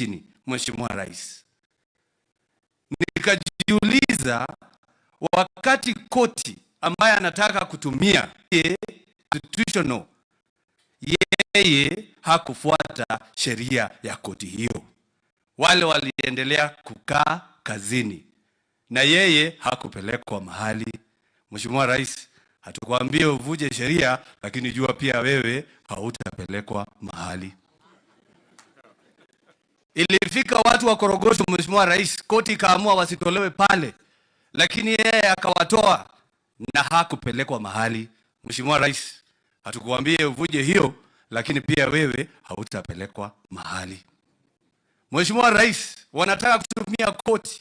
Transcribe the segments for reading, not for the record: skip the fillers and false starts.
chini, Mheshimiwa Rais. Nikajiuliza, wakati koti ambaye anataka kutumia constitutional, yeye hakufuata sheria ya koti hiyo. Wale waliendelea kukaa kazini na yeye hakupelekwa mahali. Mheshimiwa Rais, hatukwambie uvuje sheria, lakini jua pia wewe hautapelekwa mahali. Ilifika watu wa Korogosho, Mheshimiwa Rais, koti kaamua wasitolewe pale, lakini yeye akawatoa na hakupelekwa mahali. Mheshimiwa Rais, hatukwambie uvuje hiyo, lakini pia wewe hautapelekwa mahali. Mheshimiwa Rais, wanataka kutumia koti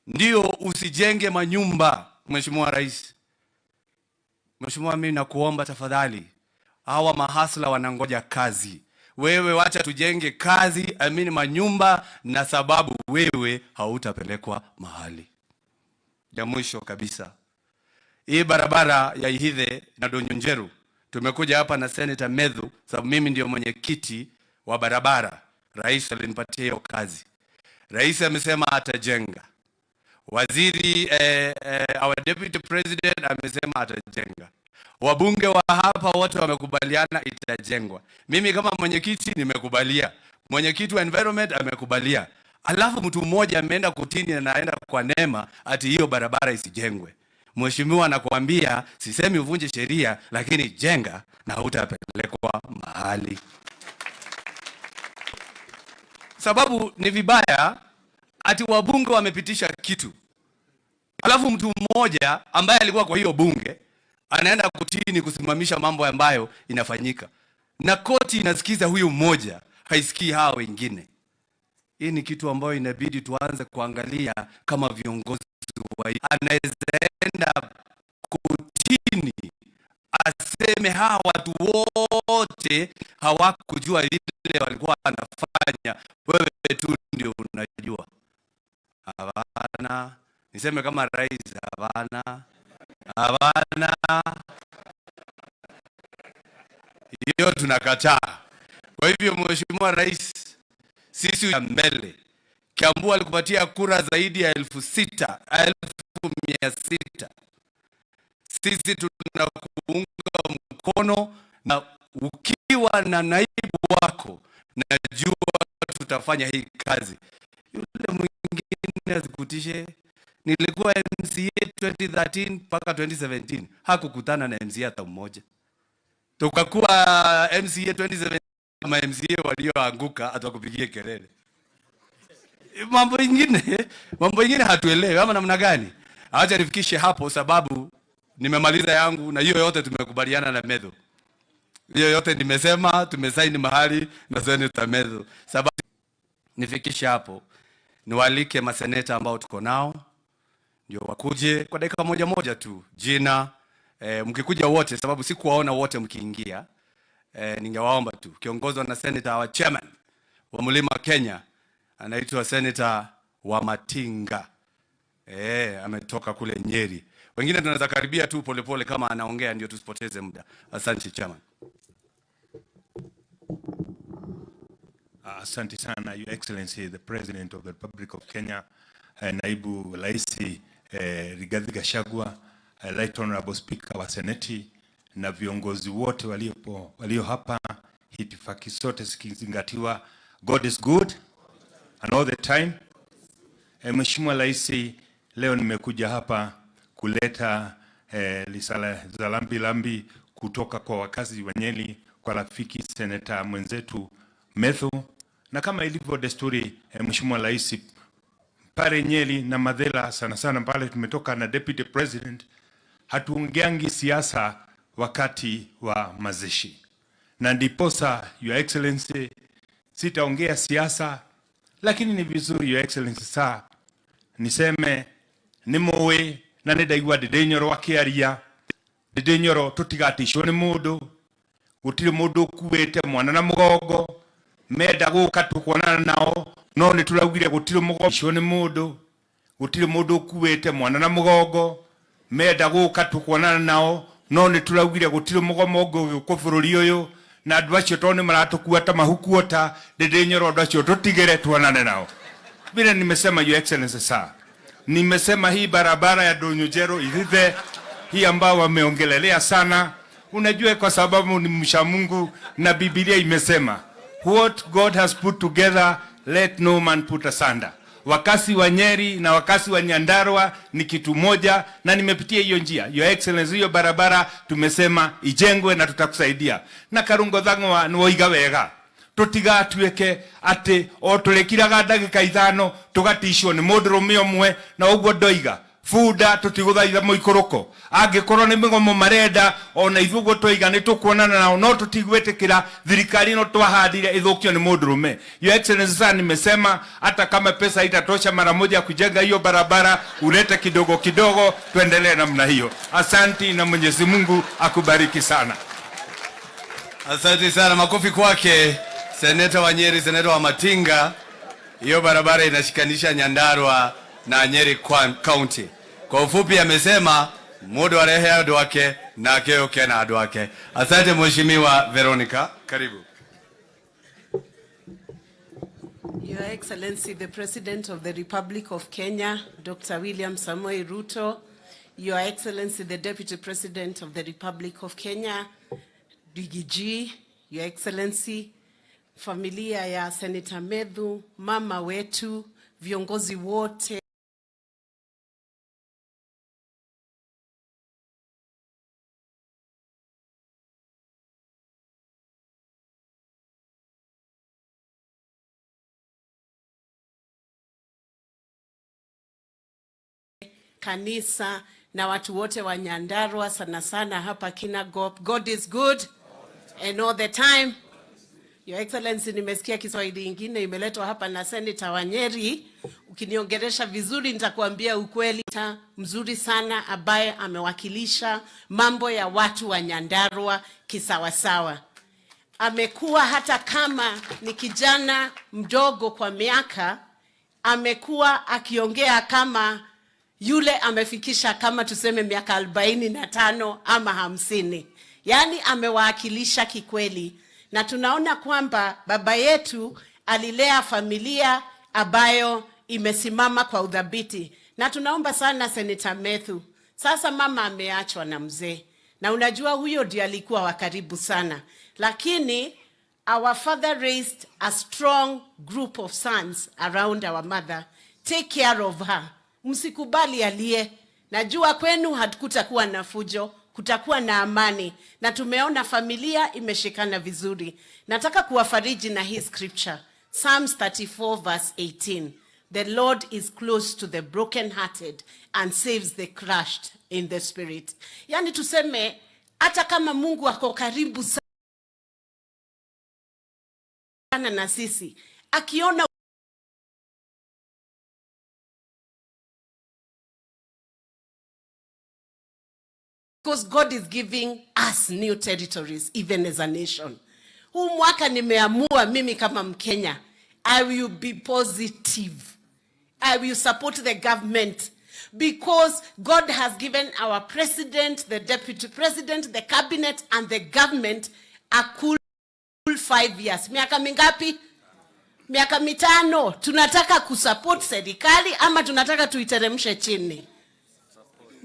ndio usijenge manyumba. Mheshimiwa Rais, Mheshimiwa, mimi nakuomba tafadhali, hawa mahasla wanangoja kazi. Wewe wacha tujenge kazi, manyumba, na sababu wewe hautapelekwa mahali. Ya mwisho kabisa, hii barabara ya Ihithe na Donyonjeru, tumekuja hapa na Senator Methu, sababu mimi ndio mwenyekiti wa barabara. Rais alinipatia hiyo kazi. Rais amesema atajenga. Waziri our deputy president amesema atajenga. Wabunge wa hapa wote wamekubaliana itajengwa. Mimi kama mwenyekiti nimekubalia. Mwenyekiti wa environment amekubalia. Alafu mtu mmoja ameenda kotini na anaenda kwa neema ati hiyo barabara isijengwe. Mheshimiwa, nakuambia sisemi uvunje sheria, lakini jenga na hutapelekwa mahali. Sababu ni vibaya ati wabunge wamepitisha kitu, alafu mtu mmoja ambaye alikuwa kwa hiyo bunge anaenda kotini kusimamisha mambo ambayo inafanyika, na koti inasikiza huyu mmoja, haisikii hao wengine. Hii ni kitu ambayo inabidi tuanze kuangalia kama viongozi wa anaweza enda kotini aseme hawa watu wote hawakujua ile walikuwa wanafanya, wewe tu ndio unajua. Hapana. Niseme kama rais, hapana. Hapana. Hiyo tunakataa. Kwa hivyo Mheshimiwa Rais, sisi ya mbele, Kiambu alikupatia kura zaidi ya 6,600. Sisi tunakuunga mkono, na ukiwa na naibu wako najua tutafanya hii kazi. Yule mwingine azikutishe. Nilikuwa MCA 2013 mpaka 2017, hakukutana na MCA hata mmoja. Tukakuwa MCA 2017, kama MCA walioanguka atakupigia kelele. Mambo ingine hatuelewi ama namna gani? Acha nifikishe hapo, sababu nimemaliza yangu, na hiyo yote tumekubaliana na Methu. Hiyo yote nimesema, tumesaini mahali na Senator Methu. Sababu nifikishe hapo, niwalike maseneta ambao tuko nao ndio wakuje kwa dakika moja tu. Jina mkikuja wote, sababu sikuwaona wote mkiingia. Ningewaomba tu, kiongozwa na Senator wa chairman wa Mlima Kenya, anaitwa Senator wa Matinga. Ametoka kule Nyeri. Wengine tunaweza karibia tu polepole kama anaongea, ndio tusipoteze muda. Asante chairman. Asante sana, Your Excellency, the President of the Republic of Kenya, Naibu Raisi Rigathi Gachagua, Right Honorable Speaker wa Seneti, na viongozi wote walio hapa, hitifaki sote zikizingatiwa. God is good and all the time. Mheshimiwa Raisi, leo nimekuja hapa kuleta risala za lambi kutoka kwa wakazi wa Nyeri kwa rafiki Senator mwenzetu Methu. Na kama ilivyo desturi, Mheshimiwa Raisi, pale Nyeri na Madhela sana pale tumetoka na Deputy President, hatuongeangi siasa wakati wa mazishi. Na ndiposa Your Excellency, sitaongea siasa, lakini ni vizuri Your Excellency saa niseme nimowe na nedaigwa Didenyoro wakiaria. Didenyoro tutigatishwo ni mundu, gutire mundu kuwete mwana na mugongo, menda guka tukuonana nao, no ni turaugire gutire mugongo shwo ni mundu, gutire mundu kuwete mwana na mugongo, menda guka tukuonana nao, no ni turaugire gutire mugongo ku bururi uyu, na andu acio tone maratukuata mahukuota ndinyoro andu acio tutigire tuonane nao. Vile nimesema Your Excellency sir, nimesema hii barabara ya Donyojero Ithive hii ambao wameongelelea sana, unajua kwa sababu ni msha Mungu na Biblia imesema what God has put together let no man put asunder. Wakasi wa Nyeri na wakasi wa Nyandarua ni kitu moja, na nimepitia hiyo njia. Your Excellency, hiyo barabara tumesema ijengwe na tutakusaidia. Na Karungo Thang'wa nwoiga wega, tutigatuike ati o turekiraga ndagika 5 tugatishwo ni mundurume umwe, na uguo ndoiga fuda tutiguthaitha muikoroko angikorwo ni migomo marenda ona ithuguo twiga ni tukuonana nao, no tutigwetikira thirikari no twahandire ithukio ni mundurume. Your Excellency sir, nimesema hata kama pesa itatosha mara moja kujenga hiyo barabara, ulete kidogo kidogo, tuendelee namna hiyo. Asante na Mwenyezi Mungu akubariki sana. Asante sana, makofi kwake Seneta wa Nyeri, Seneta wa Matinga. Hiyo barabara inashikanisha Nyandarua na Nyeri County. Kwa ufupi amesema mudo arehe adu wake na akeo kena adu wake. Asante Mheshimiwa Veronica, karibu. Your Excellency, the President of the Republic of Kenya, Dr. William Samoei Ruto, Your Excellency, the Deputy President of the Republic of Kenya, DGG, Your Excellency, familia ya Senator Methu, mama wetu, viongozi wote, kanisa na watu wote wa Nyandarua, sana sana hapa Kinangop. God is good and all the time. Your Excellency, nimesikia Kiswahili ingine imeletwa hapa na Senator wa Nyeri. Ukiniongelesha vizuri nitakuambia ukweli. Mzuri sana ambaye amewakilisha mambo ya watu wa Nyandarua kisawasawa. Amekuwa hata kama ni kijana mdogo kwa miaka, amekuwa akiongea kama yule amefikisha kama tuseme miaka 45 ama 50. Yaani amewakilisha kikweli. Na tunaona kwamba baba yetu alilea familia ambayo imesimama kwa udhabiti. Na tunaomba sana Senator Methu. Sasa mama ameachwa na mzee. Na unajua huyo ndiye alikuwa wa karibu sana. Lakini our father raised a strong group of sons around our mother. Take care of her. Msikubali alie. Najua kwenu hatukutakuwa na fujo, kutakuwa na amani. Na tumeona familia imeshikana vizuri. Nataka kuwafariji na hii scripture. Psalms 34 verse 18. The Lord is close to the brokenhearted and saves the crushed in the spirit. Yani tuseme, hata kama Mungu ako karibu sana na sisi, akiona because God is giving us new territories, even as a nation. Huu mwaka nimeamua mimi kama Mkenya, I will be positive. I will support the government because God has given our president, the deputy president, the cabinet and the government a cool 5 years. Miaka mingapi? Miaka 5. Tunataka kusupport serikali ama tunataka tuiteremshe chini?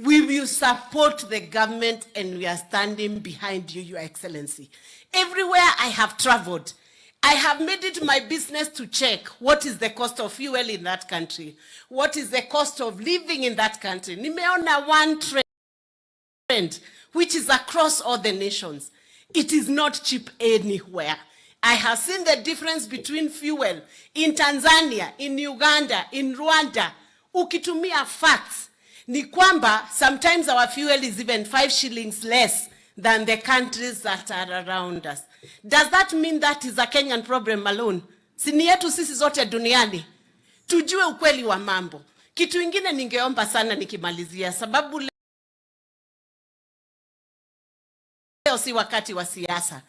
We will support the government and we are standing behind you, Your Excellency. Everywhere I have traveled, I have made it my business to check what is the cost of fuel in that country. What is the cost of living in that country. Nimeona one trend which is across all the nations. It is not cheap anywhere. I have seen the difference between fuel in Tanzania, in Uganda, in Rwanda. Ukitumia facts, ni kwamba sometimes our fuel is even 5 shillings less than the countries that are around us. Does that mean that is a Kenyan problem alone? Sini yetu sisi zote duniani. Tujue ukweli wa mambo. Kitu ingine ningeomba sana nikimalizia, sababu leo si wakati wa siasa.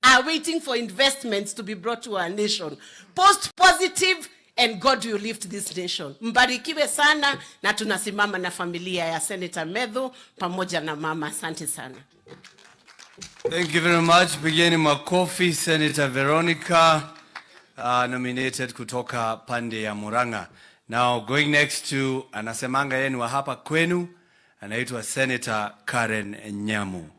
Are waiting for investments to be brought to our nation. Post positive and God will lift this nation. Mbarikiwe sana, na tunasimama na familia ya Senator Methu pamoja na mama. Asante sana. Thank you very much. Pigeni makofi. Senator Veronica, nominated kutoka pande ya Murang'a. Now going next to anasemanga yenu wa hapa kwenu, anaitwa Senator Karen Nyamu.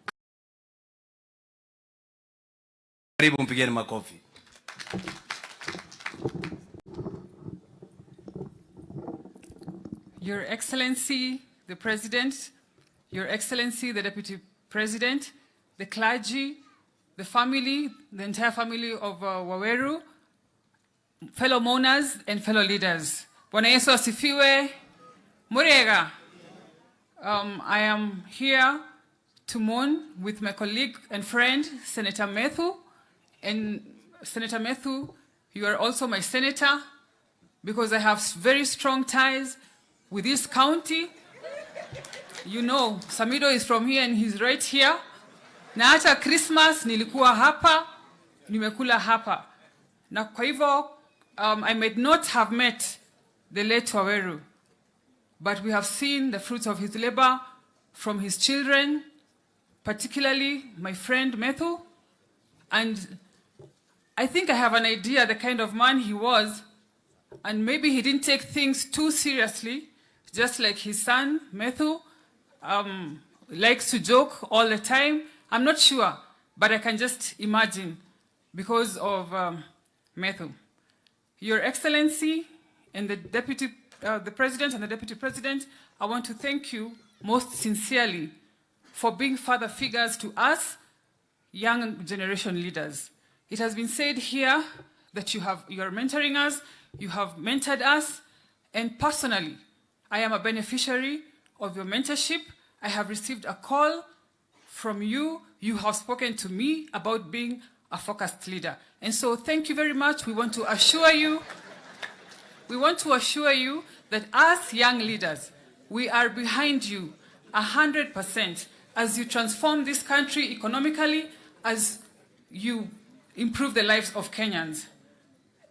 Karibu, mpigeni makofi. Your Excellency, the President, Your Excellency, the Deputy President, the clergy, the family, the entire family of Waweru, fellow mourners and fellow leaders. Bwana Yesu asifiwe. Murega. I am here to mourn with my colleague and friend, Senator Methu. And Senator Methu, you are also my senator because I have very strong ties with this county. You know, Samido is from here and he's right here. Na hata Christmas nilikuwa hapa, nimekula hapa. Na kwa hivyo, I may not have met the late Waweru, but we have seen the fruits of his labor from his children, particularly my friend Methu. And I think I have an idea the kind of man he was, and maybe he didn't take things too seriously, just like his son Methu likes to joke all the time. I'm not sure, but I can just imagine because of Methu. Your Excellency and the President and the Deputy President, I want to thank you most sincerely for being father figures to us, young generation leaders. It has been said here that you are mentoring us, you have mentored us, and personally, I am a beneficiary of your mentorship. I have received a call from you. You have spoken to me about being a focused leader. And so thank you very much. We want to assure you that as young leaders, we are behind you 100% as you transform this country economically, as you improve the lives of Kenyans.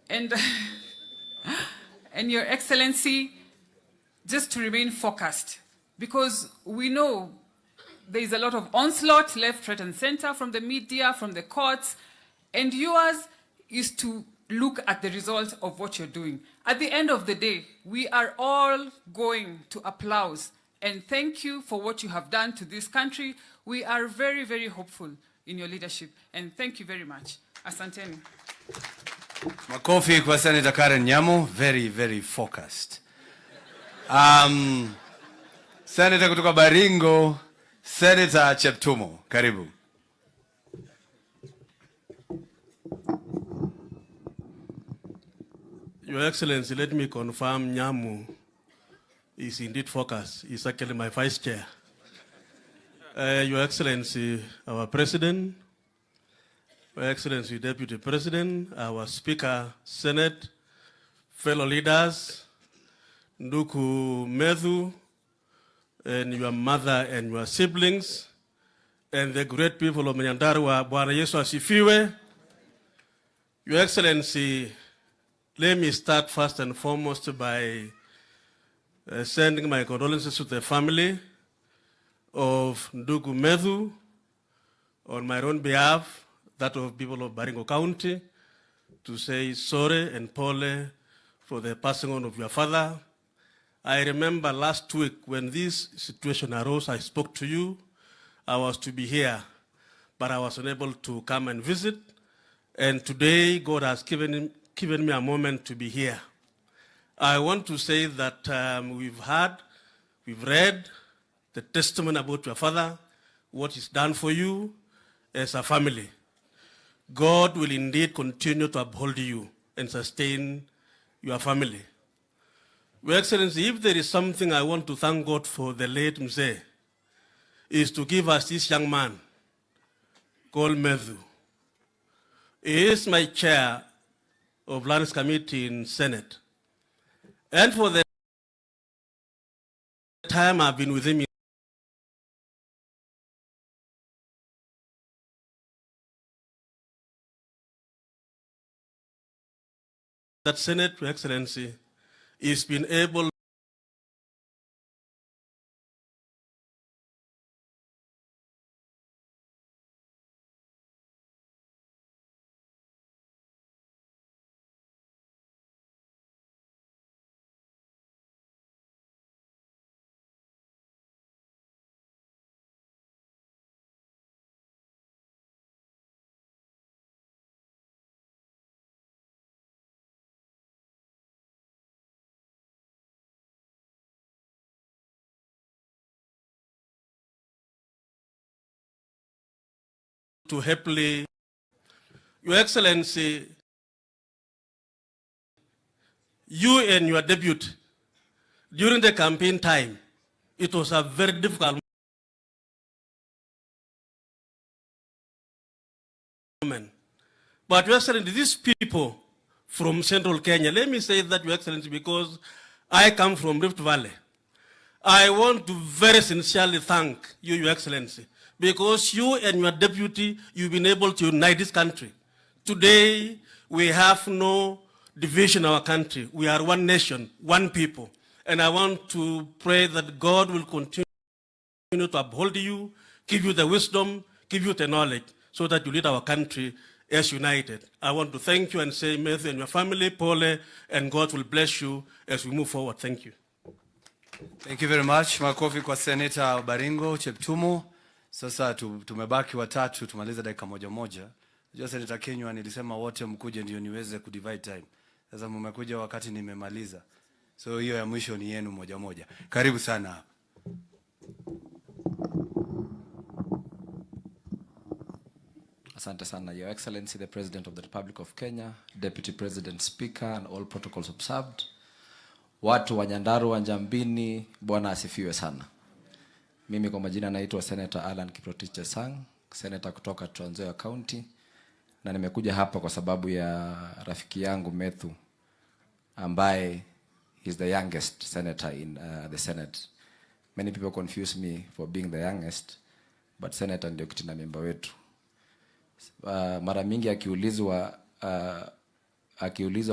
And, and Your Excellency, just to remain focused, because we know there is a lot of onslaught left, right, and center from the media, from the courts, and yours is to look at the results of what you're doing. At the end of the day, we are all going to applaud and thank you for what you have done to this country. We are very, very hopeful in your leadership, and thank you very much. Asanteni. Makofi kwa Senator Karen Nyamu, very, very focused. Senator kutoka Baringo, Senator Cheptumo, karibu. Your Excellency, let me confirm Nyamu is indeed focused. He's actually my vice chair. Your Excellency, our President, Your Excellency, Deputy President, our Speaker, Senate, fellow leaders, Nduku Methu, and your mother and your siblings, and the great people of Nyandarua, Bwana Yesu asifiwe. Your Excellency, let me start first and foremost by sending my condolences to the family of Ndugu Methu on my own behalf, that of people of Baringo County, to say sorry and pole for the passing on of your father. I remember last week when this situation arose, I spoke to you. I was to be here, but I was unable to come and visit. And today, God has given me a moment to be here. I want to say that we've read the testimony about your father, what he's done for you as a family. God will indeed continue to uphold you and sustain your family. Your Excellency, if there is something I want to thank God for the late Mzee, is to give us this young man called Methu. He is my chair of Lands Committee in Senate. And for the time I've been with him that Senate, Your Excellency, is been able to happily, Your Excellency, you and your deputy, during the campaign time, it was a very difficult moment. But Your Excellency, these people from Central Kenya, let me say that, Your Excellency, because I come from Rift Valley. I want to very sincerely thank you, Your Excellency, because you and your deputy, you've been able to unite this country. Today, we have no division in our country. We are one nation, one people. And I want to pray that God will continue to uphold you, give you the wisdom, give you the knowledge, so that you lead our country as united. I want to thank you and say, Methu and your family, Pole, and God will bless you as we move forward. Thank you. Thank you very much. Makofi kwa Senator Baringo Cheptumo. Sasa tumebaki watatu, tumaliza dakika moja moja. Unajua Senator Kenywa nilisema wote mkuje ndio niweze kudivide time. Sasa mmekuja wakati nimemaliza. So hiyo ya mwisho ni yenu moja moja. Karibu sana. Asante sana, Your Excellency, the President of the Republic of Kenya, Deputy President, Speaker, and all protocols observed. Watu wa Nyandarua, Njambini, Bwana asifiwe sana. Mimi kwa majina naitwa Senator Alan Kiprotich Chesang, Senator kutoka Trans Nzoia County, na nimekuja hapa kwa sababu ya rafiki yangu Methu, ambaye is the youngest senator in the Senate. Many people confuse me for being the youngest, but senator ndio kitina member wetu. Mara mingi akiulizwa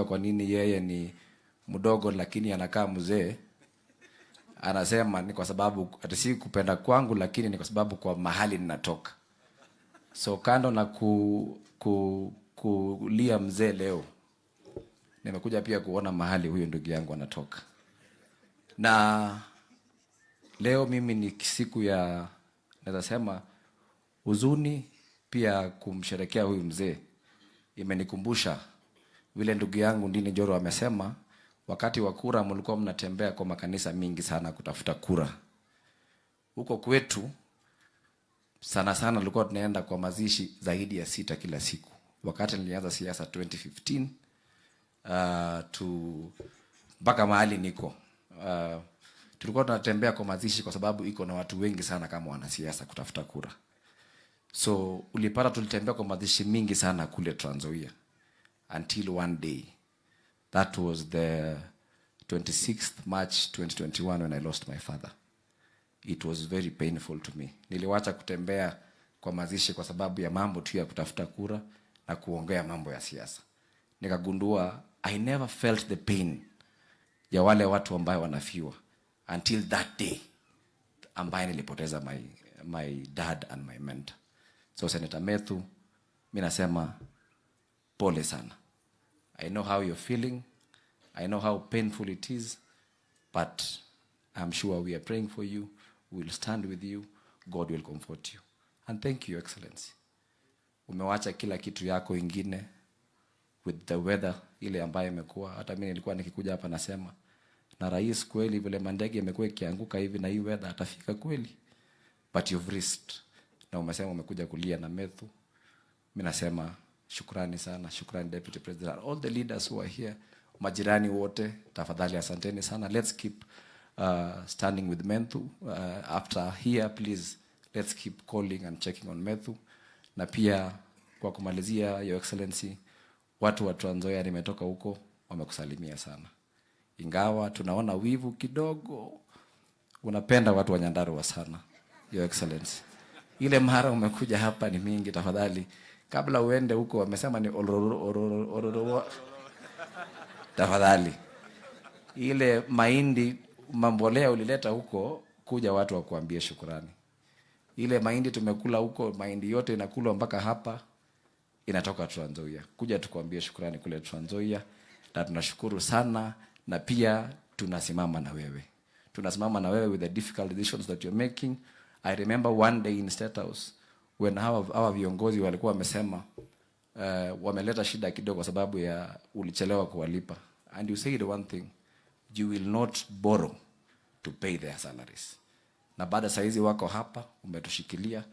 kwa nini yeye ni mdogo lakini anakaa mzee, anasema ni kwa sababu ati si kupenda kwangu, lakini ni kwa sababu kwa mahali ninatoka. So kando na kulia mzee leo, nimekuja pia kuona mahali huyo ndugu yangu anatoka. Na leo mimi ni siku ya, naweza sema, huzuni, pia kumsherekea huyu mzee. Imenikumbusha vile ndugu yangu Ndini Joro amesema, wakati wa kura mlikuwa mnatembea kwa makanisa mingi sana kutafuta kura. Huko kwetu sana sana tulikuwa tunaenda kwa mazishi zaidi ya 6 kila siku. Wakati nilianza siasa 2015 mpaka mahali niko, tulikuwa tunatembea kwa mazishi kwa sababu iko na watu wengi sana kama wanasiasa kutafuta kura. So ulipata tulitembea kwa mazishi mingi sana kule Trans Nzoia, until one day, that was the 26th March 2021 when I lost my father. It was very painful to me. Niliwacha kutembea kwa mazishi kwa sababu ya mambo tu ya kutafuta kura na kuongea mambo ya siasa. Nikagundua I never felt the pain ya wale watu ambao wanafiwa until that day ambaye nilipoteza my dad and my mentor. So Senator Methu, mimi nasema pole sana. I know how you're feeling. I know how painful it is, but I'm sure we are praying for you. We'll stand with you. God will comfort you. And thank you, Your Excellency. Umewacha kila kitu yako ingine with the weather ile ambayo imekuwa. Hata mimi nilikuwa nikikuja hapa nasema, na rais kweli vile mandege imekuwa ikianguka hivi na hii weather atafika kweli. But you've risked. Na umesema umekuja kulia na Methu. Mimi nasema shukrani sana, shukrani Deputy President, all the leaders who are here, majirani wote, tafadhali asanteni sana. Let's keep standing with Methu. After here, please, let's keep calling and checking on Methu. Na pia kwa kumalizia, Your Excellency, watu wa Trans Nzoia nimetoka huko wamekusalimia sana. Ingawa tunaona wivu kidogo, unapenda watu wa Nyandarua sana, Your Excellency. Ile mara umekuja hapa ni mingi, tafadhali kabla uende huko wamesema ni ororo tafadhali. Ile mahindi mambolea ulileta huko, kuja watu wakuambie shukrani. Ile mahindi tumekula huko, mahindi yote inakulwa mpaka hapa, inatoka Trans Nzoia. Kuja tukuambie shukrani kule Trans Nzoia, na tunashukuru sana, na pia tunasimama na wewe. Tunasimama na wewe with the difficult decisions that you're making. I remember one day in State House when hawa viongozi walikuwa wamesema wameleta shida kidogo kwa sababu ya ulichelewa kuwalipa. And you said one thing, you will not borrow to pay their salaries. Na baada saizi wako hapa, umetushikilia,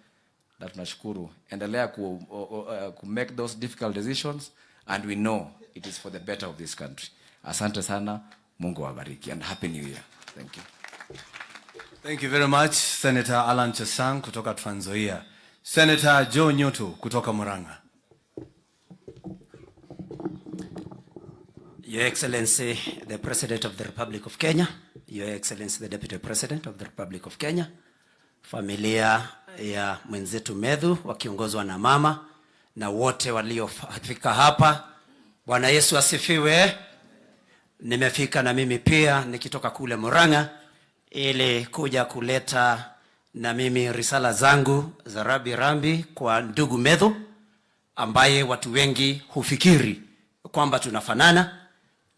na tunashukuru. Endelea ku make those difficult decisions, and we know it is for the better of this country. Asante sana, Mungu awabariki, and happy new year. Thank you. Thank you very much, Senator Alan Chesang kutoka Trans Nzoia. Senator Joe Nyoto kutoka Murang'a. Your Excellency, the President of the Republic of Kenya, Your Excellency, the Deputy President of the Republic of Kenya, familia ya mwenzetu Methu wakiongozwa na mama na wote waliofika hapa. Bwana Yesu asifiwe. Nimefika na mimi pia nikitoka kule Murang'a ili kuja kuleta na mimi risala zangu za rambi kwa ndugu Methu, ambaye watu wengi hufikiri kwamba tunafanana,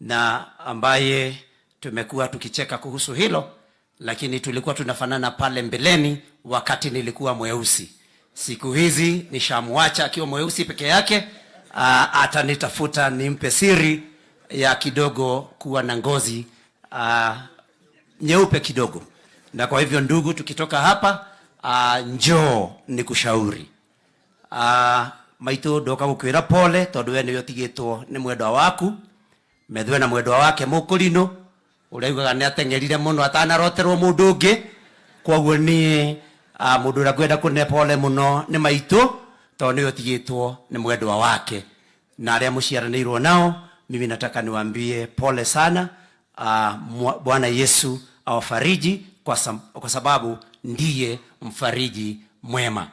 na ambaye tumekuwa tukicheka kuhusu hilo, lakini tulikuwa tunafanana pale mbeleni wakati nilikuwa mweusi. Siku hizi nishamwacha akiwa mweusi peke yake, atanitafuta nimpe siri ya kidogo kuwa na ngozi nyeupe kidogo. Na kwa hivyo ndugu, tukitoka hapa njoo nikushauri. Maitu doka gukwira pole tondu we niwe tigitwo ni mwendwa waku. Methu na mwendwa wake mukurino uraugaga ni atengerire muno atanaroterwo mundu ungi. Koguo ni mundu ura kwenda kune pole muno ni maitu tondu niwe tigitwo ni mwendwa wake. Na aria muciaranirwo nao, mimi nataka niwaambie pole sana. Bwana Yesu awafariji kwa sababu ndiye mfariji mwema.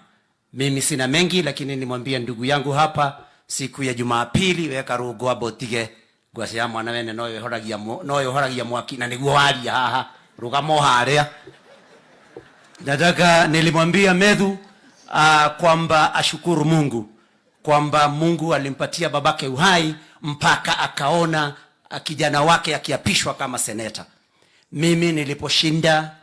Mimi sina mengi, lakini nimwambia ndugu yangu hapa siku ya Jumapili weka rugo abotige gwasya mwana wene no yohoragia mwaki na niguo waria haha rugamo haria. Nataka nilimwambia Methu kwamba ashukuru Mungu kwamba Mungu alimpatia babake uhai mpaka akaona kijana wake akiapishwa kama seneta. Mimi niliposhinda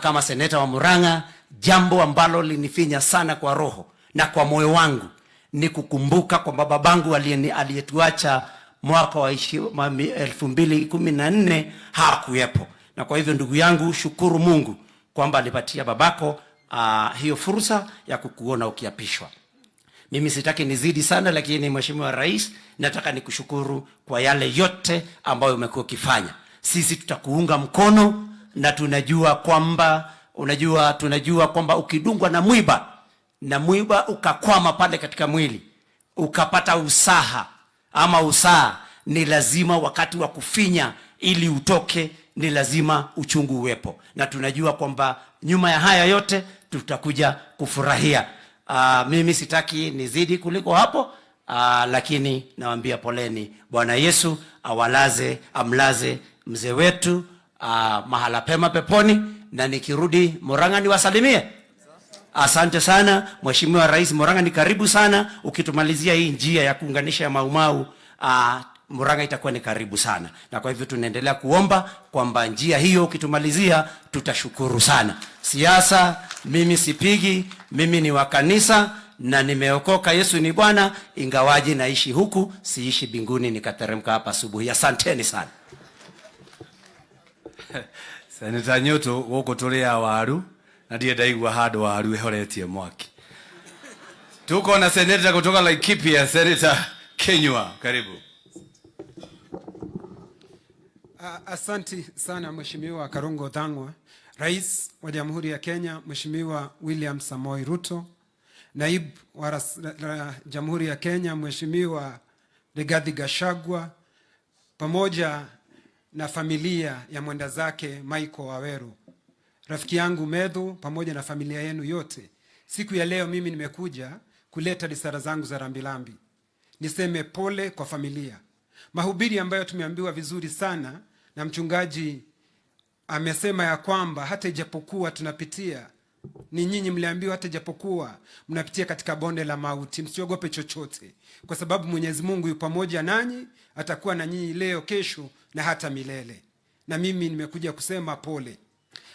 kama seneta wa Murang'a, jambo ambalo linifinya sana kwa roho na kwa moyo wangu ni kukumbuka kwamba babangu aliyetuacha mwaka wa 2014 hakuyepo. Na kwa hivyo ndugu yangu, shukuru Mungu kwamba alipatia babako hiyo fursa ya kukuona ukiapishwa. Mimi sitaki nizidi sana, lakini Mheshimiwa Rais, nataka nikushukuru kwa yale yote ambayo umekuwa ukifanya. Sisi tutakuunga mkono, na tunajua kwamba ukidungwa na mwiba ukakwama pale katika mwili, ukapata usaha, ni lazima wakati wa kufinya ili utoke, ni lazima uchungu uwepo. Na tunajua kwamba nyuma ya haya yote tutakuja kufurahia. Mimi sitaki nizidi kuliko hapo, lakini nawaambia poleni. Bwana Yesu amlaze mzee wetu mahala pema peponi, na nikirudi Murang'a niwasalimie. Asante sana Mheshimiwa Rais. Murang'a ni karibu sana, ukitumalizia hii njia ya kuunganisha ya Maumau, Murang'a itakuwa ni karibu sana. Na kwa hivyo tunaendelea kuomba kwamba njia hiyo ukitumalizia tutashukuru sana. Siasa mimi sipigi, mimi ni wa kanisa na nimeokoka. Yesu ni Bwana, ingawaji naishi huku, siishi binguni nikateremka hapa asubuhi. Asanteni sana. Senator Nyoto woko turia waru na ndiye ndaigua handu waru ehoretie mwaki. Tuko na senator kutoka Laikipia, Senator Kenywa, karibu. Asanti sana Mheshimiwa Karongo Thang'wa, Rais wa Jamhuri ya Kenya Mheshimiwa William Samoei Ruto, Naibu wa Jamhuri ya Kenya Mheshimiwa Rigathi Gachagua, pamoja na familia ya mwenda zake Michael Waweru, rafiki yangu Methu, pamoja na familia yenu yote. Siku ya leo mimi nimekuja kuleta risala zangu za rambirambi. Niseme pole kwa familia. mahubiri ambayo tumeambiwa vizuri sana, na mchungaji amesema ya kwamba hata ijapokuwa tunapitia, ni nyinyi mliambiwa, hata ijapokuwa mnapitia katika bonde la mauti, msiogope chochote, kwa sababu Mwenyezi Mungu yu pamoja nanyi, atakuwa na nyinyi leo, kesho na hata milele. Na mimi nimekuja kusema pole.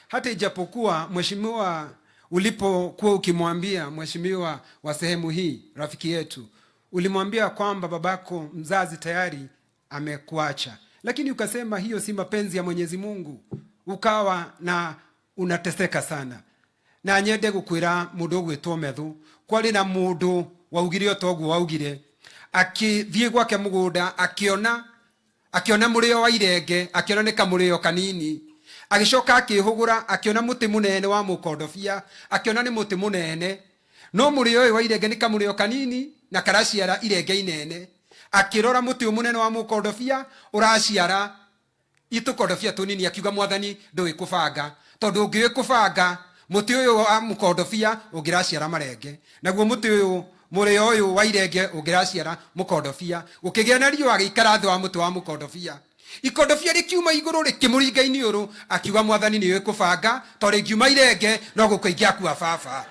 Hata ijapokuwa mheshimiwa, ulipokuwa ukimwambia mheshimiwa wa sehemu hii, rafiki yetu, ulimwambia kwamba babako mzazi tayari amekuacha, lakini ukasema hiyo si mapenzi ya Mwenyezi Mungu, ukawa na unateseka sana. Na nyende gukwira mundu gwitwo Methu, kwari na mundu waugire otoguo waugire, akithie gwake mugunda, akiona murio wa irenge, akiona ni kamurio kanini, agicoka akihugura, akiona muti munene wa mukondofia, akiona ni muti munene, no murio uyu wa irenge ni kamurio kanini na karaciara irenge inene. Akirora muti munene wa mukondofia uraciara itukondofia tunini, akiuga Mwathani ndui kubanga, tondu ungiwe kubanga muti uyu wa mukondofia ungiraciara marenge, naguo muti uyu murio uyu wa irenge ungiraciara mukondofia. Ukigia na riu agikara thi wa muti wa mukondofia, ikondofia rikiuma iguru rikimuringa iniuru, akiuga Mwathani ni kubanga, tondu ngiuma irenge no gukuingia kwa baba.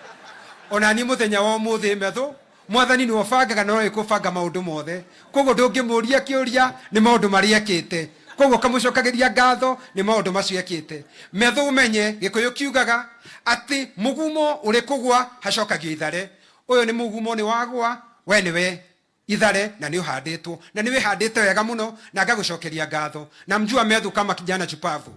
Ona ni muthenya wa umuthi Methu, Mwathani ni wabangaga no ikubanga maundu mothe, koguo ndungimuria kiuria ni maundu maria ekite, koguo kamucokagiria ngatho ni maundu macio ekite. Methu umenye Gikuyu kiugaga ati mugumo uri kugwa hacokagio ithare. Uyu ni mugumo ni wagwa, we niwe ithare na ni uhanditwo, na ni wihandite wega muno, na ngagucokeria ngatho. Na mjua Methu kama kijana chupavu,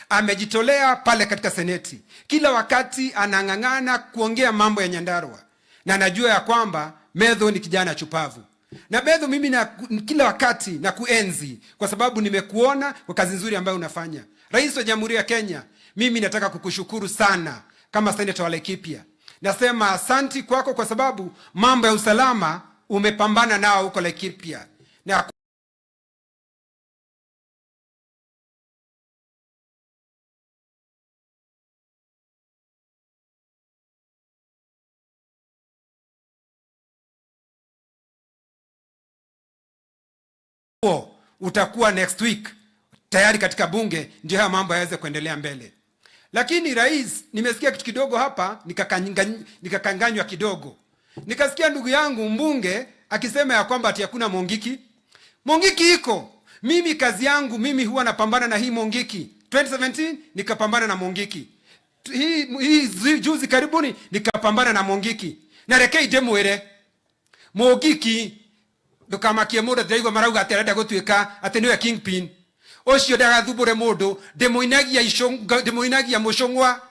amejitolea pale katika seneti, kila wakati anang'ang'ana kuongea mambo ya Nyandarua, na najua ya kwamba Methu ni kijana chupavu. Na Methu mimi na kila wakati na kuenzi, kwa sababu nimekuona kwa kazi nzuri ambayo unafanya. Rais wa Jamhuri ya Kenya, mimi nataka kukushukuru sana kama Senetoer wa Laikipia. Nasema asanti kwako kwa sababu mambo ya usalama umepambana nao huko Laikipia. Na utakuwa next week tayari katika bunge, ndio haya mambo yaweze kuendelea mbele. Lakini rais, nimesikia kitu kidogo hapa nikakanganywa kidogo. Nikasikia ndugu yangu mbunge akisema ya kwamba ati hakuna Mongiki. Mongiki iko. Mimi kazi yangu, mimi huwa napambana na hii Mongiki. 2017 nikapambana na Mongiki. Hii juzi karibuni nikapambana na Mongiki. Na rekei demwere Mongiki ndukamakie mundu ndaigwa marauga aterenda gutuika ati niwe kingpin. Ucio ndagathumbure mundu, ndimuinagia mucungwa,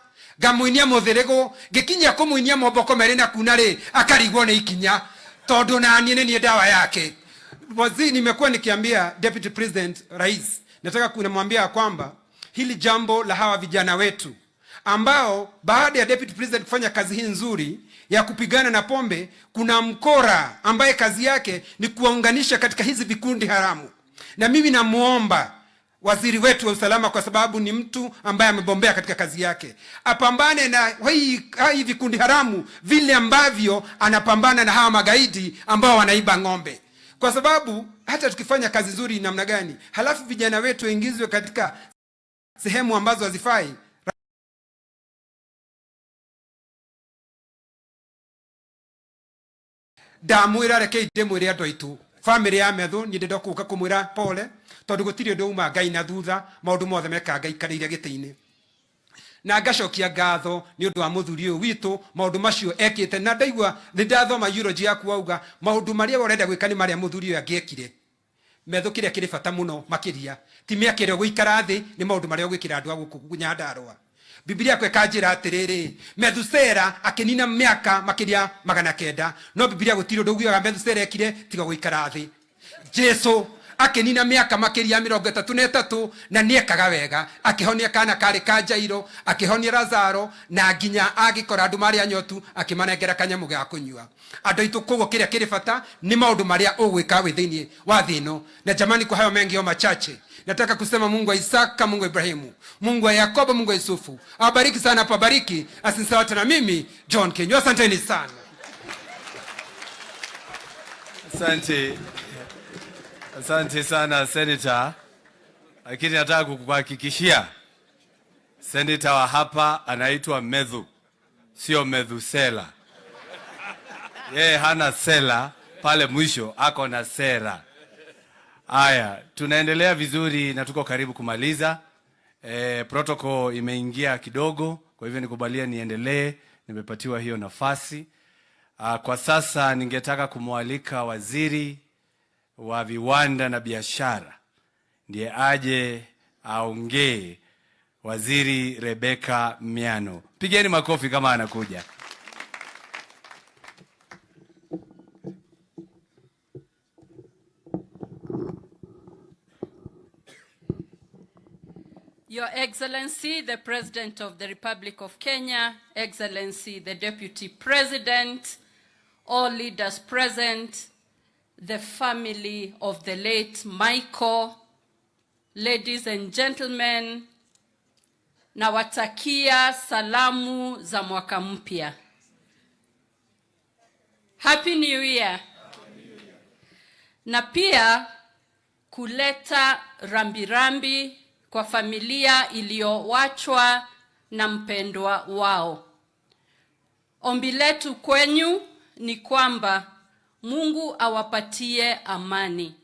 ngamuinia muthirigu, ngikinya kumuinia moboko meri na kuna ri akarigwo ni ikinya, tondu na niene ni dawa yake. Wazi nimekuwa nikiambia Deputy President Rais, nataka kunamwambia kwamba hili jambo la hawa vijana wetu ambao baada ya Deputy President kufanya kazi hii nzuri ya kupigana na pombe, kuna mkora ambaye kazi yake ni kuwaunganisha katika hizi vikundi haramu. Na mimi namuomba waziri wetu wa usalama, kwa sababu ni mtu ambaye amebombea katika kazi yake, apambane na hii vikundi haramu vile ambavyo anapambana na hawa magaidi ambao wanaiba ng'ombe. Kwa sababu hata tukifanya kazi nzuri namna gani, halafu vijana wetu waingizwe katika sehemu ambazo hazifai, ndamwira rekei ndimwire andu aitu family ya Methu ni ndenda kuka kumwira pole, tondu gutiri undu uma Ngai na thutha, maundu mothe meka Ngai karire gitiini. Na ngacokia ngatho ni undu wa muthuri uyu witu, maundu macio ekite. Na ndaigua ndathoma Eulogy yaku auga maundu maria urenda gwika ni maria muthuri uyu angiekire. Methu kiria kiri bata muno makiria ti miakire guikara thi, ni maundu maria gwikira andu aguku Nyandarua. Biblia kwe kanjira atiriri, Methusela akinina miaka makiria 900, no Biblia gutiri undu ugiaga Methusela ekire tiga guikara thi. Jesu akinina miaka makiria 33 na niekaga wega, akihonia kana kari ka Jairo, akihonia Lazaro, na nginya agikora andu maria nyotu akimanengera kanyamu ga kunyua. Andu itu kogo kiria kiri bata ni maundu maria ugwika withiini wa thino. Na jamani, kwa hayo mengi o machache, nataka kusema Mungu wa Isaka, Mungu wa Ibrahimu, Mungu wa Yakobo, Mungu wa Yusufu awabariki sana, apabariki. Asinsawate na mimi John Kenyo. Asanteni sana. Asante. Asante sana Senator. Lakini nataka kukuhakikishia Senator wa hapa anaitwa Methu, sio Methusela. Yeye hana sela, pale mwisho ako na sera. Haya, tunaendelea vizuri na tuko karibu kumaliza. Protocol imeingia kidogo, kwa hivyo nikubalia niendelee, nimepatiwa hiyo nafasi. Kwa sasa ningetaka kumwalika waziri wa viwanda na biashara ndiye aje aongee, Waziri Rebecca Miano. Pigeni makofi kama anakuja. Your Excellency, the President of the Republic of Kenya, Excellency, the Deputy President, all leaders present, the family of the late Michael, ladies and gentlemen, nawatakia salamu za mwaka mpya. Happy New Year. Na pia kuleta rambirambi kwa familia iliyowachwa na mpendwa wao. Ombi letu kwenyu ni kwamba Mungu awapatie amani.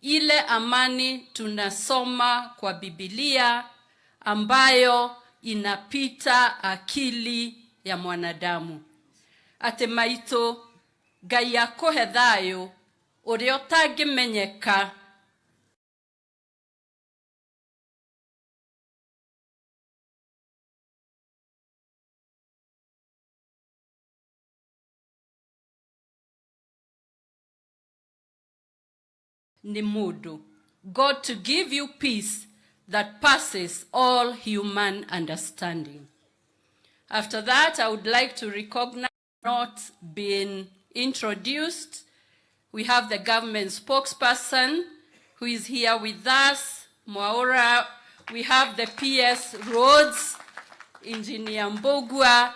Ile amani tunasoma kwa Biblia ambayo inapita akili ya mwanadamu. Atemaito Ngai yakohe thayo uria utangimenyeka ni mudu. God to give you peace that passes all human understanding. After that, I would like to recognize not being introduced. We have the government spokesperson who is here with us, Mwaura. We have the PS Roads, Engineer Mbogua.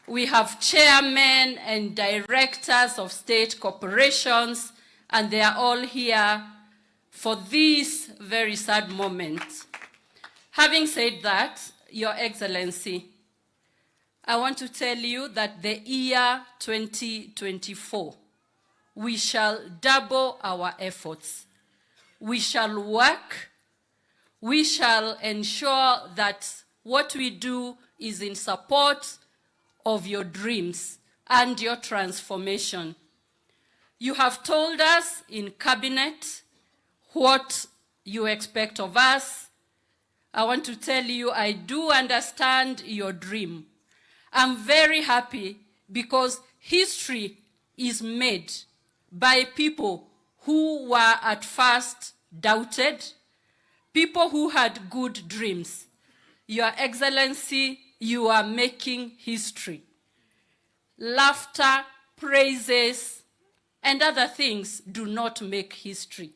We have chairmen and directors of state corporations, and they are all here for this very sad moment. Having said that, Your Excellency, I want to tell you that the year 2024, we shall double our efforts. We shall work. We shall ensure that what we do is in support of your dreams and your transformation. You have told us in cabinet what you expect of us. I want to tell you, I do understand your dream. I'm very happy because history is made by people who were at first doubted, people who had good dreams. Your Excellency, you are making history. Laughter, praises, and other things do not make history.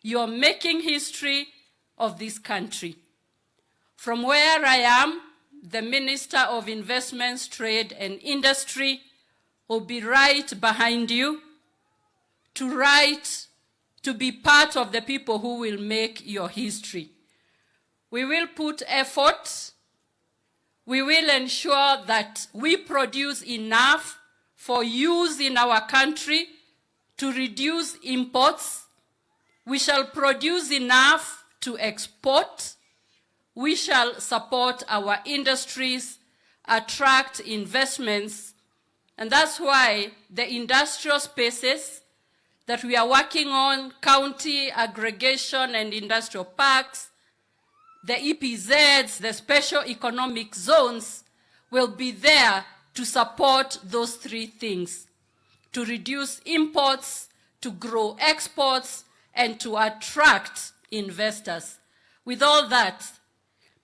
You're making history of this country. From where I am, the Minister of Investments, Trade and Industry will be right behind you to be part of the people who will make your history. We will put effort. We will ensure that we produce enough for use in our country to reduce imports. We shall produce enough to export. We shall support our industries, attract investments, and that's why the industrial spaces that we are working on, county aggregation and industrial parks, the EPZs, the special economic zones, will be there to support those three things: to reduce imports, to grow exports, and to attract investors. With all that,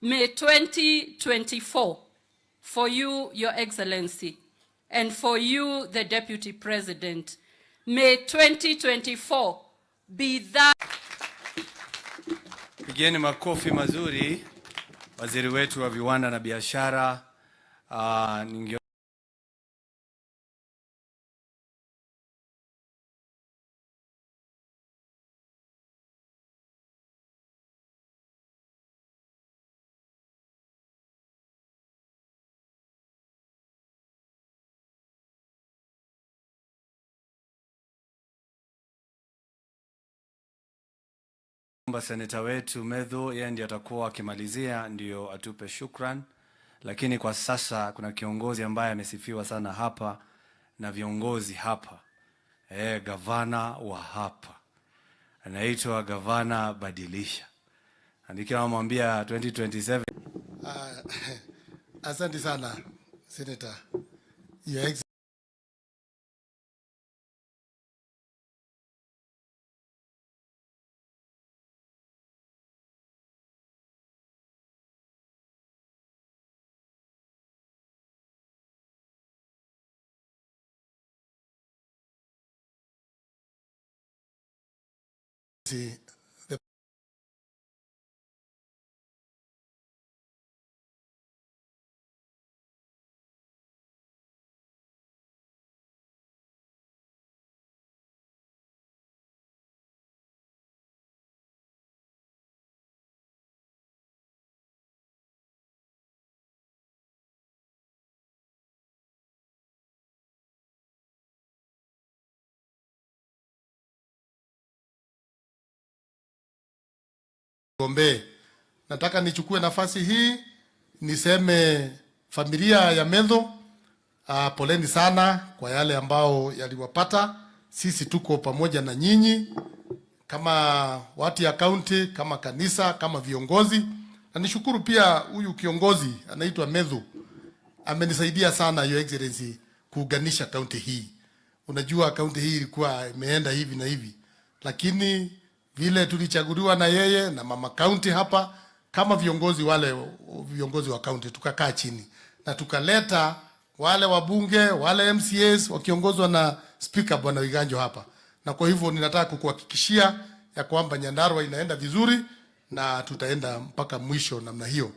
may 2024, for you, Your Excellency, and for you, the Deputy President, may 2024 be that. Pigeni makofi mazuri waziri wetu wa viwanda na biashara. Seneta wetu Methu yeye ndiye atakuwa akimalizia ndio atupe shukran, lakini kwa sasa kuna kiongozi ambaye amesifiwa sana hapa na viongozi hapa, gavana wa hapa anaitwa Gavana Badilisha, andikiwa mwambia 2027. Asante sana Senator. Your the Gombe. Nataka nichukue nafasi hii niseme familia ya Methu, poleni sana kwa yale ambao yaliwapata. Sisi tuko pamoja na nyinyi kama watu ya county, kama kanisa, kama viongozi. Na nishukuru pia huyu kiongozi anaitwa Methu. Amenisaidia sana Your Excellency kuunganisha county hii. Unajua county hii ilikuwa imeenda hivi na hivi. Lakini vile tulichaguliwa na yeye na mama county hapa kama viongozi wa county, tukakaa chini na tukaleta wale wabunge, wale MCAs wakiongozwa na speaker Bwana Wiganjo hapa. Na kwa hivyo ninataka kukuhakikishia ya kwamba Nyandarua inaenda vizuri na tutaenda mpaka mwisho namna hiyo.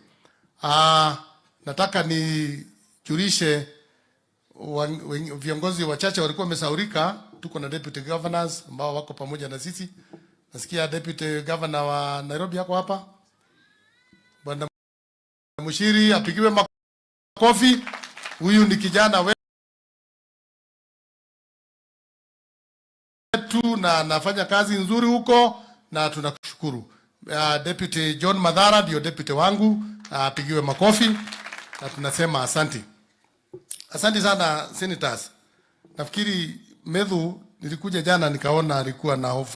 Nataka nijulishe viongozi wachache walikuwa wamesaurika. Tuko na deputy governors ambao wako pamoja na sisi. Nasikia deputy governor wa Nairobi yako hapa. Bwana Mushiri apigiwe makofi. Huyu ni kijana wetu na anafanya kazi nzuri huko na tunakushukuru. Deputy John Madhara ndio deputy wangu, apigiwe makofi na tunasema asante. Asante sana senators. Nafikiri Methu nilikuja jana nikaona alikuwa na hofu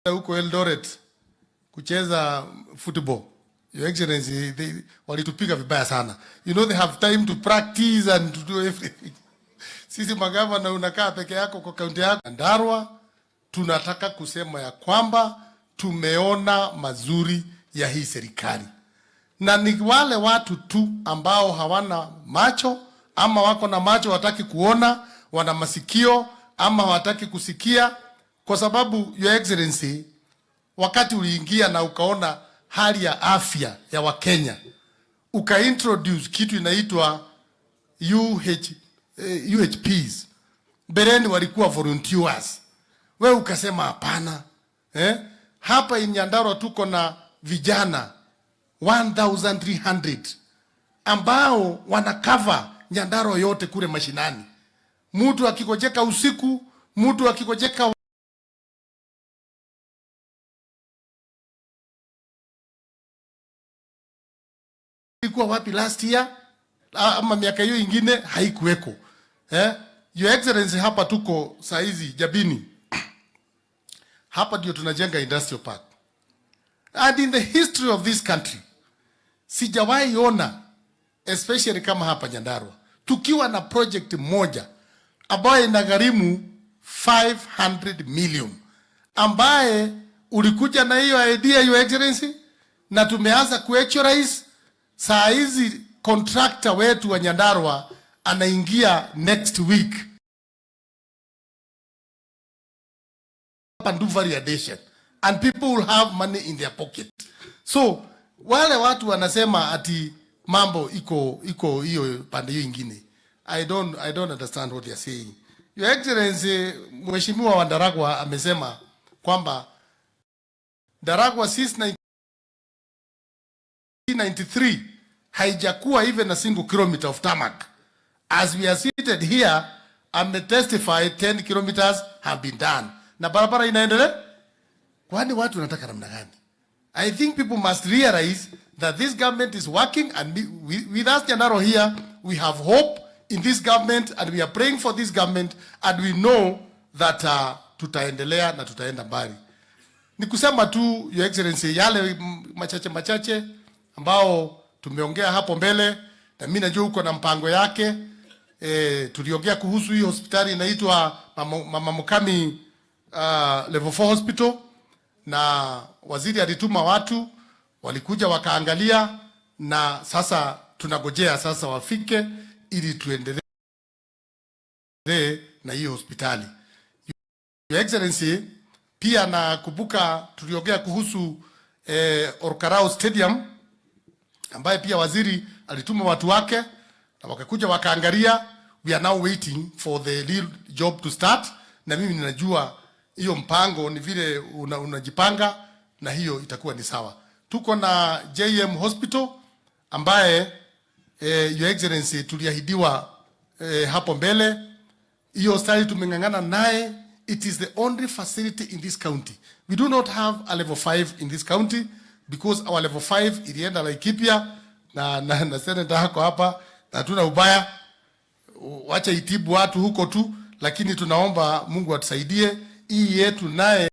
huko Eldoret kucheza football. Your Excellency, walitupiga vibaya sana. You know they have time to practice and to do everything. Sisi magavana unakaa peke yako kwa kaunti yako. Nyandarua tunataka kusema ya kwamba tumeona mazuri ya hii serikali. Na ni wale watu tu ambao hawana macho ama wako na macho wataki kuona, wana masikio ama hawataki kusikia. Kwa sababu Your Excellency, wakati uliingia na ukaona hali ya afya ya Wakenya, ukaintroduce kitu inaitwa UHPs. Bereni walikuwa volunteers. We ukasema hapana. Hapa in Nyandarua tuko na vijana 1,300 ambao wanakava Nyandarua yote kule mashinani. Mtu akikojeka usiku, mtu akikojeka ilikuwa wapi last year ama miaka hiyo ingine haikuweko. Your Excellency, hapa tuko saizi Jabini. Hapa ndio tunajenga industrial park. And in the history of this country, sijawahi ona, especially kama hapa Nyandarua, tukiwa na project moja ambayo inagharimu 500 million, ambaye ulikuja na hiyo idea Your Excellency, na tumeanza kuactualize. Saa hizi contractor wetu wa Nyandarua anaingia next week and do variation, and people will have money in their pocket. So wale watu wanasema ati mambo iko hiyo pande hiyo ingine, I don't understand what they are saying. Your Excellency, Mheshimiwa wa Ndaragwa amesema kwamba Ndaragwa since 1993 haijakuwa even a single kilometer of tarmac. As we are seated here, testify 10 kilometers have been done. Na barabara inaendelea. Kwani watu wanataka namna gani? I think people must realize that this government is working, and with us Nyandarua here, we have hope in this government, and we are praying for this government, and we know that tutaendelea na tutaenda mbali. Ni kusema tu, Your Excellency, yale machache ambao tumeongea hapo mbele, na mimi najua uko na mpango yake. Tuliongea kuhusu hii hospitali inaitwa Mama Mukami level 4 hospital, na waziri alituma watu walikuja wakaangalia, na sasa tunagojea sasa wafike ili tuendelee na hiyo hospitali. Your Excellency, pia nakumbuka tuliongea kuhusu Orkarao Stadium, ambaye pia waziri alituma watu wake na wakakuja wakaangalia. We are now waiting for the real job to start, na mimi ninajua hiyo mpango ni vile unajipanga, na hiyo itakuwa ni sawa. Tuko na JM Hospital ambaye Your Excellency tuliahidiwa hapo mbele. Hiyo hospitali tumengangana naye. It is the only facility in this county. We do not have a level 5 in this county because our level 5 ilienda Laikipia na Senetoer hako hapa, na tuna ubaya, wacha itibu watu huko tu, lakini tunaomba Mungu atusaidie hii yetu naye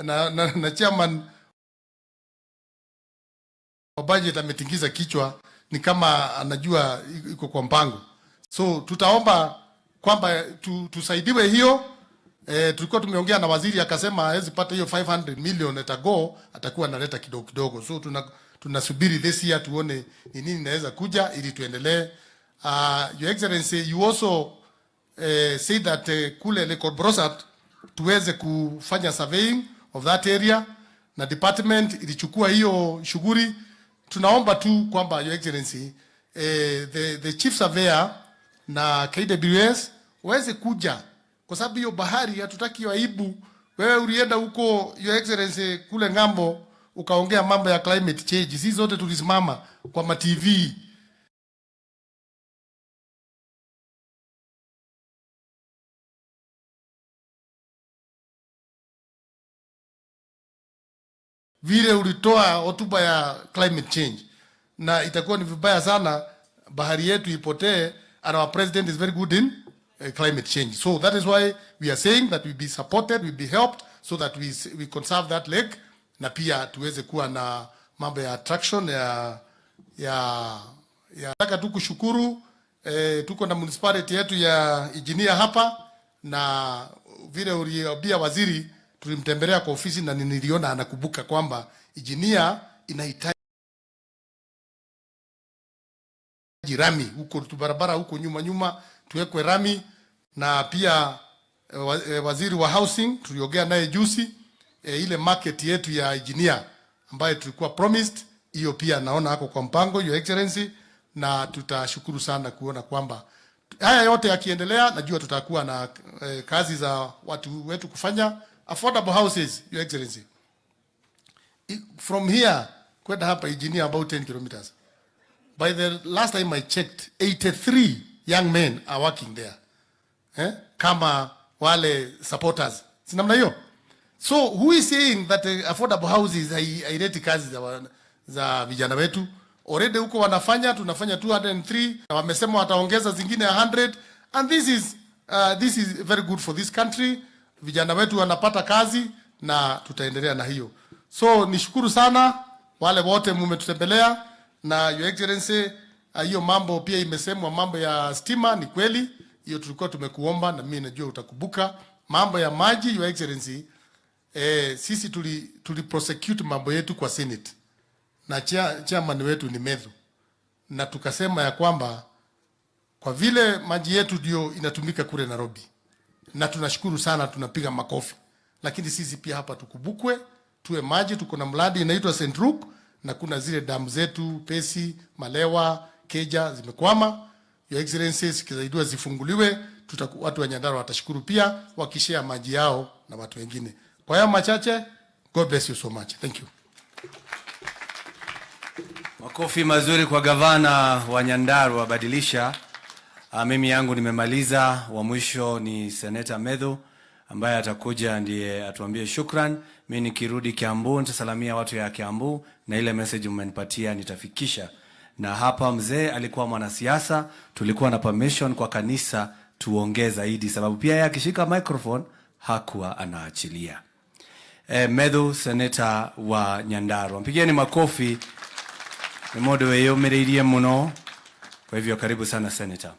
na chairman wa budget ametingiza kichwa, ni kama anajua iko kwa mpango. So tutaomba kwamba tusaidiwe hiyo. Tulikuwa tumeongea na waziri akasema hawezi pata hiyo 500 million atakuwa analeta kidogo kidogo. So tunasubiri this year tuone ni nini inaweza kuja ili tuendelee. Your Excellency, you also said that kule Lake Brosat tuweze kufanya surveying of that area, na department ilichukua hiyo shughuli. Tunaomba tu kwamba Your Excellency, the chief surveyor na KWS waweze kuja, kwa sababu hiyo bahari hatutaki aibu. Wewe ulienda huko Your Excellency kule ngambo ukaongea mambo ya climate change, sisi zote tulisimama kwa ma TV. Vile ulitoa hotuba ya climate change, na itakuwa ni vibaya sana bahari yetu ipotee, and our president is very good in climate change. So that is why we are saying that we be supported, we be helped, so that we conserve that lake, na pia tuweze kuwa na mambo ya attraction ya nataka tu kushukuru. Tuko na municipality yetu ya engineer hapa, na vile uliambia waziri tulimtembelea kwa ofisi, na niliona anakumbuka kwamba engineer inahitaji rami huko barabara huko nyuma tuwekwe rami, na pia waziri wa housing tuliongea naye juzi, ile market yetu ya engineer ambayo tulikuwa promised, hiyo pia naona hako kwa mpango, Your Excellency, na tutashukuru sana kuona kwamba haya yote yakiendelea. Najua tutakuwa na kazi za watu wetu kufanya affordable houses, Your Excellency. From here kwenda hapa engineer about 10 kilometers. By the last time I checked, 83 young men are working there. Kama wale supporters. Si namna hiyo? So who is saying that affordable houses haileti kazi za vijana wetu? Already huko wanafanya, tunafanya 203, na wamesema wataongeza zingine 100, and this is very good for this country. Vijana wetu wanapata kazi, na tutaendelea na hiyo. So nishukuru sana wale wote mmetutembelea, na Your Excellency, hiyo mambo pia imesemwa, mambo ya stima ni kweli, hiyo tulikuwa tumekuomba, na mimi najua utakumbuka. Mambo ya maji, Your Excellency, sisi tuli prosecute mambo yetu kwa Senate, na chairman wetu ni Methu, na tukasema ya kwamba kwa vile maji yetu ndio inatumika kule Nairobi, na tunashukuru sana, tunapiga makofi, lakini sisi pia hapa tukubukwe, tuwe maji. Tuko na mradi inaitwa Senetoer, na kuna zile damu zetu Pesi, Malewa, Keja zimekwama. Your Excellencies, kizaidiwa zifunguliwe, watu wa Nyandarua watashukuru pia wakishare maji yao na watu wengine. Kwa hiyo machache, God bless you so much. Thank you. Makofi mazuri kwa gavana wa Nyandarua badilisha. Mimi yangu nimemaliza, wa mwisho ni Senator Methu ambaye atakuja ndiye atuambie shukran. Mimi nikirudi Kiambu nitasalamia watu ya Kiambu na ile message mmenipatia nitafikisha. Na hapa mzee alikuwa mwanasiasa, tulikuwa na permission kwa kanisa tuongee zaidi sababu pia yeye akishika microphone hakuwa anaachilia. Methu, Senator wa Nyandarua. Mpigieni makofi. Ni modo weyo mereirie muno. Kwa hivyo karibu sana Senator.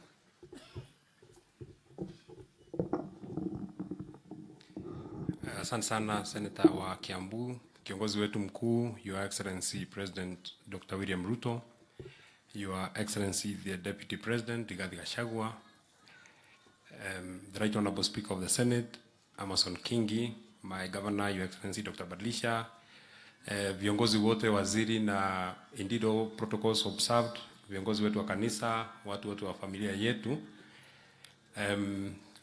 Asante sana Senator wa Kiambu, kiongozi wetu mkuu, Your Excellency President Dr. William Ruto, Your Excellency the Deputy President Gachagua, the Right Honorable Speaker of the Senate, Amason Kingi, my Governor, Your Excellency Dr. Badlisha, viongozi wote, waziri na indeed all protocols observed, viongozi wetu wa kanisa, watu wote wa familia yetu.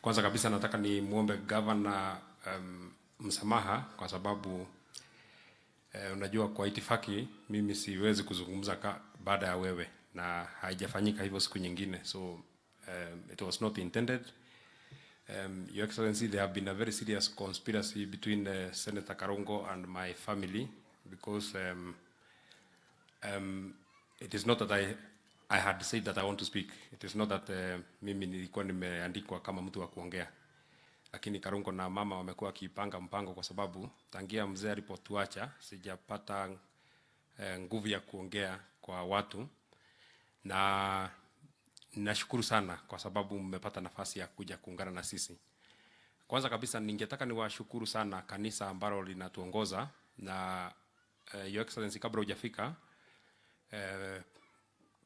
Kwanza kabisa nataka ni muombe Governor msamaha kwa sababu unajua kwa itifaki mimi siwezi kuzungumza baada ya wewe na haijafanyika hivyo siku nyingine, so it was not intended. Your Excellency, there have been a very serious conspiracy between Senator Karongo and my family because it is not that I had said that I want to speak. It is not that mimi nilikuwa nimeandikwa kama mtu wa kuongea. Lakini Karongo na mama wamekuwa kipanga mpango kwa sababu tangia mzee alipotuacha sijapata nguvu ya kuongea kwa watu, na nashukuru sana kwa sababu mmepata nafasi ya kuja kuungana na sisi. Kwanza kabisa ningetaka niwashukuru sana kanisa ambalo linatuongoza na Your Excellency, kabla hujafika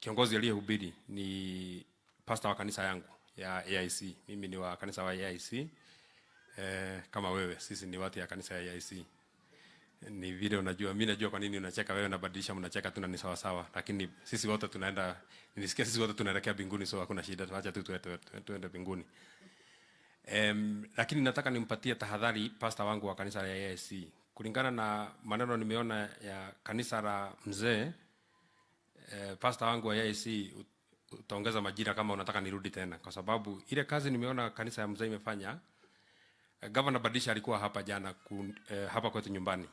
kiongozi aliyehubiri ni pastor wa kanisa yangu ya AIC. Mimi ni wa kanisa wa AIC. Kama wewe, sisi ni watu ya kanisa ya AIC. Ni vile unajua, mimi najua kwa nini unacheka wewe na Badilisha mnacheka tu na ni sawa sawa, lakini sisi wote tunaenda, nilisikia sisi wote tunaelekea mbinguni, so hakuna shida, tuacha tu tuende mbinguni. Lakini nataka nimpatie tahadhari pastor wangu wa kanisa ya AIC. Kulingana na maneno nimeona ya kanisa la mzee, pastor wangu wa AIC utaongeza majira kama unataka nirudi tena, kwa sababu ile kazi nimeona kanisa ya mzee imefanya. Governor Badisha alikuwa hapa jana hapa kwetu nyumbani,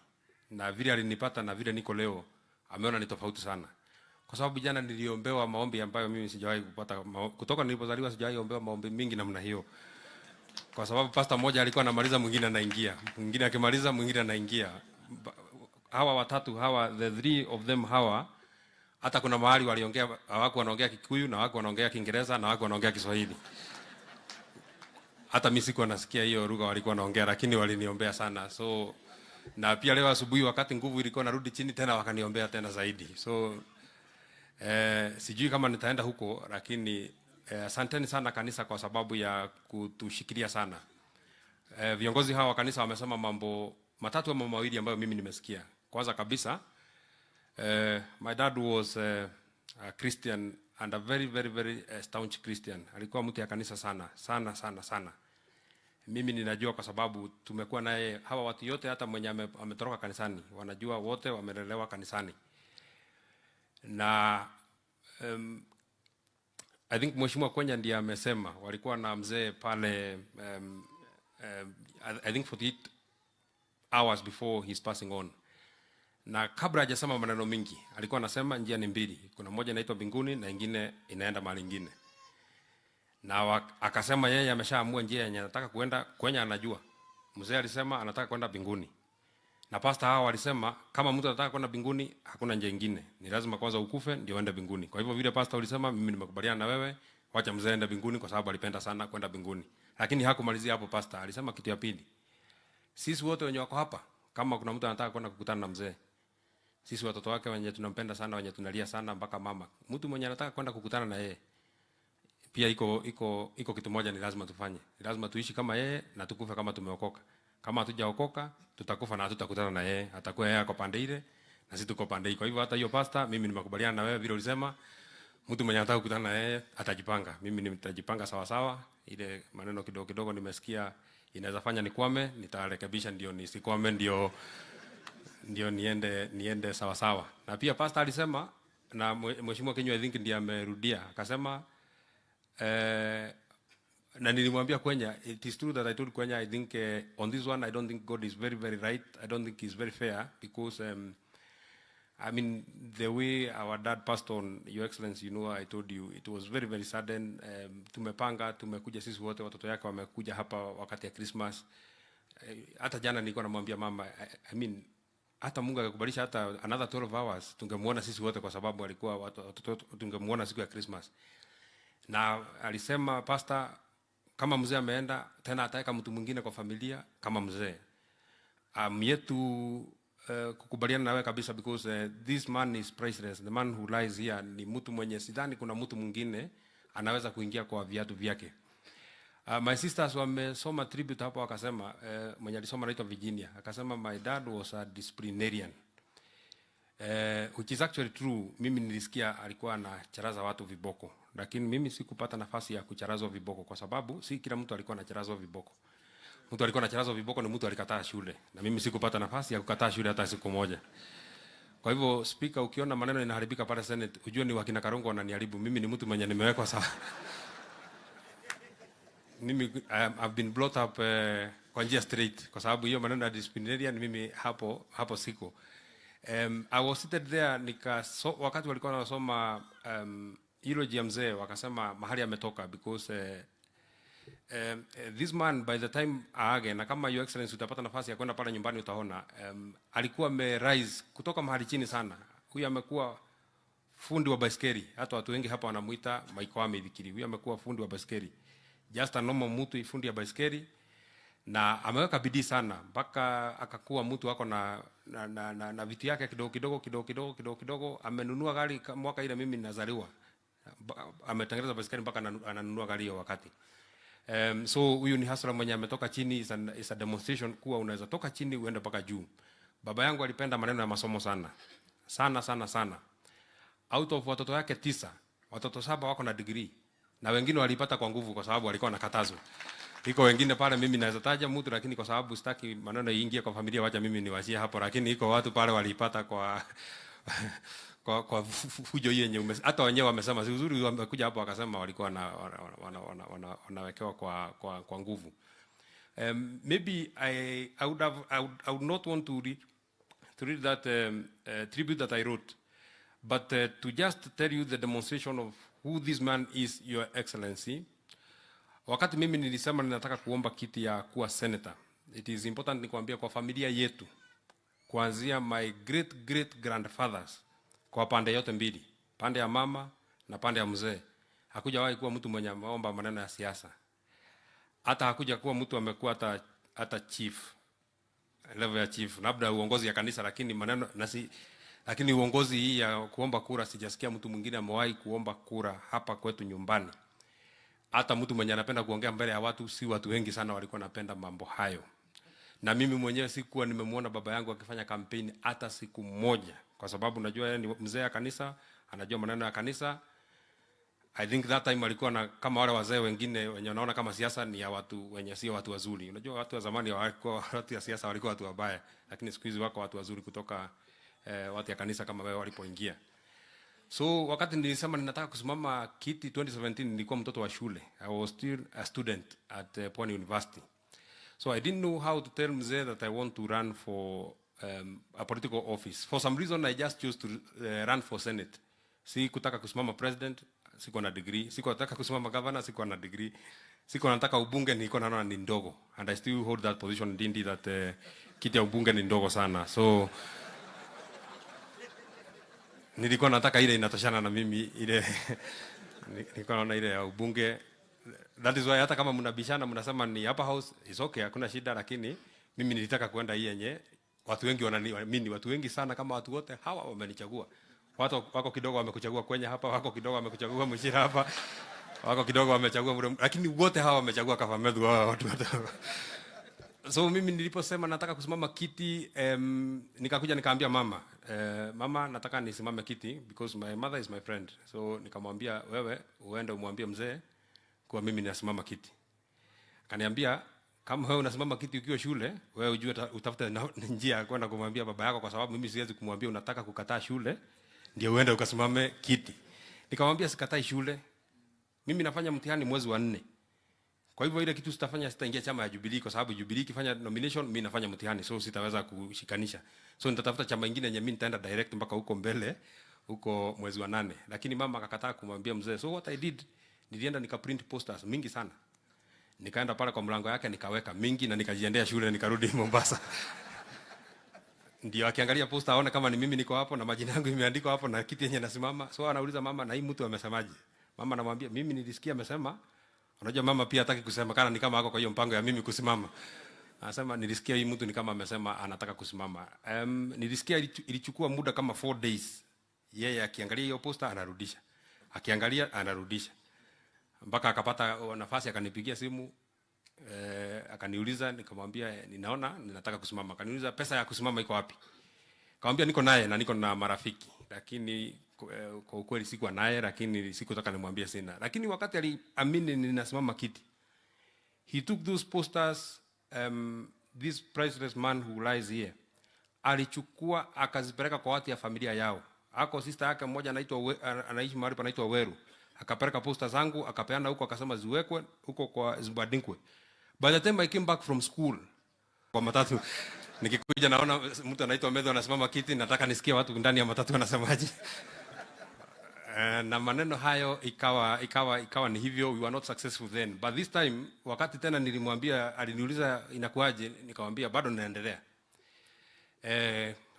na vile alinipata na vile niko leo ameona ni tofauti sana, kwa sababu jana niliombewa maombi ambayo mimi sijawahi kupata kutoka nilipozaliwa. Sijawahi ombewa maombi mingi namna hiyo, kwa sababu pastor mmoja alikuwa anamaliza mwingine anaingia, mwingine akimaliza mwingine anaingia. Hawa watatu hawa, the three of them hawa, hata kuna mahali waliongea, hawako wanaongea Kikuyu na hawako wanaongea Kiingereza na hawako wanaongea Kiswahili. Hata mimi sikuwa nasikia hiyo lugha walikuwa wanaongea, lakini waliniombea sana. So na pia leo asubuhi wakati nguvu ilikuwa narudi chini tena wakaniombea tena zaidi. So sijui kama nitaenda huko, lakini asanteni sana kanisa kwa sababu ya kutushikilia sana. Viongozi hawa wa kanisa wamesema mambo matatu ama mawili ambayo mimi nimesikia. Kwanza kabisa, my dad was a Christian and a very staunch Christian. Alikuwa mtu ya kanisa sana. Mimi ninajua kwa sababu tumekuwa naye, hawa watu yote hata mwenye ametoroka kanisani wanajua, wote wamelelewa kanisani. Na I think Mheshimiwa Kenya ndiye amesema walikuwa na mzee pale I think 48 hours before his passing on. Na kabla hajasema maneno mingi alikuwa anasema njia ni mbili, kuna moja inaitwa mbinguni na nyingine inaenda mahali nyingine. Na akasema yeye ameshaamua njia yenye anataka kwenda, kwenye anajua. Mzee alisema anataka kwenda mbinguni. Na pastor hao walisema kama mtu anataka kwenda mbinguni hakuna njia nyingine, ni lazima kwanza ukufe ndio uende mbinguni. Kwa hivyo vile pastor alisema, mimi nimekubaliana na wewe, wacha mzee aende mbinguni kwa sababu alipenda sana kwenda mbinguni. Lakini hakumalizia hapo pastor, alisema kitu ya pili. Sisi wote wenye wako hapa, kama kuna mtu anataka kwenda kukutana na mzee, Sisi watoto wake wenye tunampenda sana, wenye tunalia sana mpaka mama. Mtu mwenye anataka kwenda kukutana na yeye. Pia iko kitu moja ni lazima tufanye. Ni lazima tuishi kama yeye na tukufe kama tumeokoka. Kama hatujaokoka, tutakufa na hatutakutana na yeye. Atakuwa yeye kwa pande ile na sisi tuko pande hii. Kwa hivyo hata hiyo pastor, mimi nimekubaliana na wewe vile ulisema, mtu mwenye anataka kukutana na yeye atajipanga. Mimi nitajipanga sawa sawa. Ile maneno kidogo kidogo nimesikia inaweza fanya nikwame, nitarekebisha ndio nisikwame, ndio niende sawa sawa. Na pia pastor alisema, na mheshimiwa Kenywa I think ndiye amerudia akasema, na nilimwambia Kenya, it is true that I told Kenya I think on this one I don't think God is very very right. I don't think he's very fair because I mean the way our dad passed on, Your Excellency, you know, I told you it was very very sudden. Tumepanga, tumekuja sisi wote, watoto yake wamekuja hapa wakati ya Christmas. Hata jana nilikuwa namwambia mama, I mean hata Mungu akakubalisha hata another 12 hours tungemuona sisi wote, kwa sababu alikuwa watoto tungemuona siku ya Christmas. Na alisema pastor, kama mzee ameenda tena ataweka mtu mwingine kwa familia kama mzee. Yetu kukubaliana nawe kabisa because this man is priceless. The man who lies here ni mtu mwenye sidhani kuna mtu mwingine anaweza kuingia kwa viatu vyake. My sisters wamesoma tribute hapo wakasema, mwenye alisoma anaitwa Virginia, akasema my dad was a disciplinarian. Which is actually true. Mimi nilisikia alikuwa anacharaza watu viboko, lakini mimi sikupata nafasi ya kucharazwa viboko kwa sababu si kila mtu alikuwa anacharazwa viboko. Mtu alikuwa anacharazwa viboko ni mtu alikataa shule, na mimi sikupata nafasi ya kukataa shule hata siku moja. Kwa hivyo speaker, ukiona maneno inaharibika pale Senate, ujue ni wakina Karongo wananiharibu. Mimi ni mtu mwenye nimewekwa sawa. Mimi I've been brought up kwa njia straight, kwa sababu hiyo maneno ya disciplinarian mimi hapo siko. I was seated there wakati walikuwa wanasoma Eulogy ya mzee, wakasema mahali ametoka because this man by the time aage, na kama Your Excellency utapata nafasi ya kwenda pale nyumbani utaona, alikuwa rise kutoka mahali chini sana. Huyu amekuwa fundi wa baiskeli, hata watu wengi hapa wanamuita Maikwame Idikiri. Huyu amekuwa fundi wa baiskeli, just a normal mtu fundi ya baiskeli, na ameweka bidii sana mpaka akakuwa mtu wako na vitu yake kidogo. Amenunua gari mwaka ile mimi ninazaliwa, ametengeneza baiskeli mpaka ananunua gari hiyo wakati. So huyu ni hustler mwenye ametoka chini. Is a demonstration kuwa unaweza toka chini uende mpaka juu. Baba yangu alipenda maneno ya masomo sana. Out of watoto yake 9, watoto 7 wako na degree, na wengine walipata kwa nguvu kwa sababu walikuwa nakatazwa. Iko wengine pale mimi naweza taja mtu, lakini kwa sababu sitaki maneno iingie kwa familia, wacha mimi niwachie hapo, lakini iko watu pale walipata kwa fujo hiyo yenye hata wenyewe wamesema si uzuri. Wamekuja hapo wakasema walikuwa wanawekewa kwa nguvu. Maybe I would not want to read that tribute that I wrote, but to just tell you the demonstration of who this man is, Your Excellency. Wakati mimi nilisema ninataka kuomba kiti ya kuwa senator, it is important nikwambia kwa familia yetu, kuanzia my great grandfathers, kwa pande yote mbili, pande ya mama na pande ya mzee, hakujawahi kuwa mtu mwenye ameomba maneno ya siasa. Hata hakuja kuwa mtu amekuwa hata chief, level ya chief, labda uongozi ya kanisa, lakini uongozi hii ya kuomba kura sijasikia mtu mwingine amewahi kuomba kura hapa kwetu nyumbani. Hata mtu mwenye anapenda kuongea mbele ya watu, si watu wengi sana walikuwa napenda mambo hayo. Na mimi mwenyewe sikuwa nimemuona baba yangu akifanya kampeni hata siku moja, kwa sababu najua yeye ni mzee ya kanisa, anajua maneno ya kanisa. I think that time alikuwa na kama wale wazee wengine wenye wanaona kama siasa ni ya watu wenye sio watu wazuri. Unajua watu wa zamani walikuwa watu ya siasa walikuwa watu wabaya, lakini siku hizi wako watu wazuri kutoka watu ya kanisa kama wewe walipoingia. So wakati nilisema ninataka kusimama kiti 2017, nilikuwa mtoto wa shule. I was still a student at Pwani University. So I didn't know how to tell mzee that I want to run for a political office. For some reason I just chose to run for Senate. Si kutaka kusimama president, siko na degree. Siko nataka kusimama governor, siko na degree. Siko nataka ubunge, nilikuwa naona ni ndogo. And I still hold that position, didn't that kiti ya ubunge ni ndogo sana. So nilikuwa nataka ile inatoshana na mimi, ile nilikuwa naona ile ya ubunge. That is why hata kama mnabishana mnasema ni upper house, is okay, hakuna shida, lakini mimi nilitaka kwenda hii yenye watu wengi wananiamini, watu wengi sana kama watu wote hawa wamenichagua. Watu wako kidogo wamekuchagua kwenye hapa, wako kidogo wamekuchagua Mshira hapa, wako kidogo wamechagua Murem, lakini wote hawa wamechagua kama Methu hawa watu wote. So mimi niliposema nataka kusimama kiti, nikakuja nikaambia mama, mama nataka nisimame kiti because my mother is my friend. So nikamwambia wewe uende umwambie mzee kwa mimi ninasimama kiti. Akaniambia kama wewe unasimama kiti ukiwa shule, wewe ujue utafuta njia ya kwenda kumwambia baba yako, kwa sababu mimi siwezi kumwambia unataka kukataa shule ndio uende ukasimame kiti. Nikamwambia sikatai shule. Mimi nafanya mtihani mwezi wa 4. Kwa hivyo ile kitu sitafanya, sitaingia chama ya Jubilee kwa sababu Jubilee kifanya nomination, mimi nafanya mtihani, so sitaweza kushikanisha. So nitatafuta chama kingine yenye mimi nitaenda direct mpaka huko mbele, huko mwezi wa 8. Lakini mama akakataa kumwambia mzee. So what I did, nilienda nikaprint posters mingi sana. Nikaenda pale kwa mlango yake nikaweka mingi na nikajiendea shule nikarudi Mombasa. Ndio akiangalia poster aone kama ni mimi niko hapo na majina yangu imeandikwa hapo na kiti yenye nasimama. So anauliza mama, na hii mtu amesemaje? Mama anamwambia mimi nilisikia amesema. Unajua mama pia hataki kusema kana ni kama hako kwa hiyo mpango ya mimi kusimama. Anasema nilisikia hii mtu ni kama amesema anataka kusimama. Nilisikia ilichukua muda kama 4 days. Yeye akiangalia hiyo poster anarudisha. Akiangalia anarudisha. Mpaka akapata nafasi akanipigia simu, akaniuliza, nikamwambia ninaona ninataka kusimama. Akaniuliza pesa ya kusimama iko wapi? Nikamwambia niko naye na niko na marafiki, lakini kwa ukweli sikuwa naye, lakini sikutaka nimwambie sina. Lakini wakati aliamini ninasimama kiti, he took those posters, this priceless man who lies here, alichukua akazipeleka kwa watu ya familia yao. Ako sister yake mmoja anaishi mahali panaitwa Weru. Akapeleka posta zangu, akapeana huko, akasema ziwekwe huko kwa Zibadinkwe. By the time I came back from school, kwa matatu, nikikuja naona mtu anaitwa Methu anasimama kiti, nataka nisikie watu ndani ya matatu wanasemaje. Na maneno hayo ikawa ni hivyo. We were not successful then. But this time, wakati tena nilimwambia, aliniuliza inakuaje, nikamwambia bado naendelea.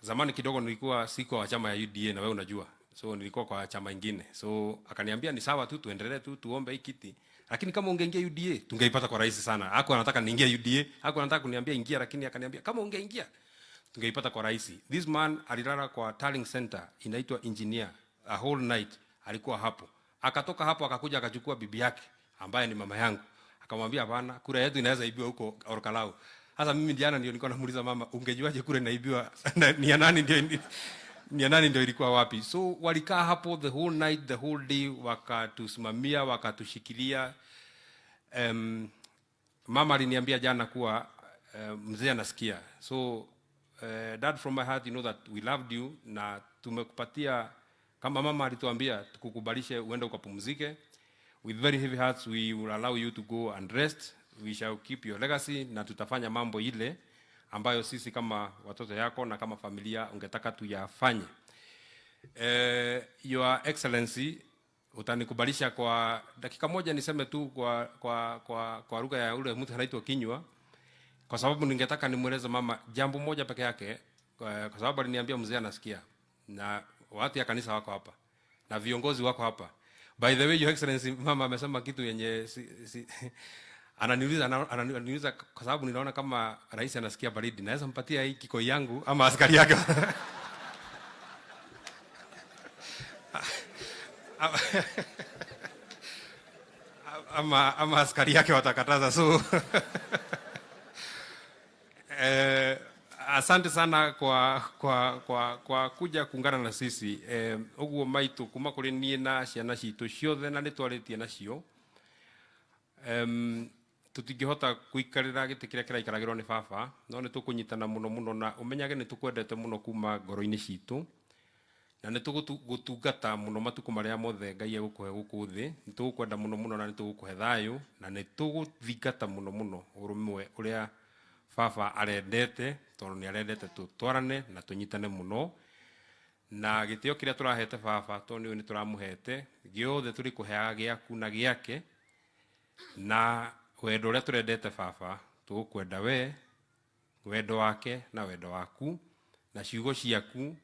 Zamani kidogo nilikuwa siko wa chama ya UDA na wewe unajua. So nilikuwa kwa chama ingine. So akaniambia ni sawa tu, tuendelee tu, tuombe hii kiti. Lakini kama ungeingia UDA, tungeipata kwa rahisi sana. Hako anataka niingie UDA, hako anataka kuniambia ingia, lakini akaniambia kama ungeingia, tungeipata kwa rahisi. This man alilala kwa Tallying Center, inaitwa Engineer, a whole night alikuwa hapo. Akatoka hapo akakuja akachukua bibi yake ambaye ni mama yangu. Akamwambia bana, kura yetu inaweza ibiwa huko Orkalau. Sasa mimi jana ndio nilikuwa namuuliza mama, ungejuaje kura inaibiwa? Ni ya nani ndio ilikuwa wapi? So walikaa hapo the whole night, the whole day, wakatusimamia, wakatushikilia. Mama aliniambia jana kuwa mzee anasikia. So dad, from my heart, you know that we loved you na tumekupatia, kama mama alituambia tukukubalishe uende ukapumzike. With very heavy hearts we will allow you to go and rest. We shall keep your legacy na tutafanya mambo ile ambayo sisi kama watoto yako na kama familia ungetaka tuyafanye. Your Excellency, utanikubalisha kwa dakika moja niseme tu kwa lugha ya ule mtu anaitwa Kinywa, kwa sababu ningetaka nimweleze mama jambo moja peke yake, kwa sababu aliniambia mzee anasikia na watu ya kanisa wako hapa na viongozi wako hapa. By the way, Your Excellency, mama amesema kitu yenye ananiuliza kwa sababu ninaona kama rais anasikia baridi, naweza mpatia hii kikoi yangu ama askari yake? ama askari yake watakataza. So asante sana kwa kuja kuungana na sisi. Uguo maitu kuma kuri nie na ciana citu ciothe na nitwaritie nacio. Tutingihota kuikarira giti kiria kiraikaragirwo ni baba, no nitukunyitana muno na umenyage nitukwendete muno kuma ngoro-ini citu, na nitugutungata muno matuku maria mothe Ngai egukuhe guku thi. Nitugukwenda muno na nitugukuhe thayu na nituguthingata muno urumwe uria baba arendete, tondu ni arendete tutwarane na tunyitane muno, na gitio kiria turahete baba tondu ni turamuhete giothe turi kuheaga giaku na giake, na wendo uria turendete baba tugukwenda we, wendo wake na wendo waku, na ciugo ciaku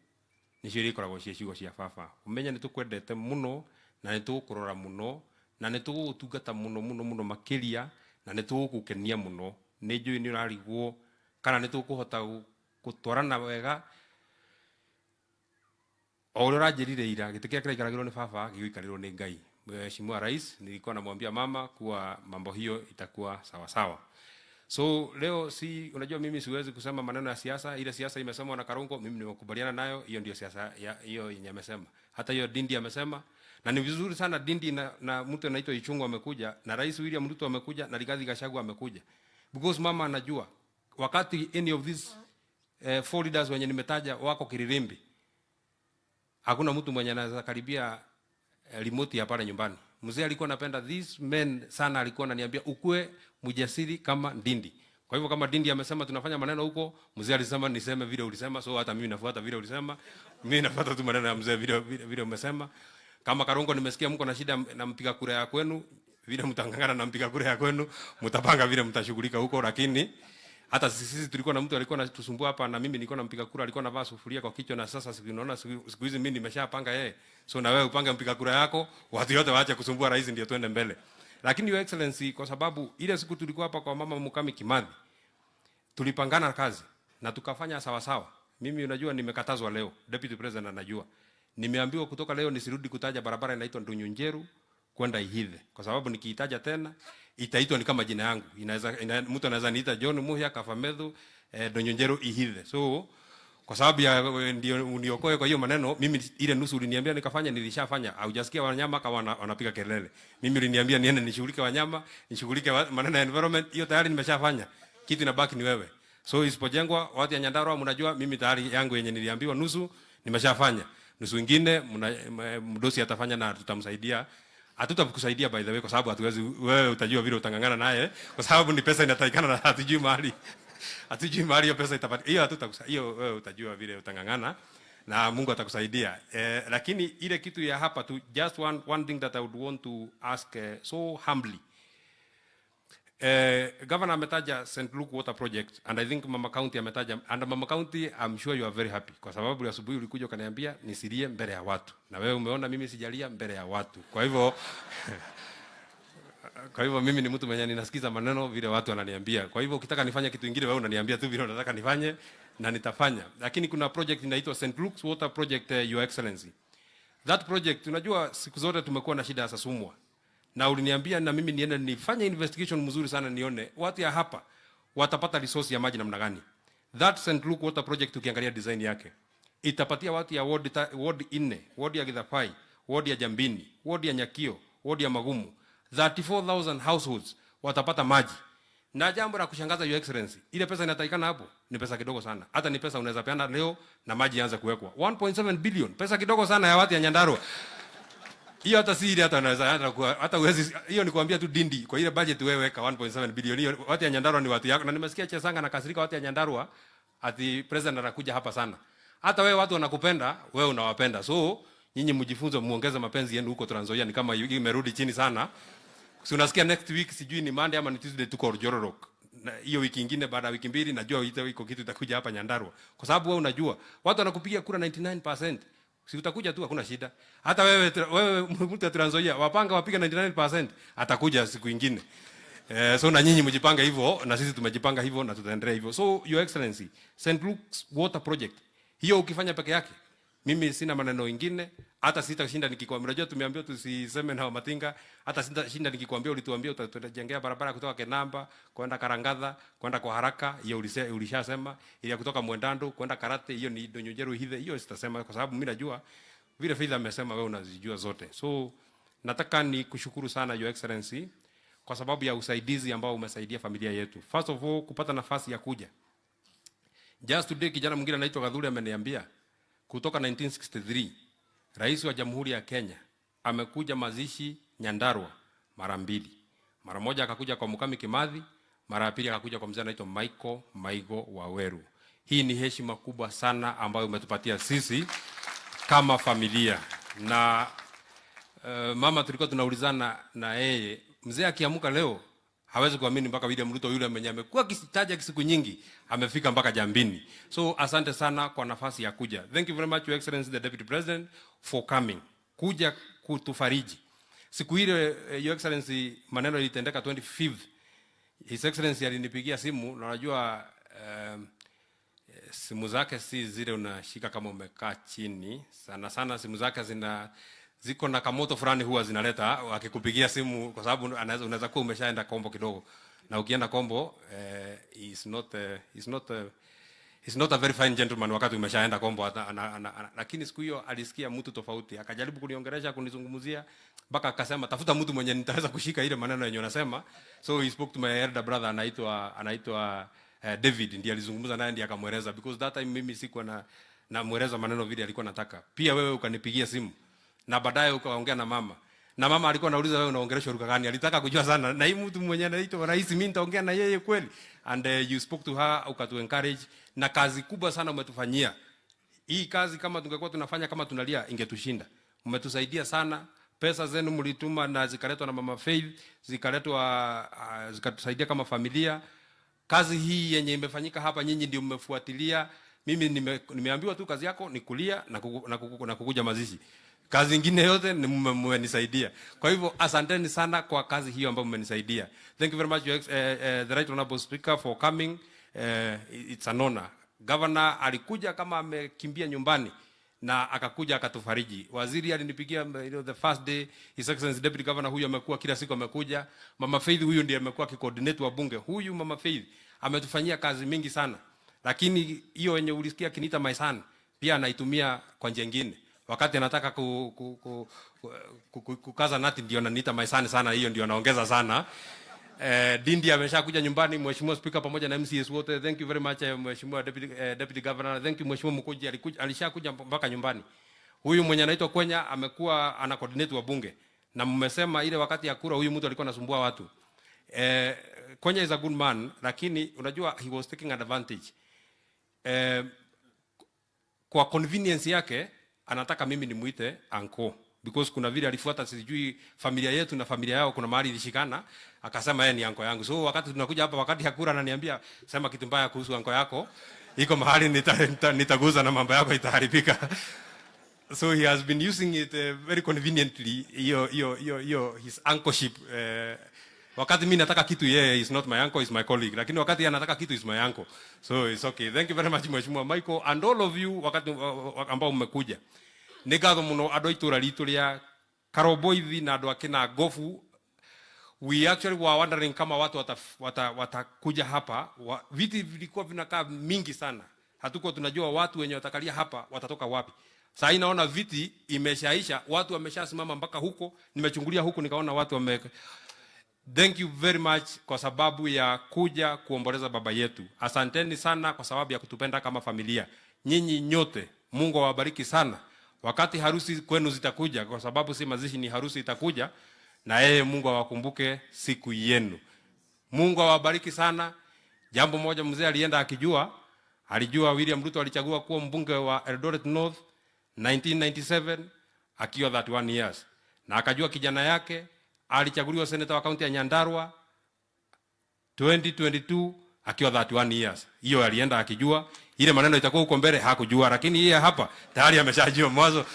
nicio irikoragwo cie ciugo cia baba. Umenye nitukwendete muno na nitugukurora muno na nitugutungata muno makiria na nitugukukenia muno. Ni njui ni urarigwo kana nitukuhota kutwarana wega Aurora jirire ira gitikia kile karagiro ni baba giikariro ni Ngai. Mheshimiwa Rais nilikuwa namwambia mama kuwa mambo hiyo itakuwa sawa sawa. So leo si unajua mimi siwezi kusema maneno ya siasa, ile siasa imesemwa na Karungo mimi nimekubaliana nayo, hiyo ndio siasa hiyo yenye amesema. Hata hiyo Dindi amesema na ni vizuri sana Dindi na mtu anaitwa Ichungu amekuja na Rais William Ruto amekuja na Rigathi Gachagua amekuja. Because mama anajua wakati any of these four leaders wenye nimetaja wako Kiririmbi, hakuna mtu mwenye anaweza karibia remote ya pale nyumbani. Mzee alikuwa anapenda these men sana, alikuwa ananiambia ukue mjasiri kama Dindi. Kwa hivyo kama Dindi amesema tunafanya maneno huko, mzee alisema niseme vile ulisema, so hata mimi nafuata vile ulisema. Mimi nafuata tu maneno ya mzee vile umesema. Kama Karungo nimesikia mko na shida na mpiga kura ya kwenu, vile mtangangana na mpiga kura ya kwenu, mtapanga vile mtashughulika huko, lakini hata sisi tulikuwa na mtu alikuwa anatusumbua hapa na mimi nilikuwa nampiga kura, alikuwa anavaa sufuria kwa kichwa, na sasa unaona siku hizi mimi nimeshapanga yeye. So na wewe upange mpiga kura yako, watu wote waache kusumbua rais ndio tuende mbele. Lakini your excellency, kwa sababu ile siku tulikuwa hapa kwa mama Mukami Kimathi, tulipangana kazi na tukafanya sawa sawa. Mimi unajua nimekatazwa leo, deputy president anajua. Nimeambiwa kutoka leo nisirudi kutaja barabara inaitwa Ndunyunjeru kwenda Ihithe, kwa sababu nikiitaja tena itaitwa ni kama jina yangu. Mtu anaweza niita John Muhia Kafamethu Ndunyunjeru Ihithe. So kwa sababu ya ndio uniokoe kwa hiyo maneno, mimi ile nusu uliniambia nikafanya nilishafanya. Haujasikia wanyama kama wanapiga kelele. Mimi uliniambia niende nishughulike wanyama, nishughulike maneno ya environment, hiyo tayari nimeshafanya. Kitu inabaki ni wewe. So isipojengwa watu ya Nyandarua mnajua mimi tayari yangu yenye niliambiwa nusu nimeshafanya. Nusu nyingine mdosi atafanya na tutamsaidia. Hatutakusaidia by the way kwa sababu hatuwezi, wewe utajua vile utangangana naye kwa sababu ni pesa inatakikana na hatujui mahali. Hatujui mahali hiyo pesa itapata. Hiyo hatutakusaidia. Hiyo wewe utajua vile utangangana na Mungu atakusaidia. Lakini ile kitu ya hapa tu, just one thing that I would want to ask so humbly. Governor ametaja St. Luke Water Project and I think Mama County ametaja, and Mama County I'm sure you are very happy kwa sababu asubuhi ulikuja ukaniambia nisilie mbele ya watu, na wewe umeona mimi sijalia mbele ya watu. Kwa hivyo mimi ni mtu mwenye ninasikiza maneno vile watu wananiambia. Kwa hivyo ukitaka nifanye kitu kingine wewe unaniambia tu vile unataka nifanye na nitafanya. Lakini kuna project inaitwa St. Luke's Water Project, Your Excellency. That project unajua siku zote tumekuwa na shida ya Sasumwa. Na uliniambia na mimi niende nifanye investigation mzuri sana nione watu ya hapa watapata resource ya maji namna gani. That St. Luke Water Project ukiangalia design yake itapatia watu ya ward 4, ward ya Githapai, ward ya Jambini, ward ya Nyakio, ward ya Magumu, 34,000 households watapata maji. Na jambo la kushangaza your excellency, ile pesa inatakikana hapo ni pesa kidogo sana. Hata ni pesa unaweza peana leo na maji yaanze kuwekwa. 1.7 billion, pesa kidogo sana ya watu ya Nyandarua. Hiyo hata si ile hata unaweza hata uwezi, hiyo ni kuambia tu Dindi kwa ile budget wewe weka 1.7 billion. Hiyo watu ya Nyandarua ni watu yako, na nimesikia Chesanga na kasirika watu ya Nyandarua ati president anakuja hapa sana. Hata wewe watu wanakupenda, wewe unawapenda. So nyinyi mjifunze muongeze mapenzi yenu huko Trans Nzoia, ni kama imerudi chini sana. Si unasikia next week sijui ni Monday ama ni Tuesday tuko Jororok. Na hiyo wiki nyingine baada ya wiki mbili najua iko kitu itakuja hapa Nyandarua. Kwa sababu wewe unajua watu wanakupigia kura 99%. Si utakuja tu hakuna shida. Hata wewe mtu wa Trans Nzoia wapanga wapiga 99% atakuja siku nyingine. So na nyinyi mjipanga hivyo na sisi tumejipanga hivyo na tutaendelea hivyo. So your excellency, St. Luke's Water Project hiyo ukifanya peke yake mimi sina maneno mengine, hata sitashinda nikikwambia. Unajua tumeambiwa tusiseme na Matinga, hata sitashinda nikikwambia ulituambia utajengea barabara kutoka Kenamba kwenda Karangatha kwenda kwa haraka, hiyo ulishasema. Ile kutoka Mwendando kwenda Karate, hiyo ni Ndunyunjeru Ihithe, hiyo sitasema kwa sababu mimi najua vile Faith amesema wewe unazijua zote. So nataka ni kushukuru sana your excellency kwa sababu ya usaidizi ambao umesaidia familia yetu. First of all kupata nafasi ya kuja. Just today kijana mwingine anaitwa Gathuri ameniambia kutoka 1963 Rais wa Jamhuri ya Kenya amekuja mazishi Nyandarua mara mbili. Mara moja akakuja kwa Mukami Kimathi, mara ya pili akakuja kwa mzee anaitwa Michael Maigo Waweru. Hii ni heshima kubwa sana ambayo umetupatia sisi kama familia. Na mama tulikuwa tunaulizana na yeye, mzee akiamuka leo hawezi kuamini mpaka William Ruto yule mwenye amekuwa kisitaja siku nyingi amefika mpaka Jambini. So asante sana kwa nafasi ya kuja. Thank you very much your excellency the deputy president for coming. Kuja kutufariji. Siku ile your excellency maneno ilitendeka 25th. His excellency alinipigia simu na unajua simu zake si zile unashika kama umekaa chini. Sana sana simu zake ziko na kamoto fulani huwa zinaleta akikupigia simu, kwa sababu unaweza kuwa umeshaenda kombo kidogo, na ukienda kombo is not a very fine gentleman wakati umeshaenda kombo. Lakini siku hiyo alisikia mtu tofauti, akajaribu kuniongelesha, kunizungumzia, mpaka akasema tafuta mtu mwenye nitaweza kushika ile maneno yenye unasema. So he spoke to my elder brother anaitwa David, ndiye alizungumza naye, ndiye akamweleza, because that time mimi sikuwa na mweleza maneno vile alikuwa nataka. Pia wewe ukanipigia simu na baadaye ukaongea na mama, na mama alikuwa anauliza wewe unaongelesha lugha gani. Alitaka kujua sana, na hii mtu mwenye anaitwa rais, mimi nitaongea na yeye kweli? And you spoke to her, ukatu encourage, na kazi kubwa sana umetufanyia. Hii kazi kama tungekuwa tunafanya kama tunalia ingetushinda. Umetusaidia sana. Pesa zenu mlituma na zikaletwa na Mama Faith, zikatusaidia kama familia. Kazi hii yenye imefanyika hapa nyinyi ndio mmefuatilia. Mimi nimeambiwa tu kazi yako ni kulia na kukuja mazishi. Kazi nyingine yote mmenisaidia. Kwa hivyo asanteni sana kwa kazi hiyo ambayo mmenisaidia. Thank you very much, the right honorable speaker, for coming. It's an honor. Governor alikuja kama amekimbia nyumbani na akakuja akatufariji. Waziri alinipigia the first day. His Excellency Deputy Governor huyu amekuwa kila siku amekuja. Mama Faith huyu ndiye amekuwa coordinator wa bunge. Huyu Mama Faith ametufanyia kazi mingi sana. Lakini hiyo yenye ulisikia kiniita my son pia anaitumia kwa njia nyingine. Wakati anataka kukaza nati ndio ananiita my son sana, hiyo ndio anaongeza sana. Dindi ameshakuja nyumbani, Mheshimiwa Speaker pamoja na MCS wote. Thank you very much Mheshimiwa Deputy Governor. Thank you Mheshimiwa Mkuji, alishakuja mpaka nyumbani. Huyu mwenye anaitwa Kwenya amekuwa ana coordinate wa bunge. Na mmesema ile wakati ya kura huyu mtu alikuwa anasumbua watu. Kwenya is a good man, lakini unajua he was taking advantage. Kwa convenience yake anataka mimi nimuite uncle, because kuna vile alifuata sijui familia yetu na familia yao kuna mahali ilishikana, akasema yeye ni uncle yangu. So wakati tunakuja hapa wakati ya kura ananiambia sema kitu mbaya kuhusu uncle yako, iko mahali nitaguza na mambo yako itaharibika. So he has been using it very conveniently, his uncleship. Wakati mimi nataka kitu yeye is not my uncle, is my colleague, lakini wakati yeye anataka kitu is my uncle. So it's okay. Thank you very much Mheshimiwa Michael and all of you wakati ambao mmekuja. Nigatho muno andu aitura ritu ria Karoboithi na andu akina Gofu. We actually were wondering kama watu watakuja hapa. Viti vilikuwa vinakaa mingi sana. Hatuko tunajua watu wenye watakalia hapa watatoka wapi. Sasa inaona viti imeshaisha, watu wameshasimama mpaka huko. Nimechungulia huko nikaona watu wame. Thank you very much kwa sababu ya kuja kuomboleza baba yetu. Asanteni sana kwa sababu ya kutupenda kama familia. Nyinyi nyote, Mungu awabariki sana. Wakati harusi kwenu zitakuja, kwa sababu si mazishi ni harusi itakuja, na yeye Mungu awakumbuke siku yenu. Mungu awabariki sana. Jambo moja mzee alienda alijua William Ruto alichagua kuwa mbunge wa Eldoret North 1997 akiwa 31 years. Na akajua kijana yake alichaguliwa senator wa kaunti ya Nyandarua 2022 akiwa 31 years. Hiyo alienda akijua. Ile maneno itakuwa huko mbele hakujua, lakini yeye hapa tayari ameshajua mwanzo.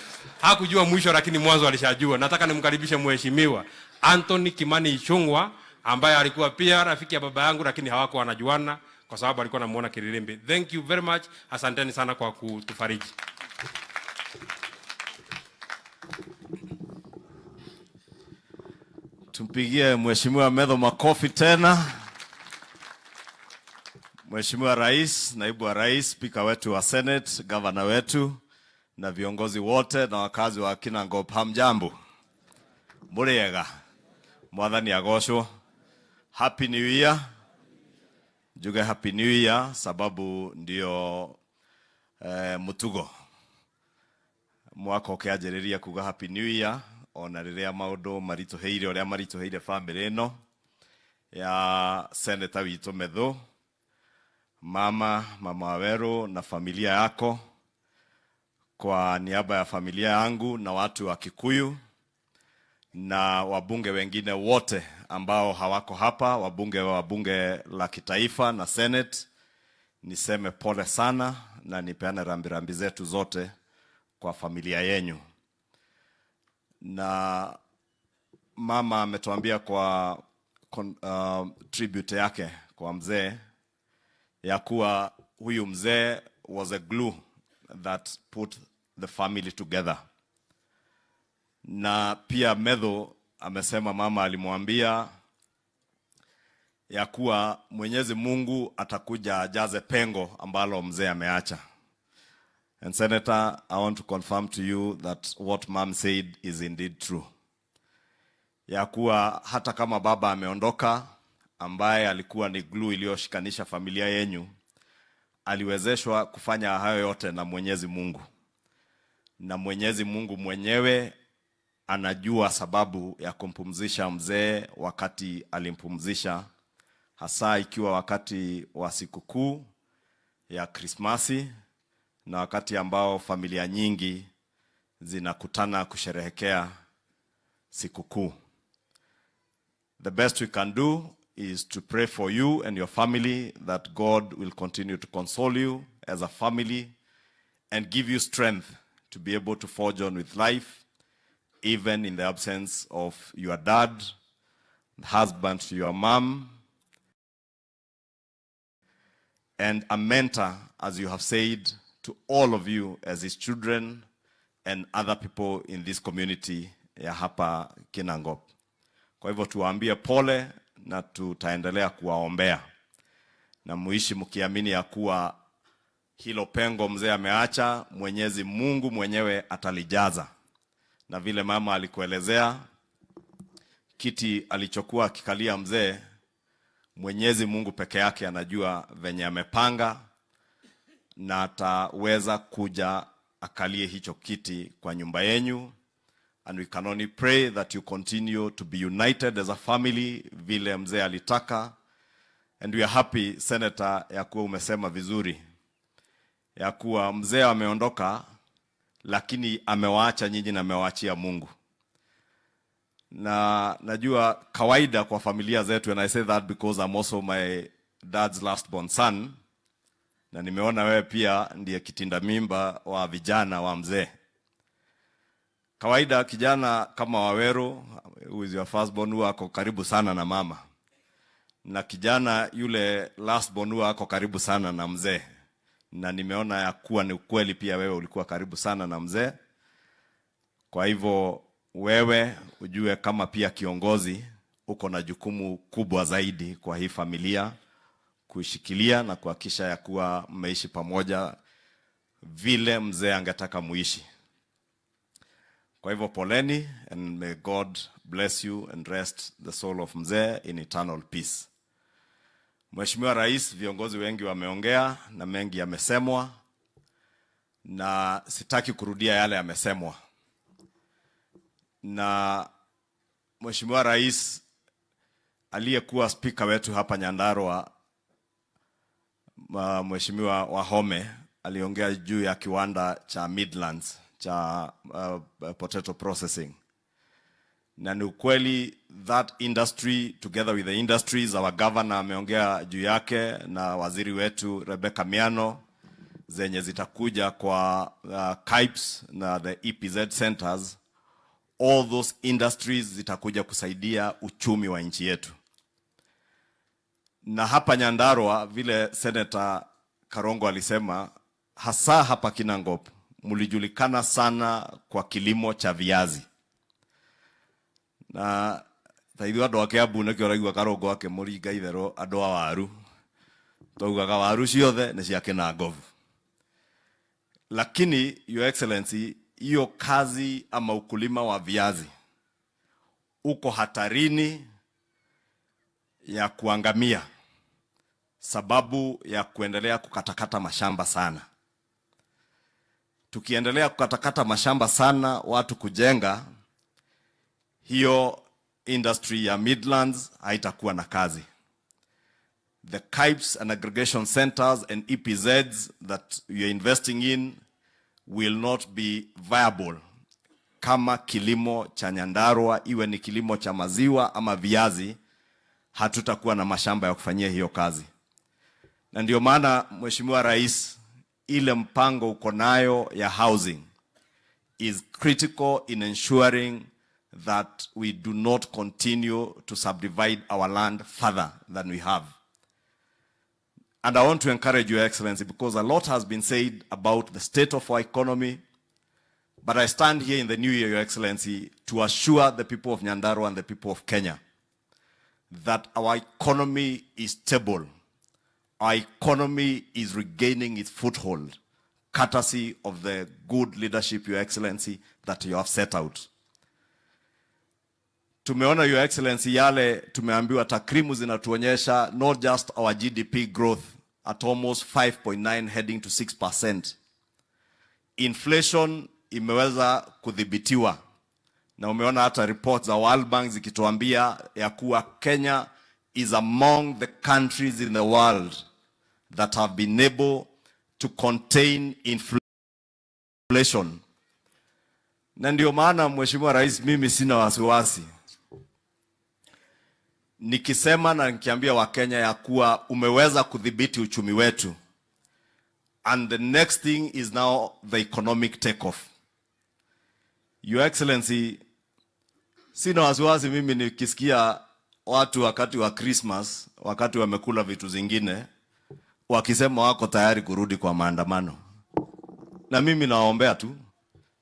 Hakujua mwisho, lakini mwanzo alishajua. Nataka nimkaribishe Mheshimiwa Anthony Kimani Ichung'wa ambaye alikuwa pia rafiki ya baba yangu, lakini hawako wanajuana kwa sababu alikuwa anamuona Kililimbi. Thank you very much. Asanteni sana kwa kutufariji. Tumpigie Mheshimiwa Methu makofi tena. Mheshimiwa Rais, Naibu wa Rais, Spika wetu wa Senate, Governor wetu na viongozi wote na wakazi wa Kinangop, hamjambo. Muriega. Mwathani agocwo. Happy New Year. Juga Happy New Year sababu ndio mutugo. Mwaka ukianjĩrĩria kuga Happy New Year ona rĩrĩa maũndũ marituhĩire ũrĩa marituhĩire family ĩno ya Senator witũ Methu. Mama Waweru na familia yako, kwa niaba ya familia yangu na watu wa Kikuyu na wabunge wengine wote ambao hawako hapa, wabunge wa bunge la kitaifa na Senate, niseme pole sana na nipeane rambirambi zetu zote kwa familia yenu. Na mama ametuambia kwa tribute yake kwa mzee ya kuwa huyu mzee was a glue that put the family together. Na pia Methu amesema mama alimwambia ya kuwa Mwenyezi Mungu atakuja ajaze pengo ambalo mzee ameacha. And Senator, I want to confirm to you that what mom said is indeed true. Ya kuwa hata kama baba ameondoka, ambaye alikuwa ni glue iliyoshikanisha familia yenyu, aliwezeshwa kufanya hayo yote na Mwenyezi Mungu. Na Mwenyezi Mungu mwenyewe anajua sababu ya kumpumzisha mzee wakati alimpumzisha, hasa ikiwa wakati wa sikukuu ya Krismasi na wakati ambao familia nyingi zinakutana kusherehekea sikukuu. The best we can do is to pray for you and your family that God will continue to console you as a family and give you strength to be able to forge on with life, even in the absence of your dad, husband to your mom, and a mentor, as you have said, to all of you as his children and other people in this community ya hapa Kinangop. Kwa hivyo tuwaambie pole na tutaendelea kuwaombea. Na muishi mkiamini ya kuwa hilo pengo mzee ameacha, Mwenyezi Mungu mwenyewe atalijaza. Na vile mama alikuelezea, kiti alichokuwa akikalia mzee, Mwenyezi Mungu peke yake anajua venye amepanga, na ataweza kuja akalie hicho kiti kwa nyumba yenyu. And we can only pray that you continue to be united as a family vile mzee alitaka. And we are happy, Senator, ya kuwa umesema vizuri ya kuwa mzee ameondoka, lakini amewaacha nyinyi na amewaachia Mungu. Na najua kawaida kwa familia zetu, and I say that because I'm also my dad's last born son, na nimeona wewe pia ndiye kitinda mimba wa vijana wa mzee. Kawaida kijana kama Waweru, who is your first born, huwa ako karibu sana na mama. Na kijana yule last born huwa ako karibu sana na mzee. Na nimeona ya kuwa ni ukweli pia wewe ulikuwa karibu sana na mzee. Kwa hivyo wewe ujue kama pia kiongozi uko na jukumu kubwa zaidi kwa hii familia, kuishikilia na kuhakikisha ya kuwa mmeishi pamoja vile mzee angetaka muishi. Kwa hivyo poleni, and may God bless you and rest the soul of mzee in eternal peace. Mheshimiwa Rais, viongozi wengi wameongea na mengi yamesemwa, na sitaki kurudia yale yamesemwa. Na Mheshimiwa Rais aliyekuwa speaker wetu hapa Nyandarua, Mheshimiwa Wahome, aliongea juu ya kiwanda cha Midlands cha potato processing. Na ni ukweli that industry together with the industries, our governor ameongea juu yake na waziri wetu Rebecca Miano, zenye zitakuja kwa KIPES na the EPZ centers. All those industries zitakuja kusaidia uchumi wa nchi yetu. Na hapa Nyandarua, vile Senator Karongo alisema, hasa hapa Kinangop mulijulikana sana kwa kilimo cha viazi. Na taidhu andu ake abu ne kioraigwa Karongo ake muringa ithero andu a waru. Taugaga waru ciothe ni cia Kinangop. Lakini Your Excellency, hiyo kazi ama ukulima wa viazi uko hatarini ya kuangamia sababu ya kuendelea kukatakata mashamba sana. Tukiendelea kukatakata mashamba sana, watu kujenga, hiyo industry ya Midlands haitakuwa na kazi. The KIPES and aggregation centers and EPZs that we are investing in will not be viable kama kilimo cha Nyandarua, iwe ni kilimo cha maziwa ama viazi, hatutakuwa na mashamba ya kufanyia hiyo kazi. Na ndio maana Mheshimiwa Rais, ile mpango uko nayo ya housing is critical in ensuring that we do not continue to subdivide our land further than we have. And I want to encourage Your Excellency, because a lot has been said about the state of our economy, but I stand here in the new year, Your Excellency, to assure the people of Nyandarua and the people of Kenya that our economy is stable. Our economy is regaining its foothold, courtesy of the good leadership, Your Excellency, that you have set out. Tumeona, Your Excellency, yale tumeambiwa takrimu zinatuonyesha not just our GDP growth at almost 5.9 heading to 6%. Inflation imeweza kudhibitiwa. Na umeona hata reports za World Bank zikituambia ya kuwa Kenya is among the countries in the world that have been able to contain inflation. Na ndio maana Mheshimiwa Rais, mimi sina wasiwasi nikisema na nikiambia Wakenya ya kuwa umeweza kudhibiti uchumi wetu, and the next thing is now the economic takeoff. Your Excellency, sina wasiwasi mimi nikisikia watu wakati wa Christmas, wakati wamekula vitu zingine, wakisema wako tayari kurudi kwa maandamano. Na mimi nawaombea tu.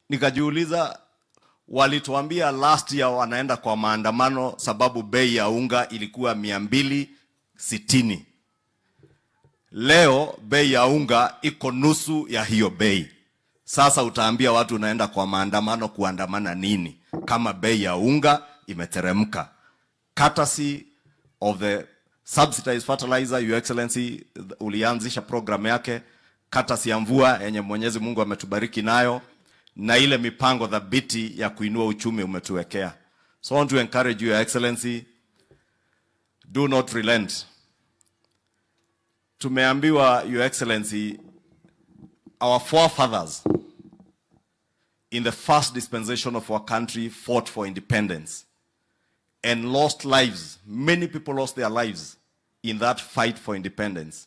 Nikajiuliza, walituambia last year wanaenda kwa maandamano sababu bei ya unga ilikuwa 260. Leo bei ya unga iko nusu ya hiyo bei. Sasa utaambia watu unaenda kwa maandamano kuandamana nini kama bei ya unga imeteremka? Courtesy of the subsidized fertilizer, Your Excellency, ulianzisha program yake, courtesy ya mvua yenye Mwenyezi Mungu ametubariki nayo, na ile mipango dhabiti ya kuinua uchumi umetuwekea. So I want to encourage you, Your Excellency, do not relent. Tumeambiwa, Your Excellency, our forefathers in the first dispensation of our country fought for independence and lost lives. Many people lost their lives in that fight for independence.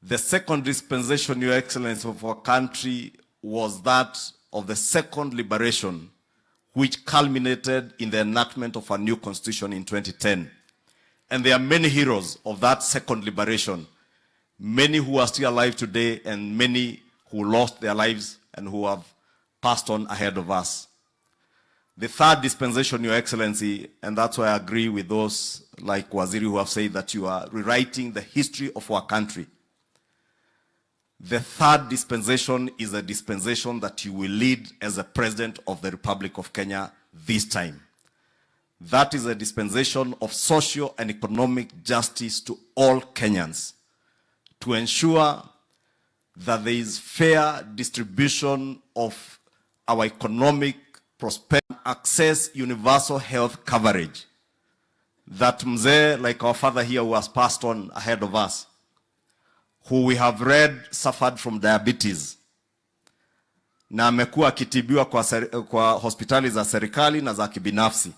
The second dispensation, Your Excellency, of our country was that of the second liberation, which culminated in the enactment of a new constitution in 2010. And there are many heroes of that second liberation, many who are still alive today and many who lost their lives and who have passed on ahead of us. The third dispensation, Your Excellency, and that's why I agree with those like Waziri who have said that you are rewriting the history of our country. The third dispensation is a dispensation that you will lead as a President of the Republic of Kenya this time. That is a dispensation of social and economic justice to all Kenyans, to ensure that there is fair distribution of our economic prosperity, access universal health coverage, that mzee, like our father here who has passed on ahead of us, who we have read suffered from diabetes, na amekuwa akitibiwa kwa hospitali za serikali na za kibinafsi.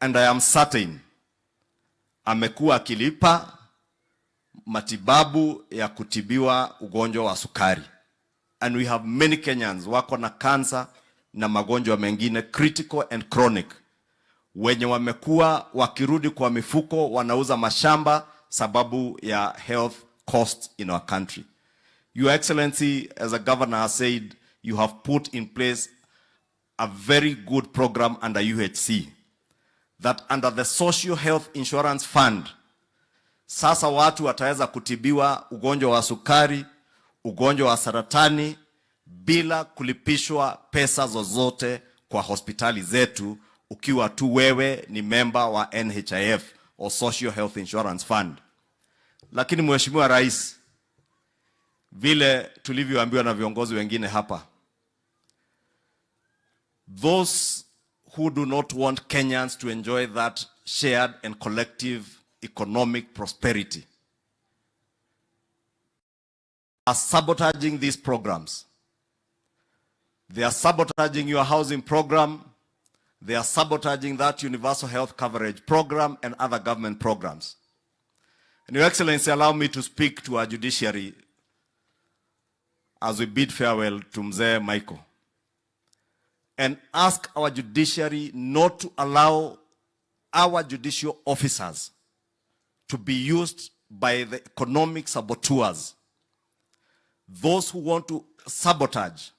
And I am certain amekuwa akilipa matibabu ya kutibiwa ugonjwa wa sukari. And we have many Kenyans wako na cancer na magonjwa mengine critical and chronic, wenye wamekuwa wakirudi kwa mifuko wanauza mashamba sababu ya health costs in our country. Your Excellency, as a governor, has said you have put in place a very good program under UHC, that under the Social Health Insurance Fund, sasa watu wataweza kutibiwa ugonjwa wa sukari, ugonjwa wa saratani, bila kulipishwa pesa zozote kwa hospitali zetu, ukiwa tu wewe ni member wa NHIF or Social Health Insurance Fund. Lakini Mheshimiwa Rais, vile tulivyoambiwa na viongozi wengine hapa, those who do not want Kenyans to enjoy that shared and collective economic prosperity are sabotaging these programs. They are sabotaging your housing program. They are sabotaging that universal health coverage program and other government programs. And Your Excellency, allow me to speak to our judiciary as we bid farewell to Mzee Michael, and ask our judiciary not to allow our judicial officers to be used by the economic saboteurs, those who want to sabotage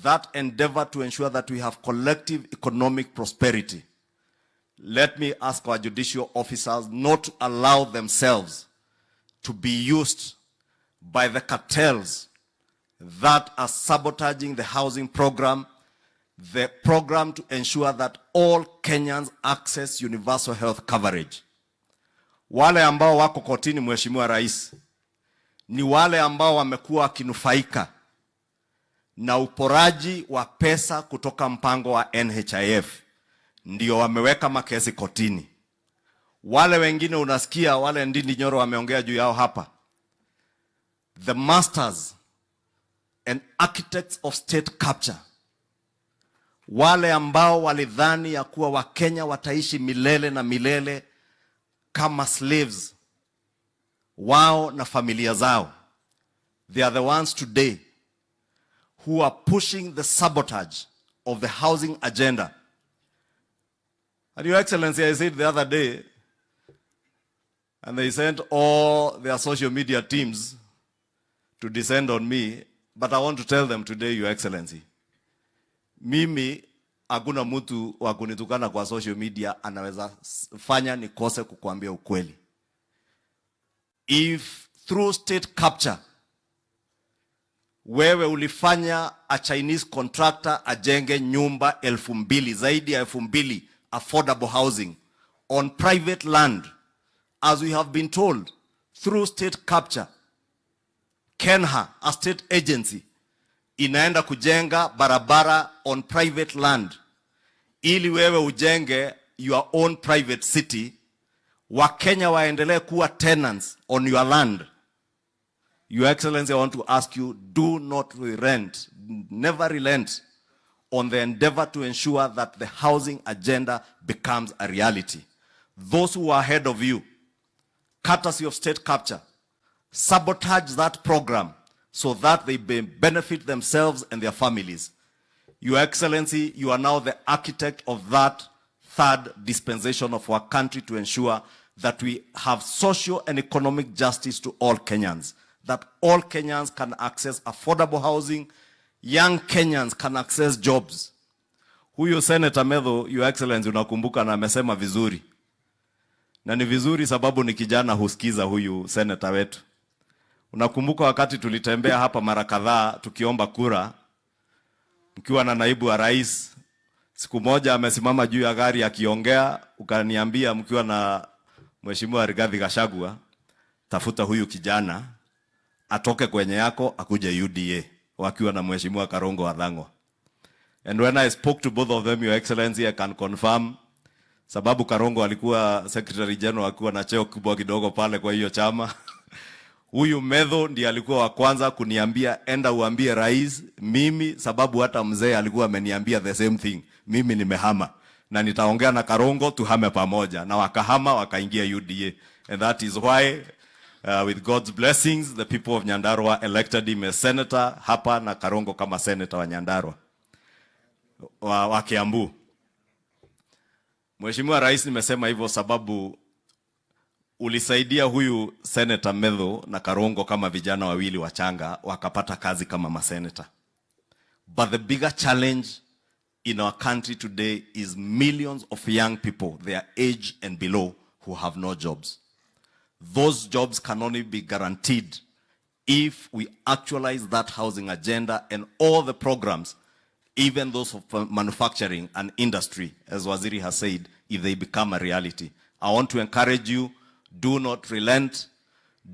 that endeavor to ensure that we have collective economic prosperity. Let me ask our judicial officers not to allow themselves to be used by the cartels that are sabotaging the housing program, the program to ensure that all Kenyans access universal health coverage. Wale ambao wako kotini, Mheshimiwa Rais, ni wale ambao wamekuwa wakinufaika na uporaji wa pesa kutoka mpango wa NHIF. Ndio wameweka makesi kotini. Wale wengine unasikia, wale Ndindi Nyoro wameongea juu yao hapa. The masters and architects of state capture. Wale ambao walidhani ya kuwa Wakenya wataishi milele na milele kama slaves wao na familia zao. They are the ones today who are pushing the sabotage of the housing agenda. And Your Excellency, I said the other day, and they sent all their social media teams to descend on me, but I want to tell them today, Your Excellency, mimi hakuna mtu wa kunitukana kwa social media anaweza fanya nikose kukuambia ukweli. If through state capture wewe ulifanya a Chinese contractor ajenge nyumba 2,000, zaidi ya 2,000 affordable housing on private land, as we have been told, through state capture, Kenha, a state agency, inaenda kujenga barabara on private land, ili wewe ujenge your own private city, Wakenya waendelee kuwa tenants on your land. Your Excellency, I want to ask you, do not relent, never relent on the endeavor to ensure that the housing agenda becomes a reality. Those who are ahead of you, courtesy of state capture, sabotage that program so that they benefit themselves and their families. Your Excellency, you are now the architect of that third dispensation of our country to ensure that we have social and economic justice to all Kenyans, that all Kenyans can access affordable housing, young Kenyans can access jobs. Huyu Senator Methu, Your Excellency, unakumbuka na amesema vizuri. Na ni vizuri sababu ni kijana husikiza huyu senator wetu. Unakumbuka wakati tulitembea hapa mara kadhaa tukiomba kura, mkiwa na naibu wa rais, siku moja amesimama juu ya gari akiongea, ukaniambia mkiwa na Mheshimiwa Rigathi Gachagua, tafuta huyu kijana atoke kwenye yako akuje UDA, wakiwa na Mheshimiwa Karongo Wadhangwa. And when I spoke to both of them, Your Excellency, I can confirm, sababu Karongo alikuwa Secretary General, akiwa na cheo kubwa kidogo pale kwa hiyo chama. Huyu Methu ndiye alikuwa wa kwanza kuniambia enda uambie rais mimi, sababu hata mzee alikuwa ameniambia the same thing. Mimi nimehama na nitaongea na Karongo tuhame pamoja, na wakahama wakaingia UDA. And that is why with God's blessings the people of Nyandarua elected him as senator hapa, na Karongo kama senator wa Nyandarua wa Kiambu. Mheshimiwa Rais, nimesema hivyo sababu ulisaidia huyu Senator Methu na Karongo kama vijana wawili wachanga wakapata kazi kama masenator. But the bigger challenge in our country today is millions of young people, their age and below, who have no jobs. Those jobs can only be guaranteed if we actualize that housing agenda and all the programs, even those of manufacturing and industry, as Waziri has said, if they become a reality. I want to encourage you, do not relent,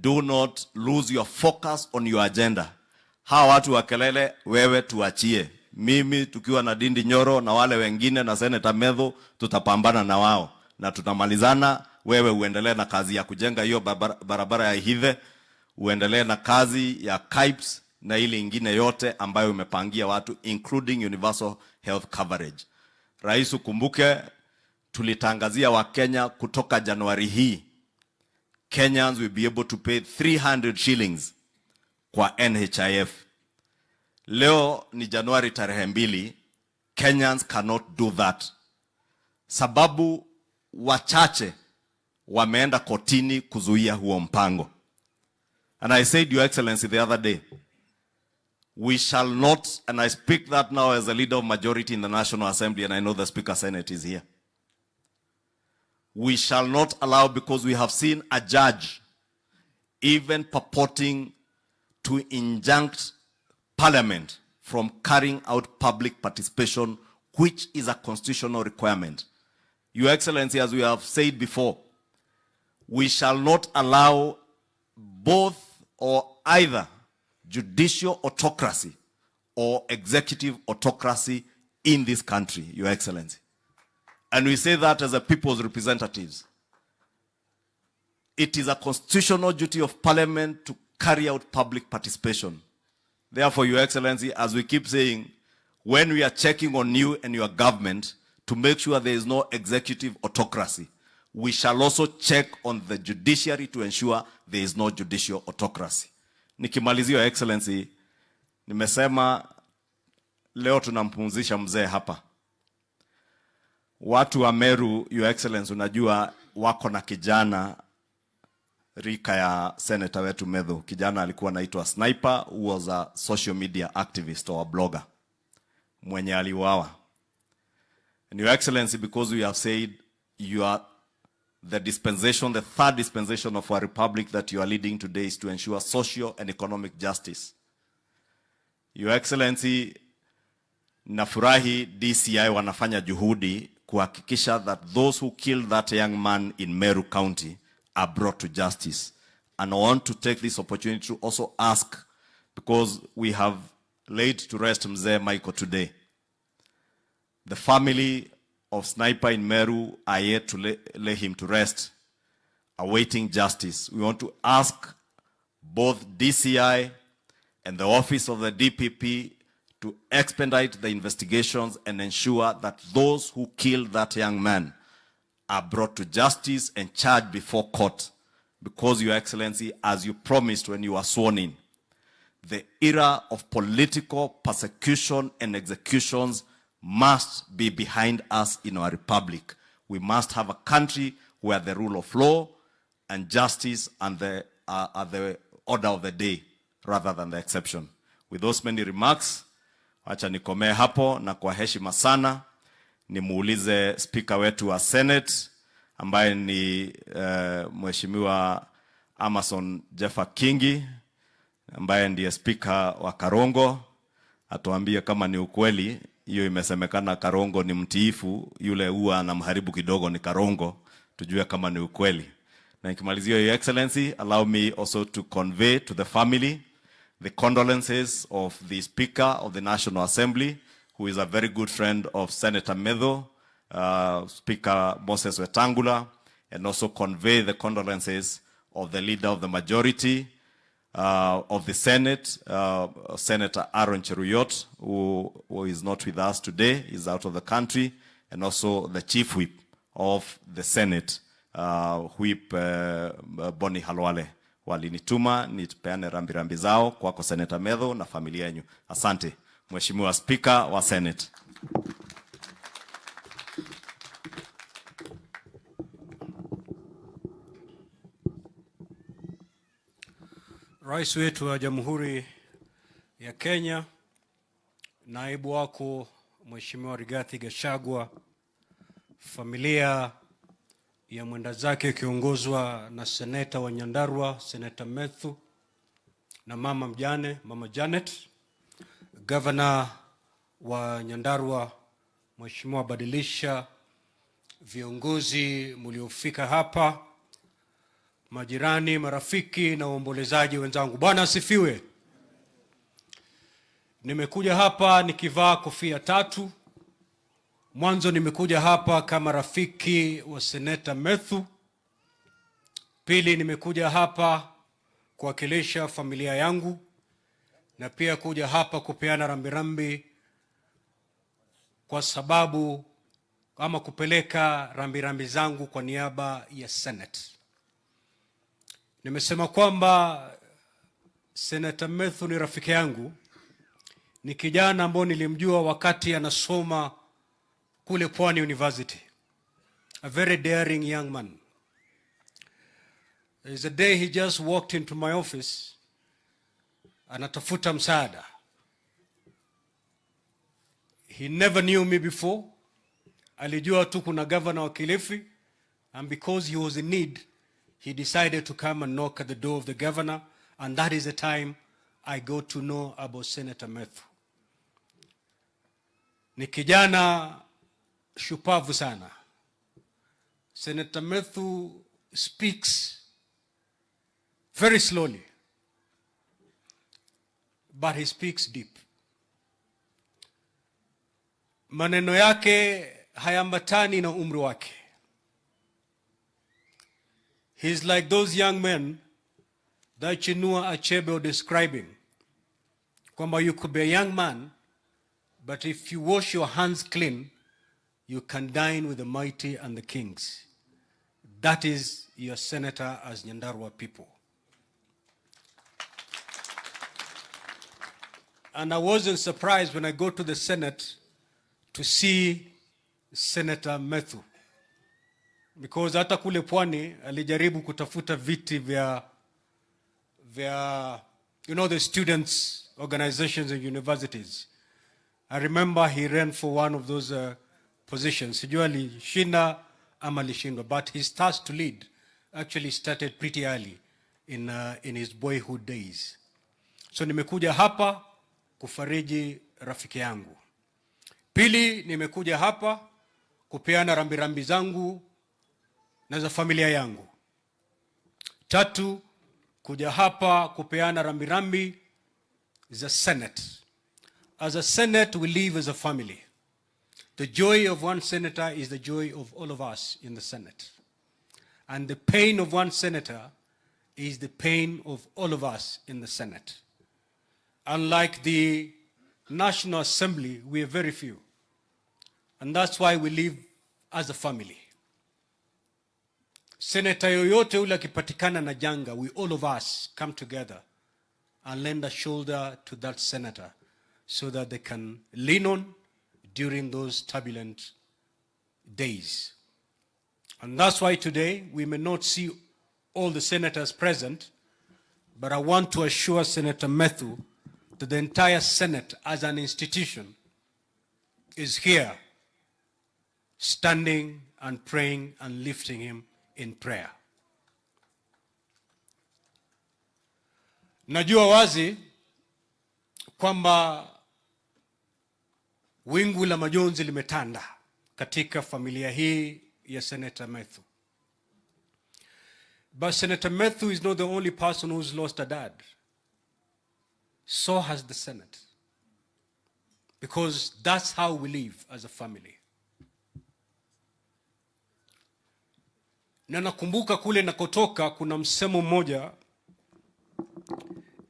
do not lose your focus on your agenda. Hawa watu wa kelele wewe tuachie. Mimi tukiwa na Ndindi Nyoro na wale wengine na Senator Methu tutapambana na wao na tutamalizana. Wewe uendelee na kazi ya kujenga hiyo barabara ya Hithe, uendelee na kazi ya KIPES na ile ingine yote ambayo umepangia watu, including universal health coverage. Rais, ukumbuke tulitangazia Wakenya kutoka Januari hii, Kenyans will be able to pay 300 shillings kwa NHIF. Leo ni Januari tarehe 2, Kenyans cannot do that. Sababu wachache wameenda kotini kuzuia huo mpango. And I said, Your Excellency, the other day, we shall not, and I speak that now as a leader of majority in the National Assembly, and I know the Speaker Senate is here. We shall not allow, because we have seen a judge even purporting to injunct Parliament from carrying out public participation, which is a constitutional requirement. Your Excellency, as we have said before, we shall not allow both or either judicial autocracy or executive autocracy in this country, Your Excellency. And we say that as a people's representatives. It is a constitutional duty of Parliament to carry out public participation. Therefore, Your Excellency, as we keep saying, when we are checking on you and your government to make sure there is no executive autocracy, we shall also check on the judiciary to ensure there is no judicial autocracy. Nikimalizia, Your Excellency, nimesema leo tunampumzisha mzee hapa. Watu wa Meru, Your Excellency, unajua wako na kijana rika ya Senator wetu Methu. Kijana alikuwa anaitwa Sniper, who was a social media activist or a blogger, mwenye aliuawa. And Your Excellency, because we have said you are the dispensation, the third dispensation of our republic that you are leading today is to ensure social and economic justice. Your Excellency, nafurahi DCI wanafanya juhudi kuhakikisha that those who killed that young man in Meru County are brought to justice. And I want to take this opportunity to also ask, because we have laid to rest Mzee Michael today. The family of Sniper in Meru are yet to lay him to rest, awaiting justice. We want to ask both DCI and the office of the DPP to expedite the investigations and ensure that those who killed that young man are brought to justice and charged before court. Because, Your Excellency, as you promised when you were sworn in, the era of political persecution and executions must be behind us in our republic. We must have a country where the rule of law and justice and are the order of the day rather than the exception. With those many remarks, acha nikomee hapo, na kwa heshima sana nimuulize Speaker wetu wa Senate ambaye ni Mheshimiwa Amason Jeffa Kingi, ambaye ndiye Speaker wa Karongo, atuambie kama ni ukweli hiyo imesemekana Karongo ni mtiifu, yule huwa anamharibu kidogo ni Karongo, tujue kama ni ukweli. Na nikimalizia, Your Excellency, allow me also to convey to the family the condolences of the Speaker of the National Assembly, who is a very good friend of Senator Methu, Speaker Moses Wetangula, and also convey the condolences of the leader of the majority of the Senate, Senator Aaron Cheruyot, who is not with us today, is out of the country, and also the Chief Whip of the Senate, Whip Boni Halwale. Walinituma nipeane rambirambi zao kwako Senator Methu na familia yenu. Asante, Mheshimiwa Speaker wa Senate. Rais wetu wa Jamhuri ya Kenya, naibu wako Mheshimiwa Rigathi Gachagua, familia ya mwenda zake kiongozwa na Seneta wa Nyandarua, Senator Methu, na mama mjane, Mama Janet, Governor wa Nyandarua, Mheshimiwa Badilisha, viongozi mliofika hapa, majirani, marafiki na waombolezaji wenzangu. Bwana asifiwe. Nimekuja hapa nikivaa kofia tatu. Mwanzo nimekuja hapa kama rafiki wa Senator Methu. Pili, nimekuja hapa kuwakilisha familia yangu, na pia kuja hapa kupeana rambirambi kwa sababu ama kupeleka rambirambi zangu kwa niaba ya Senate. Nimesema kwamba Senator Methu ni rafiki yangu. Ni kijana ambaye nilimjua wakati anasoma kule Pwani University. A very daring young man. is the day he just walked into my office anatafuta msaada. He never knew me before. Alijua tu kuna governor wa Kilifi, and because he was in need, he decided to come and knock at the door of the governor, and that is the time I got to know about Senator Methu. Ni kijana shupavu sana. Senator Methu speaks very slowly, but he speaks deep. Maneno yake hayambatani na umri wake. He's like those young men that Chinua Achebe was describing. Kwamba you could be a young man, but if you wash your hands clean, you can dine with the mighty and the kings. That is your senator as Nyandarua people. And I wasn't surprised when I go to the Senate to see Senator Methu. Because hata kule pwani alijaribu kutafuta viti vya the students organizations and universities. I remember he ran for one of those positions. Sijua alishinda ama alishindwa, but his task to lead actually started pretty early in his boyhood days. So nimekuja hapa kufariji rafiki yangu. Pili, nimekuja hapa kupeana rambirambi zangu na za familia yangu. Tatu, kuja hapa kupeana rambirambi za Senate. As a Senate, we live as a family. The joy of one senator is the joy of all of us in the Senate. And the pain of one senator is the pain of all of us in the Senate. Unlike the National Assembly, we are very few. And that's why we live as a family. Senator yoyote ule akipatikana na janga, we all of us come together and lend a shoulder to that senator so that they can lean on during those turbulent days. And that's why today we may not see all the senators present, but I want to assure Senator Methu that the entire Senate as an institution is here standing and praying and lifting him in prayer. Najua wazi kwamba wingu la majonzi limetanda katika familia hii ya Senator Methu. But Senator Methu is not the only person who's lost a dad. So has the Senate. Because that's how we live as a family. Na nakumbuka kule nakotoka kuna msemo mmoja,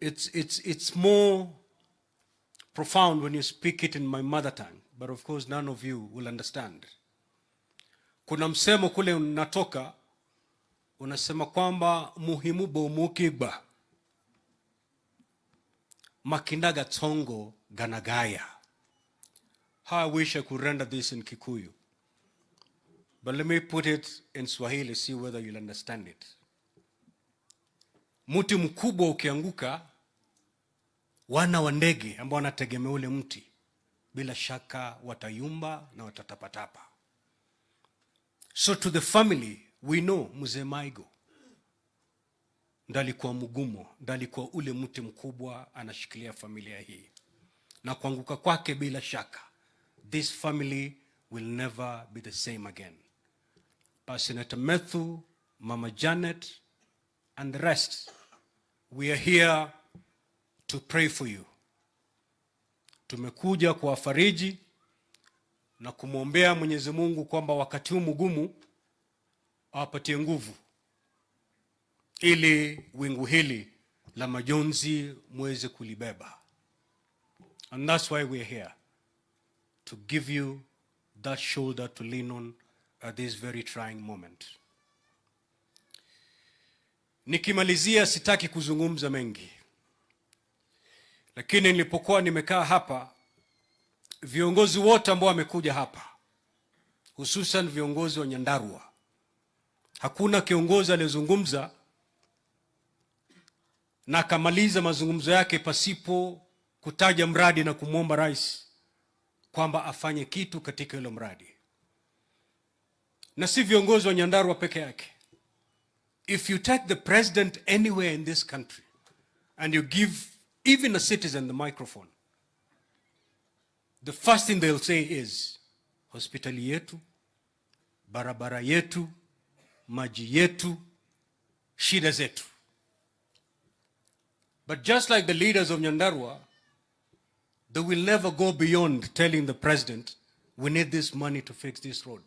it's more profound when you speak it in my mother tongue, but of course none of you will understand. Kuna msemo kule natoka unasema kwamba muhimu bomukigba makindaga tongo ganagaya. How I wish I could render this in Kikuyu. But let me put it in Swahili, see whether you'll understand it. Mti mkubwa ukianguka, wana wa ndege ambao wanategemea ule mti bila shaka watayumba na watatapatapa. So to the family, we know Mzee Maigo ndalikuwa mgumo, ndalikuwa ule mti mkubwa anashikilia familia hii. Na kuanguka kwake bila shaka, this family will never be the same again. But Senator Methu, Mama Janet, and the rest, we are here to pray for you. Tumekuja kuwafariji na kumwombea Mwenyezi Mungu kwamba wakati huu mgumu awapatie nguvu ili wingu hili la majonzi muweze kulibeba. And that's why we are here, to give you that shoulder to lean on at this very trying moment. Nikimalizia sitaki kuzungumza mengi. Lakini nilipokuwa nimekaa hapa, viongozi wote ambao wamekuja hapa, hususan viongozi wa Nyandarua, hakuna kiongozi aliyezungumza na akamaliza mazungumzo yake pasipo kutaja mradi na kumwomba rais kwamba afanye kitu katika hilo mradi. Na si viongozi wa Nyandarua peke yake. If you take the president anywhere in this country and you give even a citizen the microphone, the first thing they'll say is, hospitali yetu, barabara yetu, maji yetu, shida zetu. But just like the leaders of Nyandarua, they will never go beyond telling the president, we need this money to fix this road.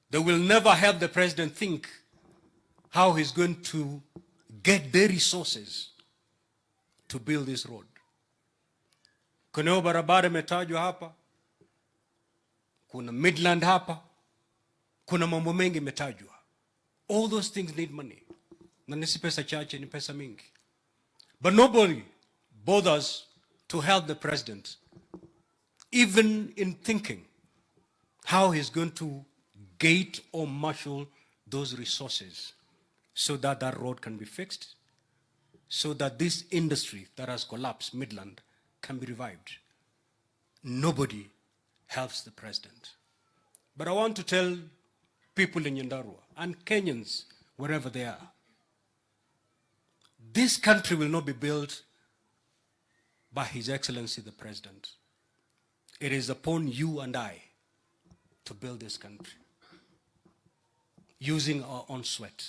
They will never help the president think how he's going to get the resources to build this road. Kuna barabara imetajwa hapa, kuna Midland hapa, kuna mambo mengi imetajwa. All those things need money. Na nisi pesa chache, ni pesa mingi. But nobody bothers to help the president, even in thinking how he's going to gate or marshal those resources so that that road can be fixed, so that this industry that has collapsed, Midland, can be revived. Nobody helps the president. But I want to tell people in Nyandarua and Kenyans, wherever they are, this country will not be built by His Excellency the President. It is upon you and I to build this country using our own sweat.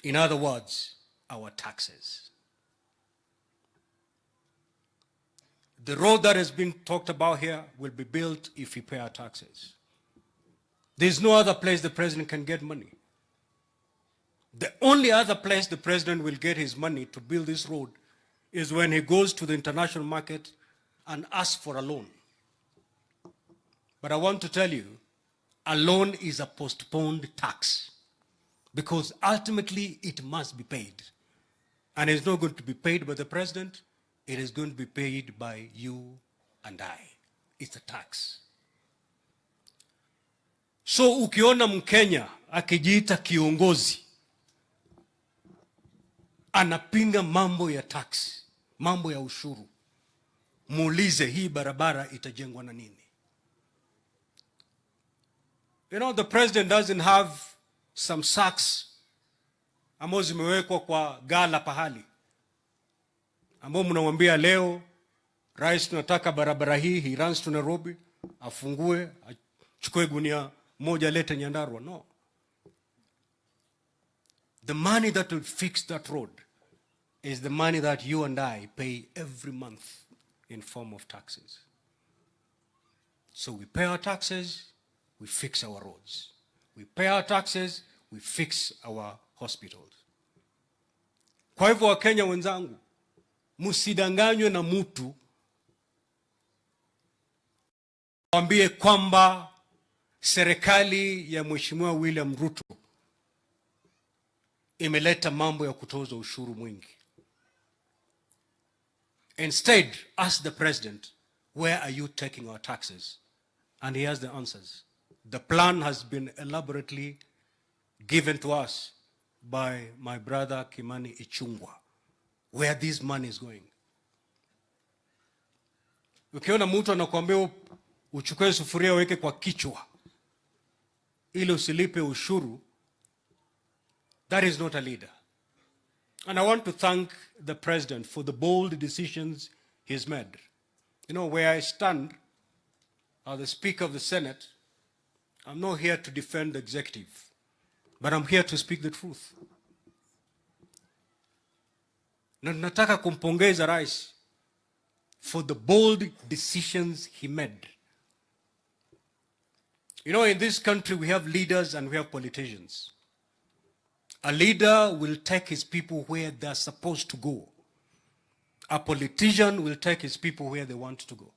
In other words, our taxes. The road that has been talked about here will be built if we pay our taxes. There's no other place the president can get money. The only other place the president will get his money to build this road is when he goes to the international market and asks for a loan. But I want to tell you, a loan is a postponed tax because ultimately it must be paid. And it's not going to be paid by the president, it is going to be paid by you and I. It's a tax. So ukiona Mkenya akijiita kiongozi anapinga mambo ya tax, mambo ya ushuru, muulize hii barabara itajengwa na nini? You know, the president doesn't have some sacks ambazo zimewekwa kwa gala pahali, ambao mnamwambia leo rais tunataka barabara hii, he runs to Nairobi, afungue, achukue gunia moja lete Nyandarua. No. The money that will fix that road is the money that you and I pay every month in form of taxes. So we pay our taxes, we fix our roads. We pay our taxes, we fix our hospitals. Kwa hivyo Wakenya wenzangu, msidanganywe na mtu waambie kwamba serikali ya Mheshimiwa William Ruto imeleta mambo ya kutoza ushuru mwingi. Instead, ask the president, where are you taking our taxes? And he has the answers. The plan has been elaborately given to us by my brother Kimani Ichung'wah, where this money is going. Ukiona mtu anakuambia uchukue sufuria weke kwa kichwa ili usilipe ushuru, that is not a leader. And I want to thank the president for the bold decisions he's made. You know, where I stand as the Speaker of the Senate, I'm not here to defend the executive, but I'm here to speak the truth. Na nataka kumpongeza rais for the bold decisions he made. You know, in this country we have leaders and we have politicians. A leader will take his people where they're supposed to go. A politician will take his people where they want to go.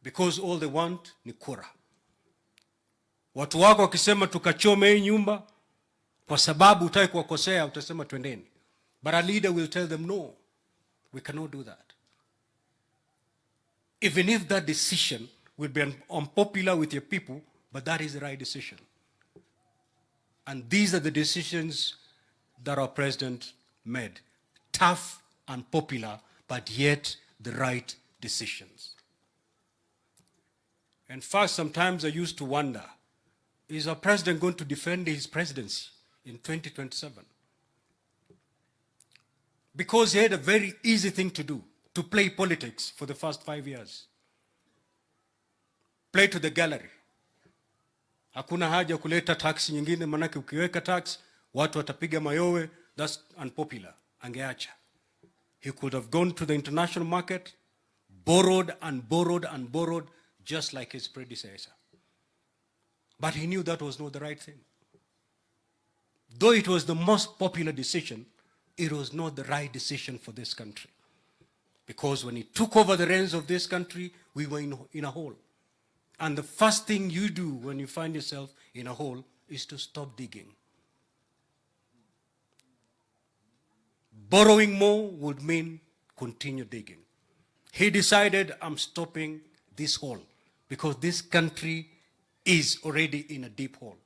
Because all they want ni kura. Watu wako wakisema tukachome hii nyumba kwa sababu hutaki kuwakosea, utasema twendeni. But a leader will tell them no, we cannot do that. Even if that decision will be unpopular with your people, but that is the right decision. And these are the decisions that our president made. Tough, unpopular, but yet the right decisions. In fact, sometimes I used to wonder, is our president going to defend his presidency in 2027? Because he had a very easy thing to do, to play politics for the first 5 years. Play to the gallery. Hakuna haja kuleta tax nyingine, manake ukiweka tax, watu watapiga mayowe, that's unpopular. Angeacha. He could have gone to the international market, borrowed and borrowed and borrowed, just like his predecessor. But he knew that was not the right thing. Though it was the most popular decision, it was not the right decision for this country. Because when he took over the reins of this country, we were in a hole. And the first thing you do when you find yourself in a hole is to stop digging. Borrowing more would mean continue digging. He decided, I'm stopping this hole because this country is already in a deep hole.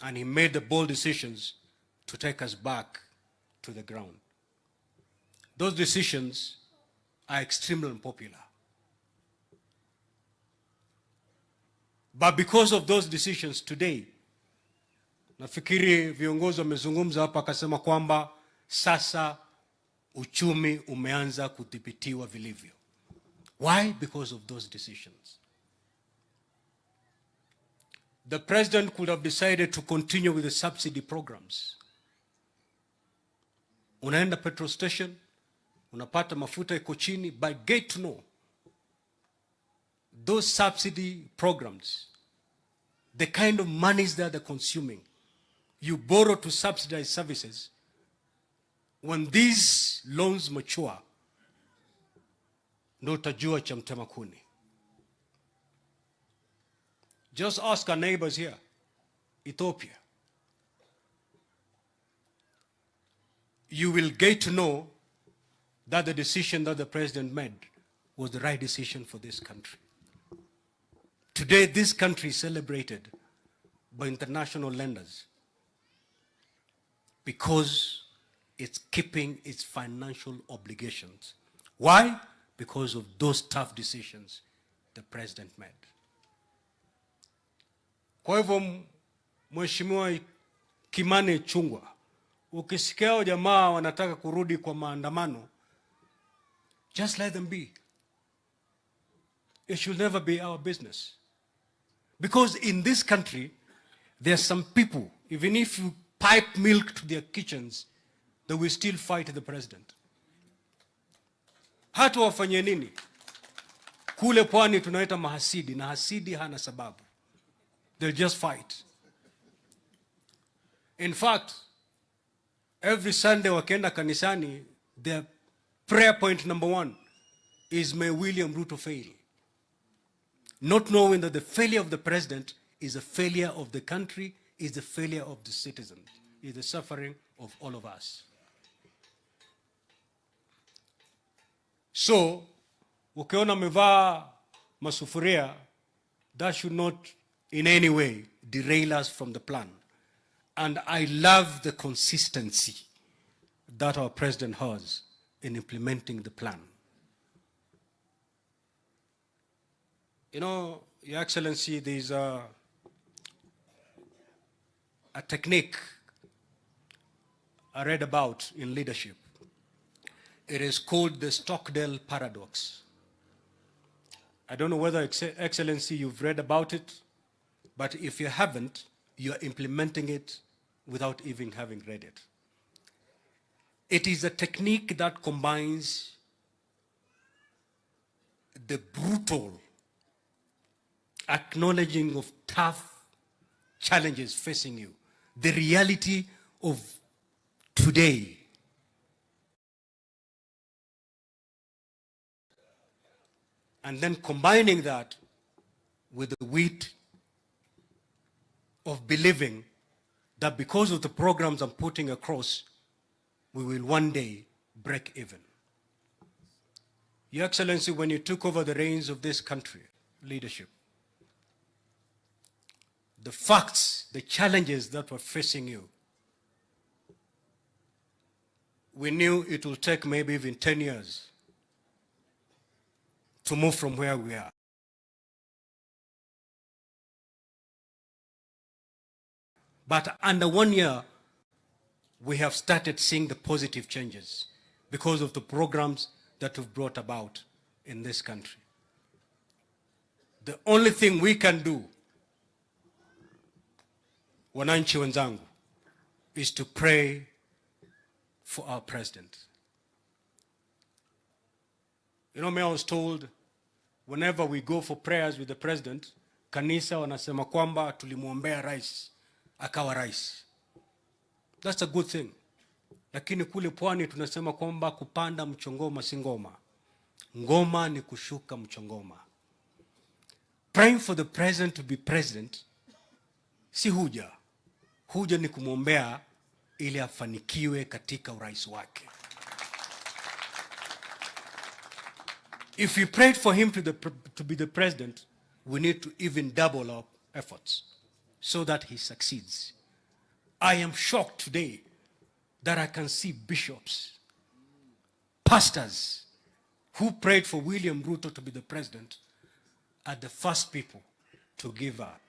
And he made the bold decisions to take us back to the ground. Those decisions are extremely unpopular. But because of those decisions today, nafikiri viongozi wamezungumza hapa akasema kwamba sasa uchumi umeanza kudhibitiwa vilivyo. Why? Because of those decisions. The president could have decided to continue with the subsidy programs. Unaenda petrol station, unapata mafuta iko chini, but get to know those subsidy programs, the kind of monies that they're consuming, you borrow to subsidize services. When these loans mature, ndo utajua cha mtema kuni. Just ask our neighbors here, Ethiopia. You will get to know that the decision that the president made was the right decision for this country. Today, this country is celebrated by international lenders because it's keeping its financial obligations. Why? Because of those tough decisions the president made. Kwa hivyo, Mheshimiwa Kimani Ichung'wah, ukisikia jamaa wanataka kurudi kwa maandamano, just let them be. It should never be our business. Because in this country, there are some people, even if you pipe milk to their kitchens, they will still fight the president. Hata wafanye nini? Kule pwani tunaita mahasidi, na hasidi hana sababu. They'll just fight. In fact, every Sunday wakienda kanisani, their prayer point number 1 is, may William Ruto fail. Not knowing that the failure of the president is a failure of the country, is the failure of the citizens, is the suffering of all of us. So, ukiona mevaa masufuria, that should not in any way derail us from the plan. And I love the consistency that our president has in implementing the plan. You know, Your Excellency, there's a technique I read about in leadership. It is called the Stockdale paradox. I don't know whether, Excellency, you've read about it, but if you haven't, you're implementing it without even having read it. It is a technique that combines the brutal acknowledging of tough challenges facing you, the reality of today, and then combining that with the wit of believing that because of the programs I'm putting across, we will one day break even. Your Excellency, when you took over the reins of this country, leadership, the facts, the challenges that were facing you. We knew it will take maybe even 10 years to move from where we are. But under 1 year, we have started seeing the positive changes because of the programs that we've brought about in this country. The only thing we can do, wananchi wenzangu, is to pray for our president. You know, I was told whenever we go for prayers with the president, kanisa wanasema kwamba tulimuombea rais, akawa rais. That's a good thing. Lakini kule pwani tunasema kwamba kupanda mchongoma si ngoma. Ngoma ni kushuka mchongoma. Praying for the president to be president si huja. Huja ni kumwombea ili afanikiwe katika urais wake. If we prayed for him to be the president, we need to even double our efforts so that he succeeds. I am shocked today that I can see bishops, pastors who prayed for William Ruto to be the president are the first people to give up.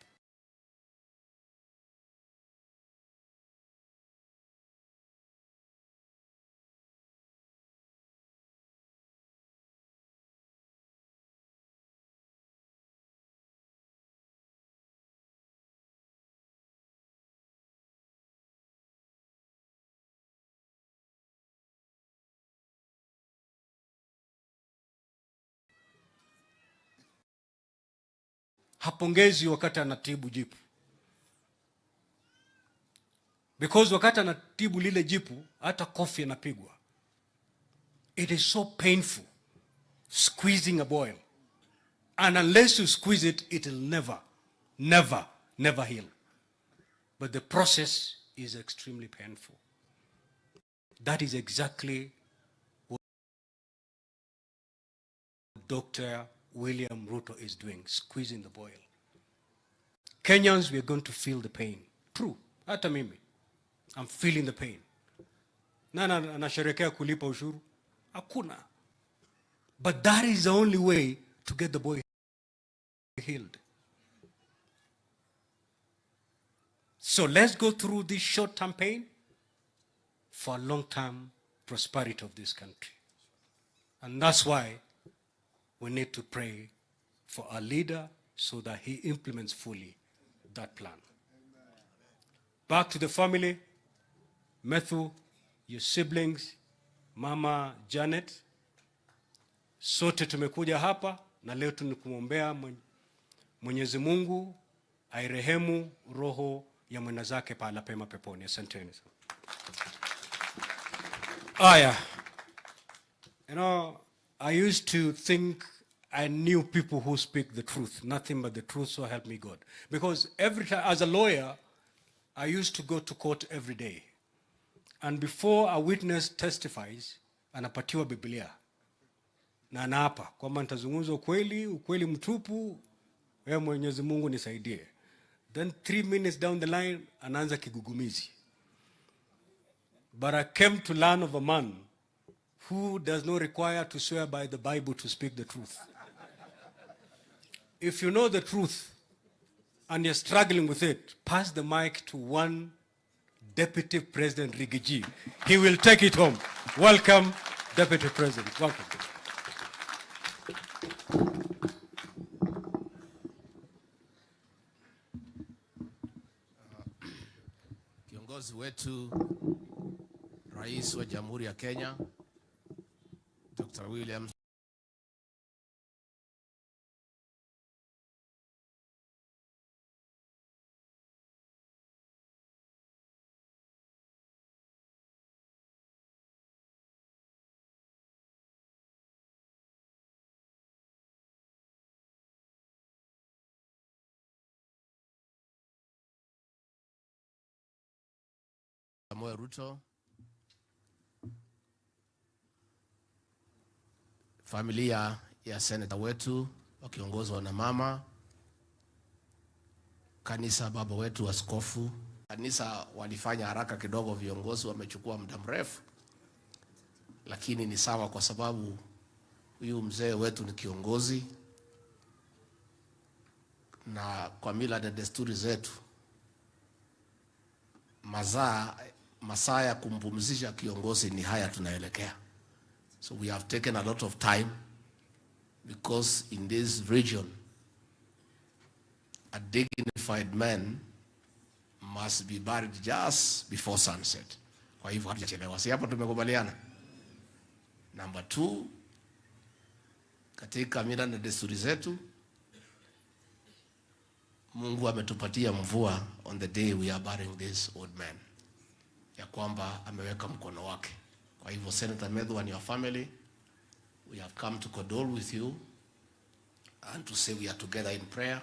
Hapongezi wakati anatibu jipu. Because wakati anatibu lile jipu, hata kofi anapigwa. It is so painful squeezing a boil. And unless you squeeze it, it will never heal. But the process is extremely painful. That is exactly what Dr. William Ruto is doing, squeezing the boil. Kenyans, we are going to feel the pain. True, hata mimi. I'm feeling the pain. Nana anasherekea kulipa ushuru? Hakuna. But that is the only way to get the boy healed. So let's go through this short-term pain for long-term prosperity of this country. And that's why we need to pray for our leader so that he implements fully that plan. Back to the family, Methu, your siblings, Mama Janet, sote tumekuja hapa na leo tunakuombea Mwenyezi Mungu airehemu roho ya mwenda zake pahala pema peponi. Asanteni. Aya. You know, I used to think I knew people who speak the truth, nothing but the truth, so help me God. Because every time, as a lawyer, I used to go to court every day. And before a witness testifies, anapatiwa Biblia. Na anaapa, kwamba nitazungumza ukweli mtupu, wewe Mwenyezi Mungu nisaidie. Then 3 minutes down the line, anaanza kigugumizi. But I came to learn of a man who does not require to swear by the Bible to speak the truth. If you know the truth and you're struggling with it, pass the mic to one Deputy President Rigiji. He will take it home. Welcome, Deputy President. Welcome. Kiongozi wetu, Rais wa Jamhuri ya Kenya, Dr. William Ruto, familia ya seneta wetu wakiongozwa na mama, kanisa, baba wetu askofu. Kanisa walifanya haraka kidogo, viongozi wamechukua muda mrefu, lakini ni sawa kwa sababu huyu mzee wetu ni kiongozi, na kwa mila na desturi zetu masaa ya kumpumzisha kiongozi ni haya tunaelekea. So we have taken a lot of time because in this region a dignified man must be buried just before sunset. Kwa hivyo hatujachelewa. Si hapo tumekubaliana? Number 2, katika mila na desturi zetu Mungu ametupatia mvua on the day we are burying this old man, ya kwamba ameweka mkono wake. Kwa hivyo Senator Methu and your family, we have come to condole with you and to say we are together in prayer.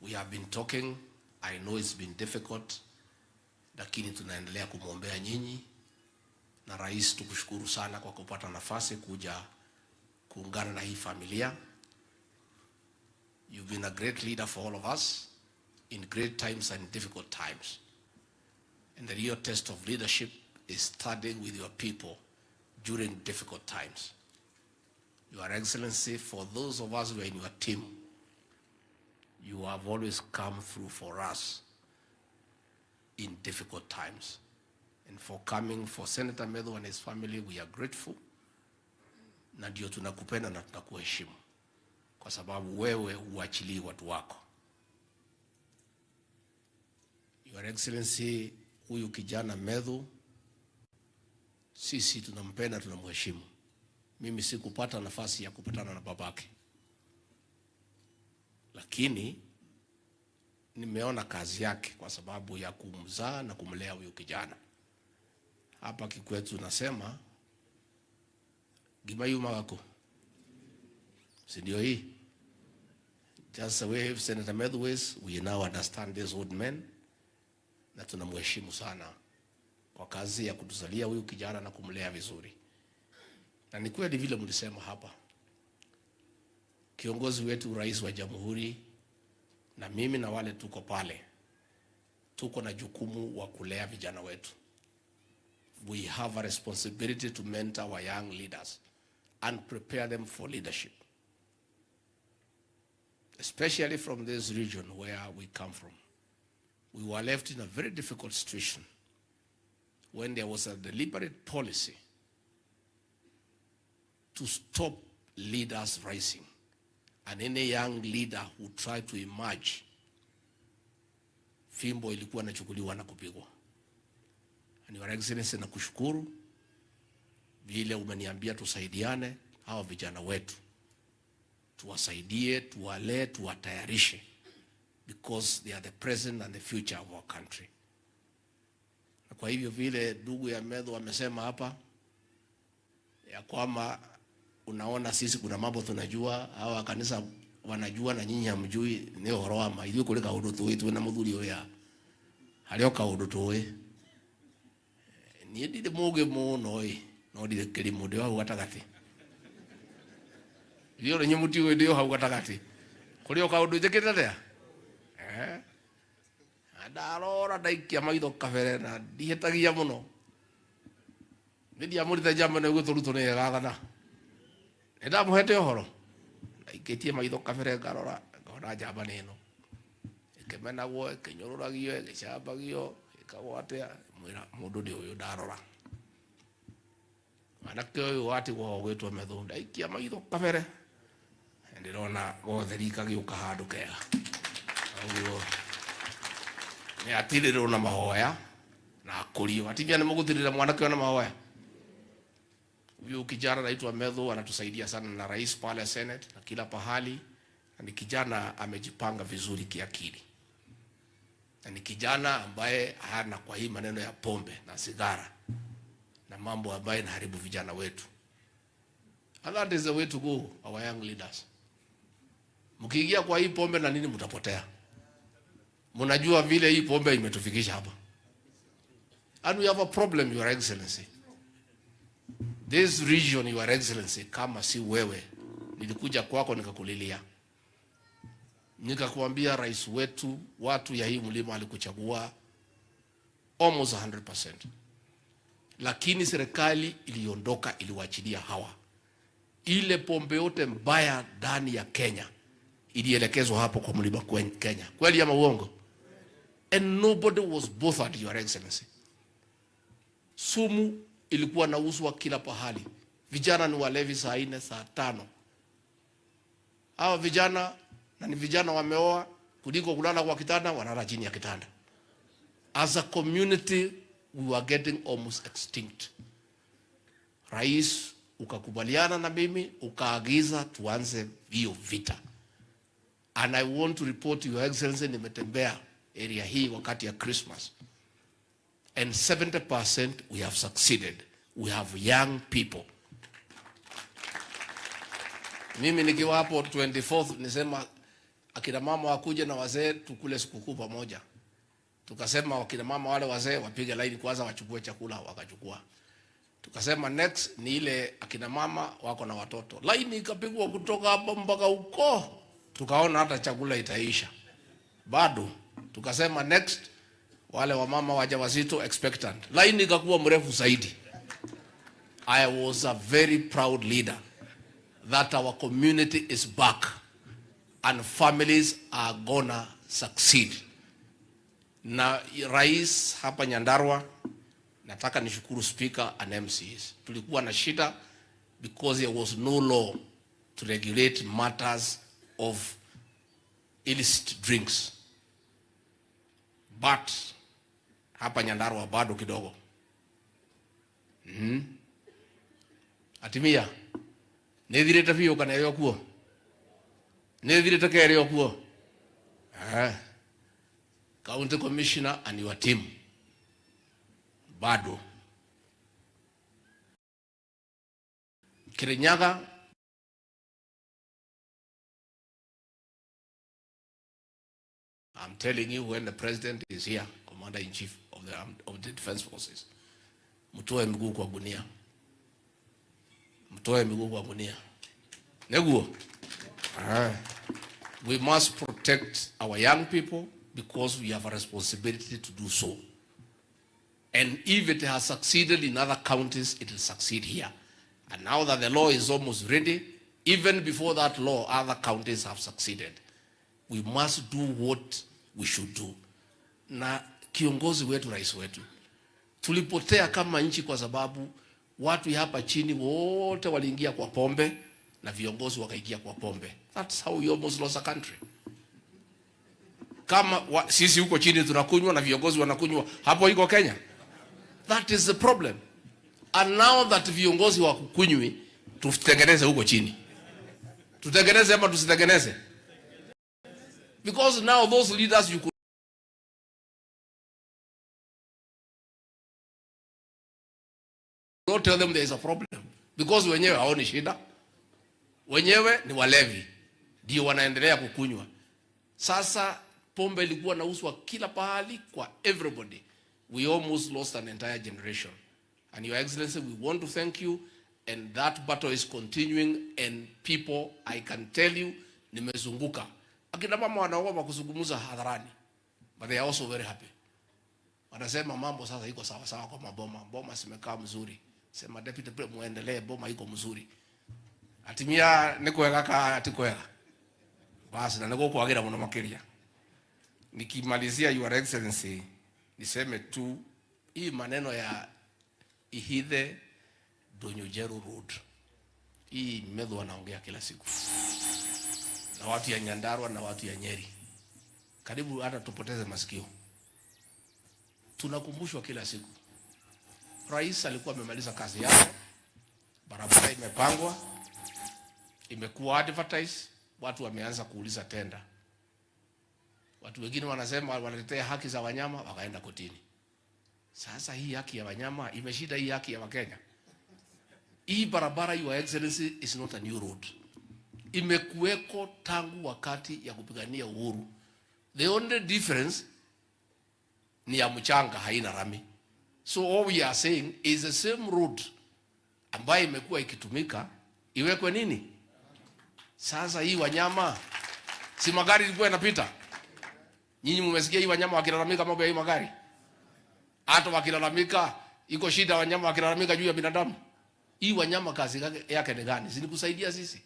We have been talking. I know it's been difficult, lakini tunaendelea kumwombea nyinyi. Na rais, tukushukuru sana kwa kupata nafasi kuja kuungana na hii familia. You've been a great leader for all of us in great times and difficult times. And the real test of leadership is standing with your people during difficult times. Your Excellency, for those of us who are in your team, you have always come through for us in difficult times. And for coming for Senator Methu and his family, we are grateful. Na ndio tunakupenda na tunakuheshimu, kwa sababu wewe huachilii watu wako. Your Excellency, huyu kijana Methu, sisi tunampenda, tunamheshimu. Mimi sikupata nafasi ya kupatana na babake, lakini nimeona kazi yake kwa sababu ya kumzaa na kumlea huyu kijana. Hapa kikwetu nasema gimayuma wako, si ndio hii? Just the way Senator Methu is, we now understand this old man, na tunamheshimu sana kwa kazi ya kutuzalia huyu kijana na kumlea vizuri. Na ni kweli vile mlisema hapa, kiongozi wetu rais wa jamhuri na mimi na wale tuko pale, tuko na jukumu wa kulea vijana wetu. We have a responsibility to mentor our young leaders and prepare them for leadership, especially from this region where we come from. We were left in a very difficult situation when there was a deliberate policy to stop leaders rising, and any young leader who tried to emerge, fimbo ilikuwa inachukuliwa na kupigwa. And Your Excellency, nakushukuru vile umeniambia tusaidiane hawa vijana wetu, tuwasaidie, tuwalee, tuwatayarishe, because they are the present and the future of our country. Na kwa hivyo vile ndugu ya Methu amesema hapa ya kwamba unaona sisi kuna mambo tunajua, hawa kanisa wanajua na nyinyi hamjui, ni horoma ili kuleka udutu wetu na muthuri oya halioka udutu we ni ndide muge muno no ndide kirimu ndio hau gatagati iyo nyo muti we ndio hau gatagati kuri oka undu njekete adarora ndaikia maitho kabere na ndihetagia muno ndia murithe jamane guturuto ne gathana enda muhete ohoro ndaikitie maitho kabere ngarora ngona jamba nino ikemenagwo ikinyororagio igicambagio ikagwatia mwira mundu ndi uyu ndarora anake uyu wati gwo gwitwo Methu ndaikia maitho kabere ndirona gotherika giuka handu kega uguo ni atiriro na mahoya na kurio atibia ni mugutirira mwanake na mahoya. Huyu kijana anaitwa Methu anatusaidia sana na rais pale Senate na kila pahali, na ni kijana amejipanga vizuri kiakili, na ni kijana ambaye hana kwa hii maneno ya pombe na sigara na mambo ambayo yanaharibu vijana wetu. And that is the way to go, our young leaders. Mkiingia kwa hii pombe na nini mtapotea. Mnajua vile hii pombe imetufikisha hapa. And we have a problem, Your Excellency. This region, Your Excellency, kama si wewe, nilikuja kwako nikakulilia. nikakwambia rais wetu, watu ya hii mlima alikuchagua almost 100%. Lakini serikali iliondoka, iliwachilia hawa. Ile pombe yote mbaya ndani ya Kenya ilielekezwa hapo kwa mlima Kenya. Kweli ama uongo? And nobody was bothered, Your Excellency. Sumu ilikuwa nauzwa kila pahali. Vijana ni walevi saa 4, saa 5. Hawa vijana, na ni vijana wameoa, kuliko kulala kwa kitanda, wanalala chini ya kitanda. As a community, we were getting almost extinct. Rais ukakubaliana na mimi, ukaagiza tuanze hiyo vita. And I want to report to Your Excellency, nimetembea area hii wakati ya Christmas. And 70% we have succeeded. We have young people. Mimi nikiwa hapo 24th nisema akina mama wakuje na wazee tukule sikukuu pamoja. Tukasema wakina mama wale wazee wapige line kwanza wachukue chakula, wakachukua. Tukasema next ni ile akina mama wako na watoto. Line ikapigwa kutoka hapa mpaka huko. Tukaona hata chakula itaisha. Bado tukasema next wale wamama wajawazito expectant. Line ikakuwa mrefu zaidi. I was a very proud leader that our community is back and families are gonna succeed. Na rais hapa Nyandarua, nataka nishukuru speaker and MCs. Tulikuwa na shida because there was no law to regulate matters of illicit drinks. But hapa Nyandarua bado kidogo. Atimia nethirete biyo kana yo kuo, nethirete kere yo kuo. County Commissioner and your team bado. Kirinyaga I'm telling you, when the president is here, Commander-in-Chief of the Defense Forces, mtoe miguu kwa gunia. Mtoe miguu kwa gunia. Neguo. We must protect our young people because we have a responsibility to do so. And if it has succeeded in other counties, it will succeed here. And now that the law is almost ready, even before that law, other counties have succeeded. We must do what we should do. Na kiongozi wetu, rais wetu, tulipotea kama nchi kwa sababu watu hapa chini wote waliingia kwa pombe na viongozi wakaingia kwa pombe. That's how we almost lost a country. Kama sisi huko chini tunakunywa na viongozi wanakunywa, hapo iko Kenya. That is the problem. And now that viongozi wakukunywi, tutengeneze huko chini. Tutengeneze ama tusitengeneze? Because now those leaders you could not tell them there is a problem. Because wenyewe haoni shida. Wenyewe ni walevi. Ndio wanaendelea kukunywa. Sasa pombe ilikuwa nauzwa kila pahali kwa everybody. We almost lost an entire generation. And Your Excellency, we want to thank you, and that battle is continuing, and people, I can tell you, nimezunguka. Akina mama wanaogopa kuzungumza hadharani, but they are also very happy. Wanasema mambo sasa iko sawa sawa kwa maboma. Boma simekaa mzuri. Sema deputy muendelee, boma iko mzuri. Atimia nikuweka ka atikuweka. Basi na niko kuagira mwana makiria. Nikimalizia, Your Excellency, niseme tu hii maneno ya Ihithe Donyojero Road. Hii Methu anaongea kila siku. Na watu ya Nyandarua na watu ya Nyeri. Karibu hata tupoteze masikio. Tunakumbushwa kila siku. Rais alikuwa amemaliza kazi yake. Barabara imepangwa. Imekuwa advertise, watu wameanza kuuliza tenda. Watu wengine wanasema wanatetea haki za wanyama, wakaenda kotini. Sasa hii haki ya wanyama imeshida hii haki ya Wakenya. Hii barabara, Your Excellency, is not a new road. Imekuweko tangu wakati ya kupigania uhuru. The only difference ni ya mchanga, haina rami. So all we are saying is the same road ambayo imekuwa ikitumika iwekwe nini? Sasa hii wanyama Si magari ilikuwa inapita. Nyinyi mmesikia hii wanyama wakilalamika mambo ya hii magari? Hata wakilalamika iko shida wanyama wakilalamika juu ya binadamu. Hii wanyama kazi yake ni gani? Zinikusaidia sisi.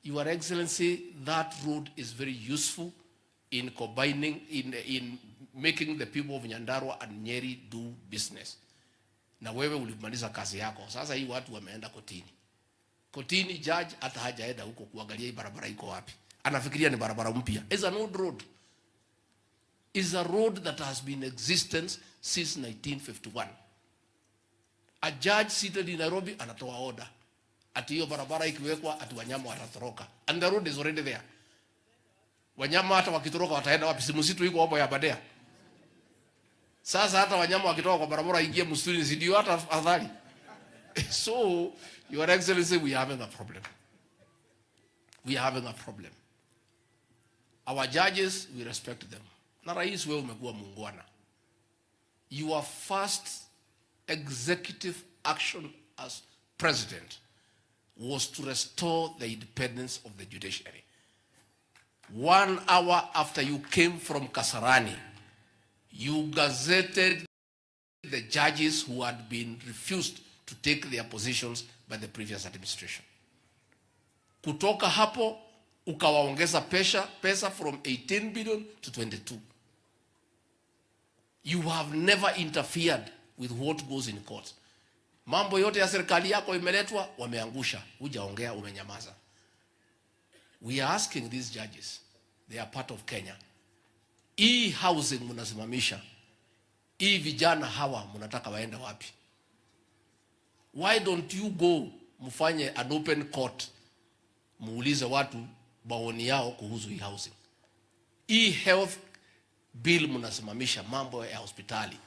Your Excellency, that road is very useful in combining, in making the people of Nyandarua and Nyeri do business. Na wewe ulimaliza kazi yako. Sasa hii watu wameenda kotini. Kotini judge hata hajaenda huko kuangalia hii barabara iko wapi. Anafikiria ni barabara mpya. It's an old road. It's a road that has been in existence since 1951. A judge seated in Nairobi anatoa order. Ati hiyo barabara ikiwekwa ati wanyama watatoroka. And the road is already there. Wanyama hata wakitoroka wataenda wapi? Si msitu iko hapo ya Badea. Sasa hata wanyama wakitoka kwa barabara ingie msituni si ndio hata afadhali. So, Your Excellency, we are having a problem. We are having a problem. Our judges, we respect them. Na rais wewe umekuwa muungwana. Your first executive action as president was to restore the independence of the judiciary. 1 hour after you came from Kasarani, you gazetted the judges who had been refused to take their positions by the previous administration. Kutoka hapo, ukawaongeza pesa from 18 billion to 22. You have never interfered with what goes in court. Mambo yote ya serikali yako imeletwa, wameangusha. Hujaongea, umenyamaza. We are asking these judges, they are part of Kenya. Hii housing mnasimamisha. Hii vijana hawa mnataka waende wapi? Why don't you go mfanye an open court, muulize watu maoni yao kuhusu hii housing. Hii health bill mnasimamisha, mambo ya hospitali.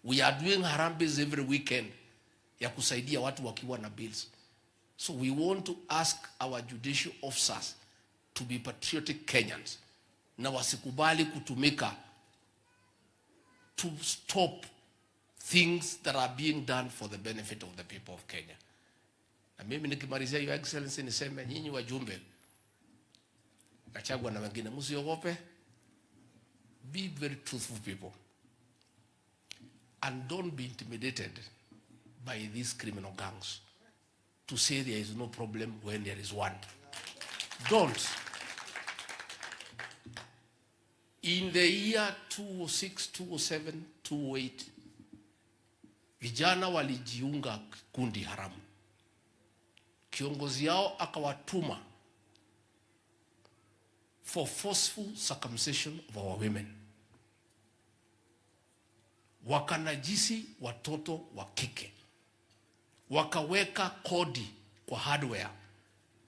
We are doing harambes every weekend ya kusaidia watu wakiwa na bills. So we want to ask our judicial officers to be patriotic Kenyans na wasikubali kutumika to stop things that are being done for the benefit of the people of Kenya. Na mimi nikimalizia, Your Excellency, niseme nyinyi wajumbe Gachagua na wengine msiogope. Be very truthful people. And don't be intimidated by these criminal gangs to say there is no problem when there is one. Don't. In the year 2006, 2007, 2008, vijana walijiunga kundi haramu. Kiongozi yao akawatuma for forceful circumcision of our women. Wakanajisi watoto wa kike. Wakaweka kodi kwa hardware.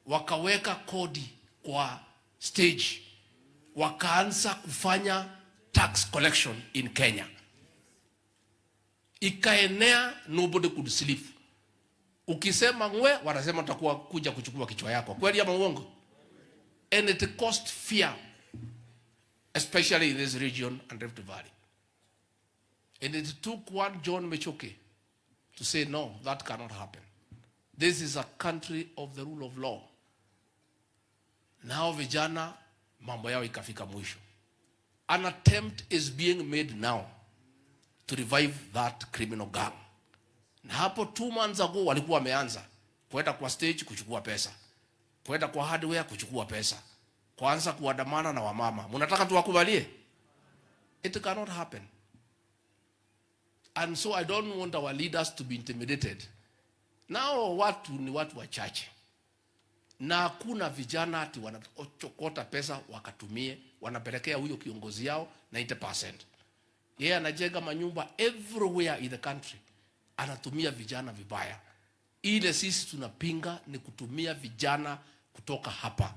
Wakaweka kodi kwa stage. Wakaanza kufanya tax collection in Kenya. Ikaenea, nobody could sleep. Ukisema ngwe, wanasema utakuwa kuja kuchukua kichwa yako. Kweli ama uongo? And it caused fear, especially in this region and Rift Valley. And it took one John Mechoke to say, no, that cannot happen. This is a country of the rule of law. Now vijana, mambo yao ikafika mwisho. An attempt is being made now to revive that criminal gang. Na hapo 2 months ago walikuwa wameanza kwenda kwa stage kuchukua pesa, kwenda kwa hardware kuchukua pesa, kwanza kuandamana na wamama. Mnataka tuwakubalie? It cannot happen. And so I don't want our leaders to be intimidated. Now watu ni watu wachache. Na hakuna vijana ati wanachokota pesa wakatumie, wanapelekea huyo kiongozi yao 90%. Yeye anajenga manyumba everywhere in the country. Anatumia vijana vibaya. Ile sisi tunapinga ni kutumia vijana kutoka hapa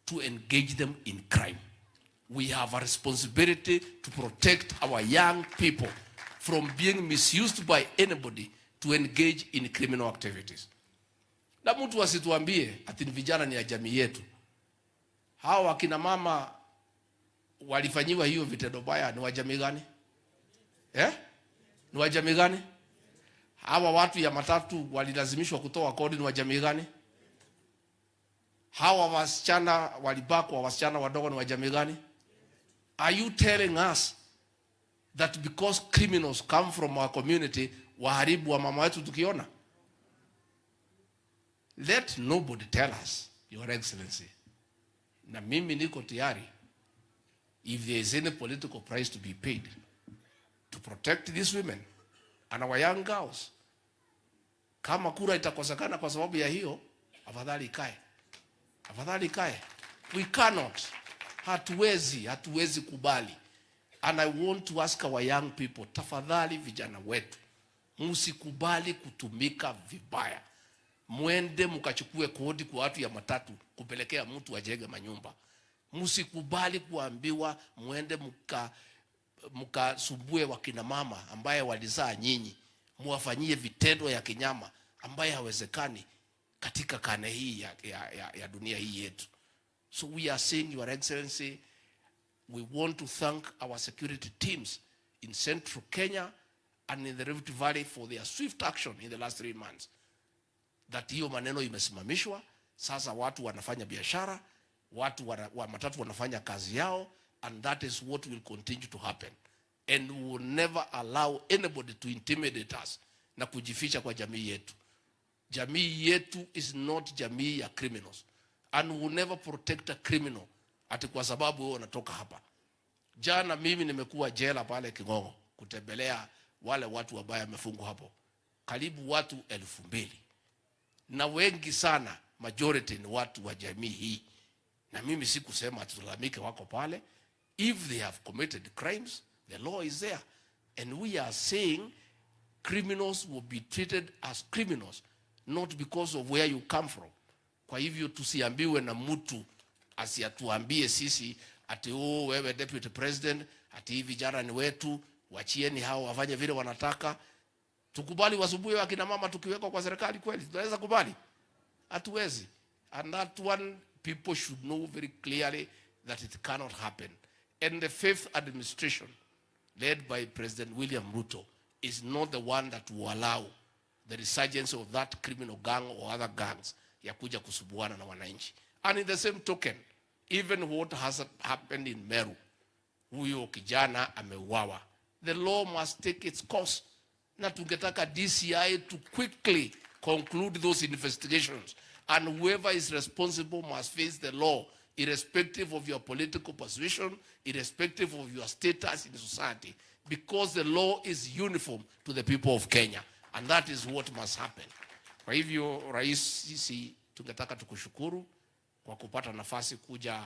to engage them in crime. We have a responsibility to protect our young people from being misused by anybody to engage in criminal activities. Na mtu asituambie ati vijana ni ya jamii yetu. Hao wakina mama walifanyiwa hiyo vitendo baya ni wa jamii gani? Ni wa jamii gani? Hawa watu ya matatu walilazimishwa kutoa kodi ni wa jamii gani? Hawa wasichana walibakwa, wasichana wadogo ni wa jamii gani? Are you telling us that because criminals come from our community, waharibu wa mama wetu tukiona? Let nobody tell us, Your Excellency. Na mimi niko tayari, if there is any political price to be paid to protect these women and our young girls, kama kura itakosekana kwa sababu ya hiyo, afadhali ikae. Afadhali ikae. We cannot. Hatuwezi kubali. And I want to ask our young people, tafadhali vijana wetu, msikubali kutumika vibaya. Mwende mkachukue kodi kwa watu ya matatu kupelekea mtu ajenge manyumba. Msikubali kuambiwa mwende mkasumbue wakina mama ambaye walizaa nyinyi. Muwafanyie vitendo ya kinyama ambaye hawezekani katika kane hii ya dunia hii yetu. So we are saying, Your Excellency, we want to thank our security teams in Central Kenya and in the Rift Valley for their swift action in the last 3 months. That hiyo maneno imesimamishwa, sasa watu wanafanya biashara, watu wa matatu wanafanya kazi yao, and that is what will continue to happen. And we will never allow anybody to intimidate us na kujificha kwa jamii yetu. Jamii yetu is not jamii ya criminals. And we will never protect a criminal ati kwa sababu wewe unatoka hapa. Jana mimi nimekuwa jela pale Kingongo kutembelea wale watu ambao wamefungwa hapo. Karibu watu 2,000. Na wengi sana, majority ni watu wa jamii hii. Na mimi sikusema tulalamike wako pale. If they have committed crimes, the law is there. And we are saying criminals will be treated as criminals, not because of where you come from. Kwa hivyo tusiambiwe na mtu asiatuambie sisi ati wewe deputy president, ati hivi vijana ni wetu, wachieni hao wafanye vile wanataka. Tukubali wasubuhi wakina mama tukiwekwa kwa serikali kweli? Tunaweza kubali? Hatuwezi. And that one, people should know very clearly that it cannot happen. And the fifth administration, led by President William Ruto, is not the one that will allow the resurgence of that criminal gang or other gangs ya kuja kusubuana na wananchi. And in the same token, even what has happened in Meru, huyo kijana ameuawa, the law must take its course. Na tungetaka DCI to quickly conclude those investigations, and whoever is responsible must face the law, irrespective of your political persuasion, irrespective of your status in society, because the law is uniform to the people of Kenya, and that is what must happen. Kwa hivyo Rais, sisi tungetaka tukushukuru kwa kupata nafasi kuja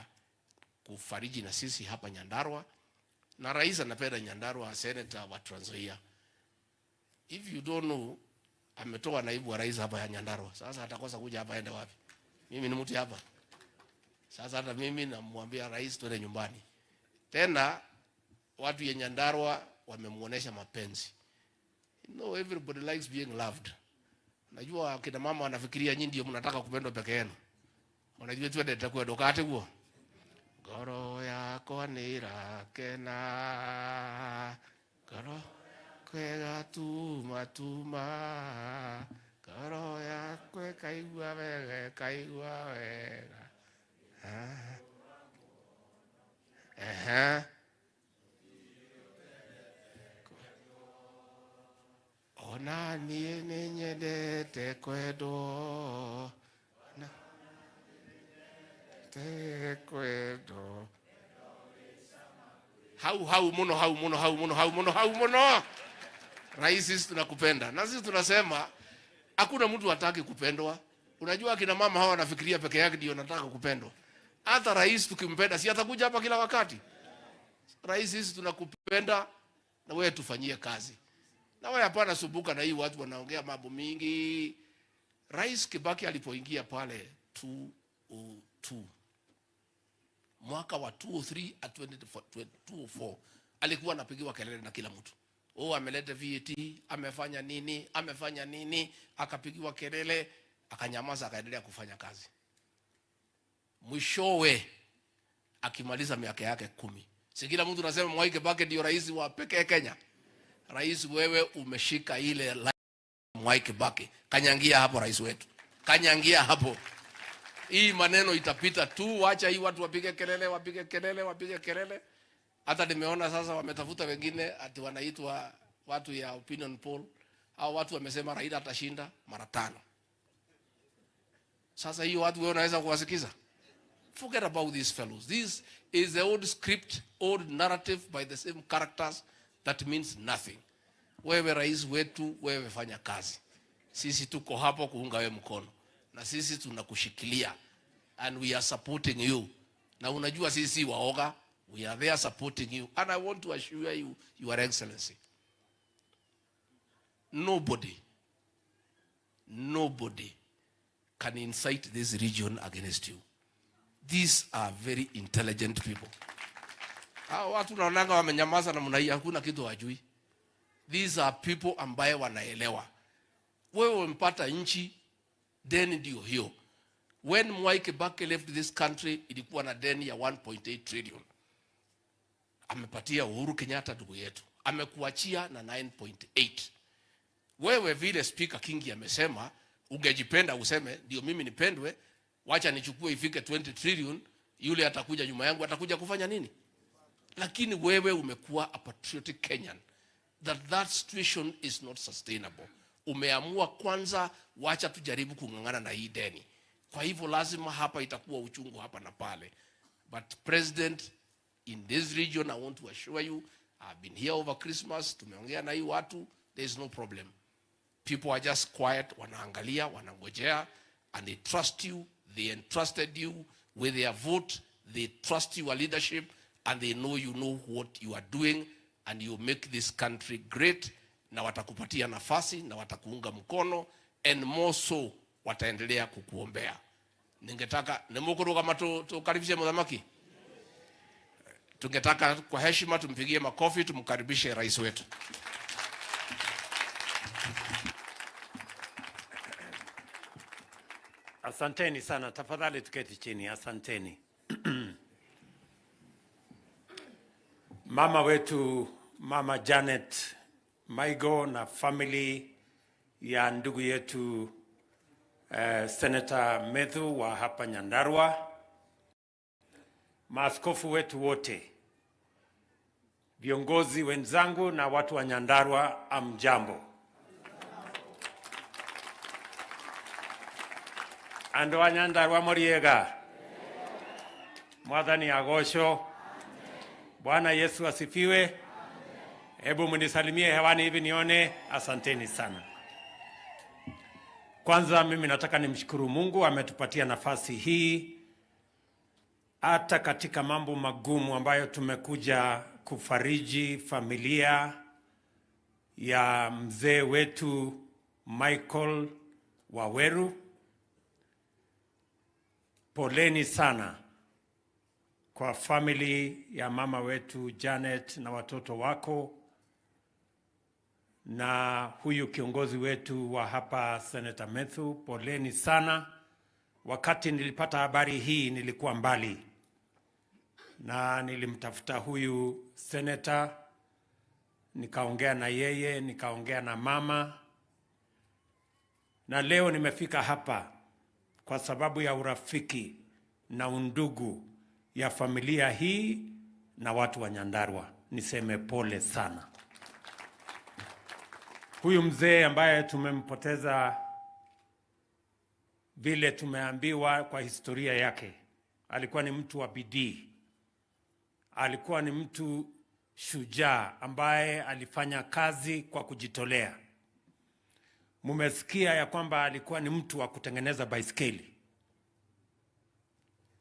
kufariji na sisi hapa Nyandarua. Na Rais anapenda Nyandarua, Senator wa Trans Nzoia. If you don't know, ametoa naibu wa rais hapa ya Nyandarua. Sasa atakosa kuja hapa aende wapi? Mimi ni mtu hapa. Sasa hata mimi namwambia rais twende nyumbani. Tena watu ya Nyandarua wamemuonesha mapenzi. You know, everybody likes being loved. Najua kina mama wanafikiria nyinyi ndio mnataka kupendwa peke yenu. Unajua twende tutakuwa dokate huo. Goro yako ni rakena. Goro kwega tuma goro yakwe kaigua wega ona nie nyendete kwedo te kwedo hau muno. Rais, sisi tunakupenda. Na sisi tunasema hakuna mtu hataki kupendwa. Unajua kina mama hawa wanafikiria peke yake ndio wanataka kupendwa. Hata rais tukimpenda si atakuja hapa kila wakati. Rais, sisi tunakupenda na wewe tufanyie kazi. Na wewe hapana subuka na hii watu wanaongea mambo mingi. Rais Kibaki alipoingia pale 2002, mwaka wa 2003 at 2004 alikuwa anapigiwa kelele na kila mtu. Ameleta VAT, amefanya nini, akapigiwa kelele, akanyamaza, akaendelea kufanya kazi. Mwishowe akimaliza miaka yake 10. Si kila mtu anasema Mwai Kibaki ndio rais wa pekee Kenya. Rais, wewe umeshika ile Mwai Kibaki. Kanyangia hapo rais wetu. Kanyangia hapo. Hii maneno itapita tu, wacha hii watu wapige kelele. Hata nimeona sasa wametafuta wengine ati wanaitwa watu ya opinion poll. Au watu wamesema Raila atashinda mara 5. Sasa hiyo watu wewe unaweza kuwasikiza? Forget about these fellows. This is the old script, old narrative by the same characters that means nothing. Wewe rais wetu, wewe fanya kazi. Sisi tuko hapo kuunga wewe mkono. Na sisi tunakushikilia. And we are supporting you. Na unajua sisi waoga, we are there supporting you. And I want to assure you, Your Excellency, nobody can incite this region against you. These are very intelligent people. Watu naonanga wamenyamaza na mnai hakuna kitu wajui. These are people ambaye wanaelewa. Wewe umepata nchi, deni ndio hiyo. When Mwai Kibaki left this country, ilikuwa na deni ya 1.8 trillion. Amepatia Uhuru Kenyatta ndugu yetu. Amekuachia na 9.8. Wewe vile Speaker Kingi amesema, ungejipenda useme, ndio mimi nipendwe, wacha nichukue ifike 20 trillion, yule atakuja nyuma yangu, atakuja kufanya nini? Lakini wewe umekuwa a patriotic Kenyan. That situation is not sustainable. Umeamua kwanza, wacha tujaribu kungangana na hii deni. Kwa hivyo lazima hapa itakuwa uchungu hapa na pale. But President, in this region, I want to assure you, I've been here over Christmas, tumeongea na hii watu, there is no problem. People are just quiet, wanaangalia, wanangojea, and they trust you, they entrusted you with their vote, they trust your leadership, and they know you know what you are doing, and you make this country great, na watakupatia nafasi, na watakuunga mkono, and more so, wataendelea kukuombea. Ningetaka, nemukuru kama tukaribishe mudhamaki? Tungetaka kwa heshima tumpigie makofi, tumkaribishe rais wetu. Asanteni sana, tafadhali tuketi chini, asanteni. Mama wetu, Mama Janet Maigo na family ya ndugu yetu Senator Methu wa hapa Nyandarua, maaskofu wetu wote, viongozi wenzangu na watu wa Nyandarua, amjambo. Ando wa Nyandarua moriega. Mwathani agosho. Bwana Yesu asifiwe. Hebu mnisalimie hewani hivi nione. Asanteni sana. Kwanza mimi nataka nimshukuru Mungu ametupatia nafasi hii hata katika mambo magumu ambayo tumekuja kufariji familia ya mzee wetu Michael Waweru. Poleni sana kwa family ya mama wetu Janet na watoto wako, na huyu kiongozi wetu wa hapa Senator Methu, poleni sana. Wakati nilipata habari hii nilikuwa mbali, na nilimtafuta huyu senator, nikaongea na yeye, nikaongea na mama, na leo nimefika hapa kwa sababu ya urafiki na undugu ya familia hii na watu wa Nyandarua. Niseme pole sana. Huyu mzee ambaye tumempoteza, vile tumeambiwa kwa historia yake, alikuwa ni mtu wa bidii. Alikuwa ni mtu shujaa ambaye alifanya kazi kwa kujitolea. Mumesikia ya kwamba alikuwa ni mtu wa kutengeneza baiskeli.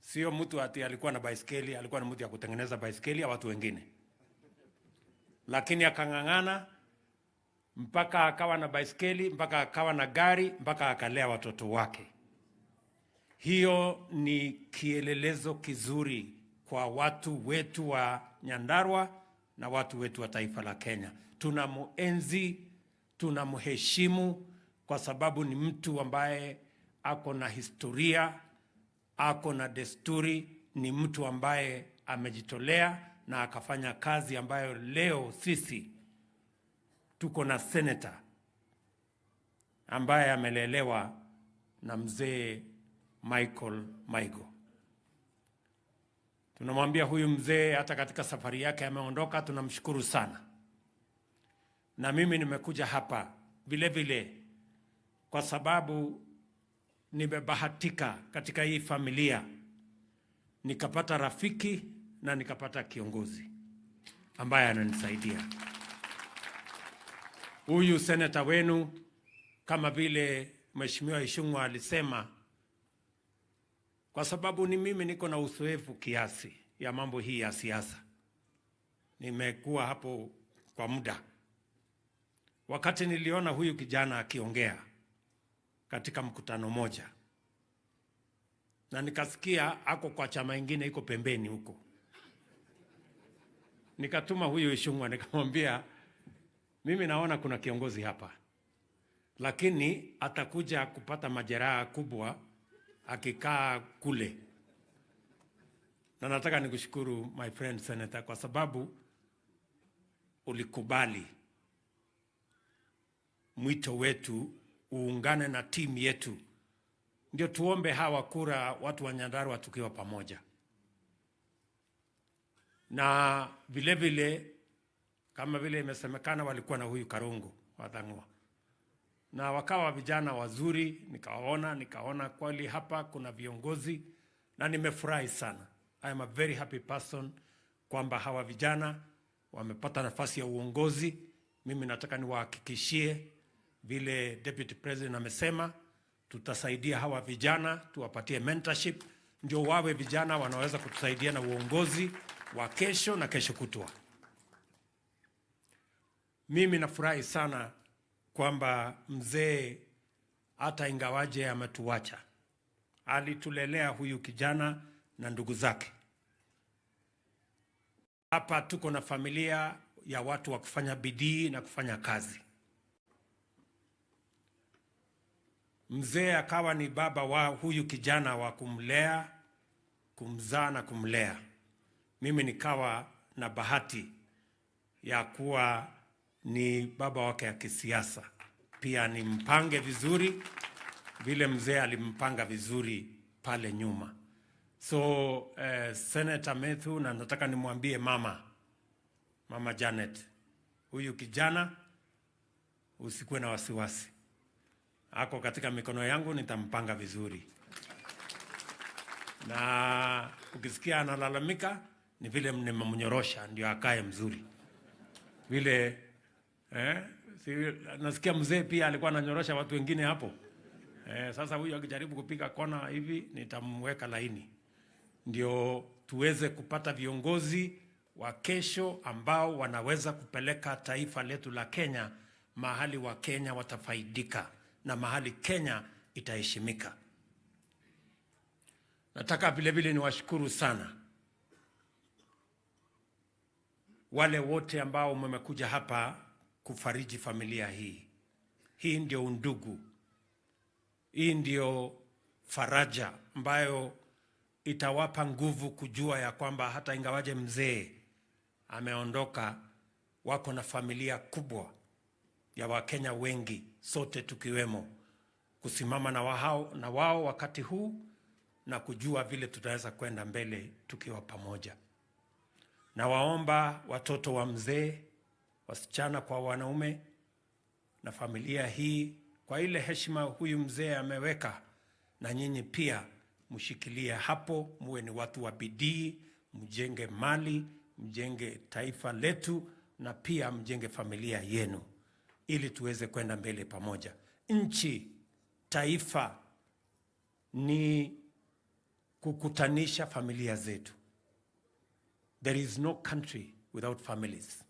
Sio mtu ati alikuwa na baiskeli, alikuwa ni mtu wa kutengeneza baiskeli ya watu wengine. Lakini akang'ang'ana mpaka akawa na baiskeli, mpaka akawa na gari, mpaka akalea watoto wake. Hiyo ni kielelezo kizuri kwa watu wetu wa Nyandarua na watu wetu wa taifa la Kenya. Tunamuenzi, tunamheshimu kwa sababu ni mtu ambaye ako na historia, ako na desturi, ni mtu ambaye amejitolea na akafanya kazi ambayo leo sisi tuko na senator ambaye amelelewa na mzee Michael Maigo. Tunamwambia huyu mzee hata katika safari yake ameondoka, tunamshukuru sana. Na mimi nimekuja hapa vile vile kwa sababu nimebahatika katika hii familia nikapata rafiki na nikapata kiongozi ambaye ananisaidia. Huyu seneta wenu, kama vile Mheshimiwa Ishungwa alisema, kwa sababu ni mimi niko na uzoefu kiasi ya mambo hii ya siasa. Nimekuwa hapo kwa muda. Wakati niliona huyu kijana akiongea katika mkutano moja, na nikasikia ako kwa chama ingine iko pembeni huko, nikatuma huyu Ishungwa nikamwambia, mimi naona kuna kiongozi hapa, lakini atakuja kupata majeraha kubwa akikaa kule. Na nataka nikushukuru my friend Senator kwa sababu ulikubali mwito wetu uungane na timu yetu, ndio tuombe hawa kura watu wa Nyandarua tukiwa pamoja. Na vile vile kama vile imesemekana walikuwa na huyu Karungu wa Thang'wa, na wakawa vijana wazuri, nikaona kweli hapa kuna viongozi, na nimefurahi sana. I am a very happy person kwamba hawa vijana wamepata nafasi ya uongozi. Mimi nataka niwahakikishie vile Deputy President amesema, tutasaidia hawa vijana, tuwapatie mentorship, ndio wawe vijana wanaweza kutusaidia na uongozi wa kesho na kesho kutwa. Mimi nafurahi sana kwamba mzee hata ingawaje ametuacha, alitulelea huyu kijana na ndugu zake. Hapa tuko na familia ya watu wa kufanya bidii na kufanya kazi. Mzee akawa ni baba wa huyu kijana wa kumlea, kumzaa na kumlea. Mimi nikawa na bahati ya kuwa ni baba wake ya kisiasa. Pia ni mpange vizuri vile mzee alimpanga vizuri pale nyuma. So Senator Methu, na nataka nimwambie mama Janet, huyu kijana usikuwe na wasiwasi. Ako katika mikono yangu, nitampanga vizuri. Na ukisikia analalamika ni vile nimemnyorosha ndio akae mzuri. Vile nasikia mzee pia alikuwa ananyorosha watu wengine hapo. Sasa huyu akijaribu kupiga kona hivi nitamweka laini. Ndio tuweze kupata viongozi wa kesho ambao wanaweza kupeleka taifa letu la Kenya mahali wa Kenya watafaidika na mahali Kenya itaheshimika. Nataka vile vile niwashukuru sana wale wote ambao mmekuja hapa kufariji familia hii. Hii ndio undugu. Hii ndio faraja ambayo itawapa nguvu kujua ya kwamba hata ingawaje mzee ameondoka, wako na familia kubwa ya Wakenya wengi, sote tukiwemo, kusimama na wao wakati huu na kujua vile tutaweza kwenda mbele tukiwa pamoja. Na waomba watoto wa mzee, wasichana kwa wanaume, na familia hii, kwa ile heshima huyu mzee ameweka, na nyinyi pia mshikilie hapo, muwe ni watu wa bidii, mjenge mali, mjenge taifa letu, na pia mjenge familia yenu, ili tuweze kwenda mbele pamoja. Nchi, taifa ni kukutanisha familia zetu. There is no country without families.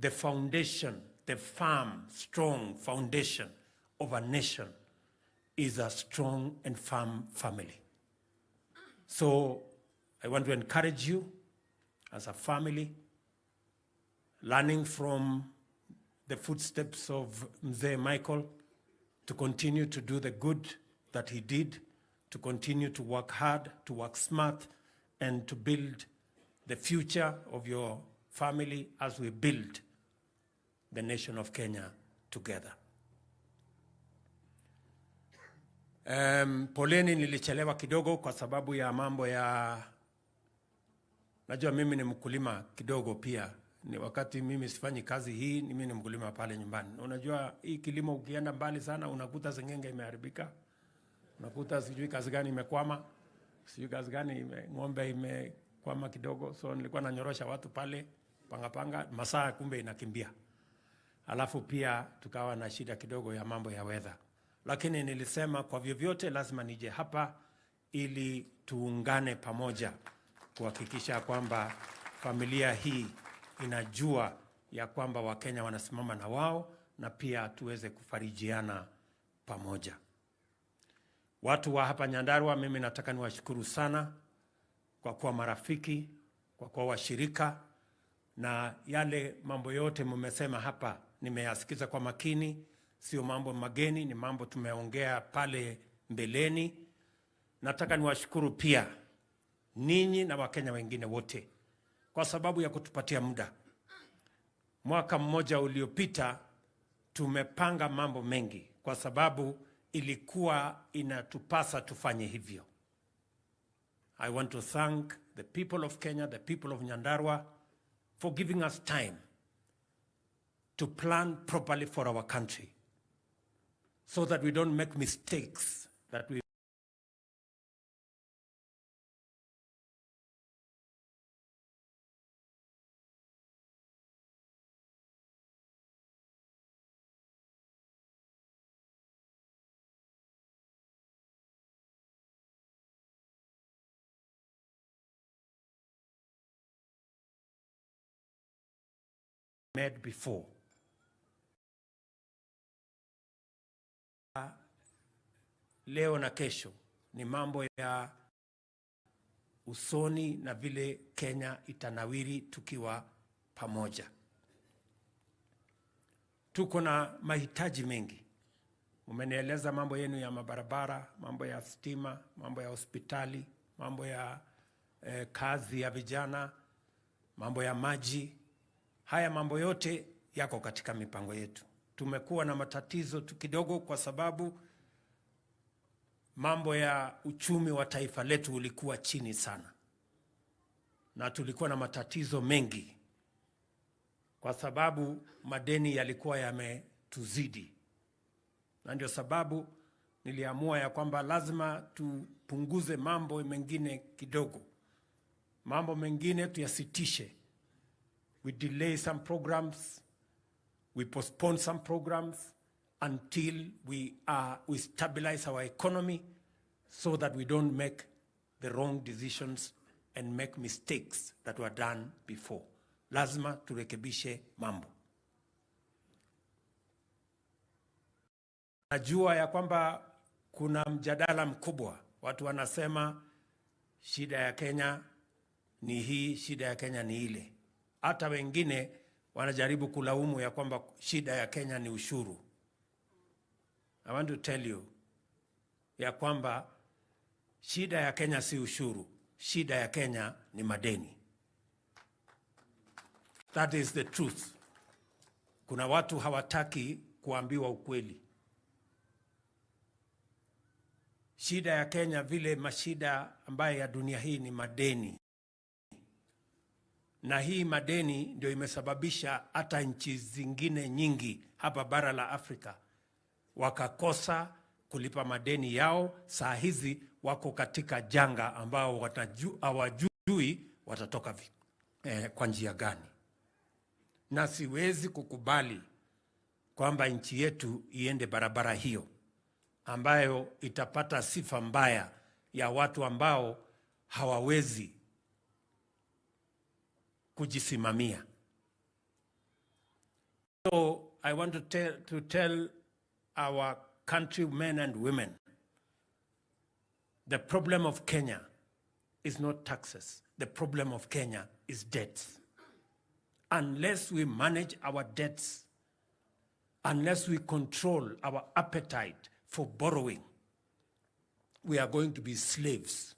The foundation, the firm, strong foundation of a nation is a strong and firm family. So I want to encourage you as a family, learning from the footsteps of Mzee Michael, to continue to do the good that he did, to continue to work hard, to work smart, and to build the future of your family as we build the nation of Kenya together. Poleni nilichelewa kidogo kwa sababu ya mambo ya, najua mimi ni mkulima kidogo pia. Ni wakati mimi sifanyi kazi hii, mimi ni mkulima pale nyumbani. Unajua hii kilimo ukienda mbali sana unakuta sengenge imeharibika. Unakuta sijui kazi gani imekwama. Sijui kazi gani ng'ombe imekwama kidogo. So nilikuwa nanyorosha watu pale panga masaa kumbe inakimbia. Alafu pia tukawa na shida kidogo ya mambo ya weather. Lakini nilisema kwa vyovyote lazima nije hapa ili tuungane pamoja kuhakikisha kwamba familia hii inajua ya kwamba Wakenya wanasimama na wao na pia tuweze kufarijiana pamoja. Watu wa hapa Nyandarua, mimi nataka niwashukuru sana kwa kuwa marafiki, kwa kuwa washirika, na yale mambo yote mmesema hapa nimeyasikiza kwa makini. Sio mambo mageni, ni mambo tumeongea pale mbeleni. Nataka niwashukuru pia ninyi na Wakenya wengine wote kwa sababu ya kutupatia muda. Mwaka mmoja uliopita tumepanga mambo mengi kwa sababu ilikuwa inatupasa tufanye hivyo. I want to thank the people of Kenya, the people of Nyandarua for giving us time to plan properly for our country so that we don't make mistakes that we made before. Leo na kesho ni mambo ya usoni na vile Kenya itanawiri tukiwa pamoja. Tuko na mahitaji mengi. Umenieleza mambo yenu ya mabarabara, mambo ya stima, mambo ya hospitali, mambo ya kazi ya vijana, mambo ya maji. Haya mambo yote yako katika mipango yetu. Tumekuwa na matatizo kidogo kwa sababu mambo ya uchumi wa taifa letu ulikuwa chini sana. Na tulikuwa na matatizo mengi kwa sababu madeni yalikuwa yametuzidi. Na ndio sababu niliamua ya kwamba lazima tupunguze mambo mengine kidogo. Mambo mengine tuyasitishe. We delay some programs, we postpone some programs until we stabilize our economy so that we don't make the wrong decisions and make mistakes that were done before. Lazima turekebishe mambo. Najua ya kwamba kuna mjadala mkubwa. Watu wanasema shida ya Kenya ni hii, shida ya Kenya ni ile. Hata wengine wanajaribu kulaumu ya kwamba shida ya Kenya ni ushuru. I want to tell you ya kwamba shida ya Kenya si ushuru. Shida ya Kenya ni madeni. That is the truth. Kuna watu hawataki kuambiwa ukweli. Shida ya Kenya vile mashida ambayo ya dunia hii ni madeni. Na hii madeni ndio imesababisha hata nchi zingine nyingi hapa bara la Afrika wakakosa kulipa madeni yao. Saa hizi wako katika janga ambao hawajui watatoka kwa njia gani. Na siwezi kukubali kwamba nchi yetu iende barabara hiyo ambayo itapata sifa mbaya ya watu ambao hawawezi kujisimamia. So I want to tell our countrymen and women, the problem of Kenya is not taxes. The problem of Kenya is debts. Unless we manage our debts, unless we control our appetite for borrowing, we are going to be slaves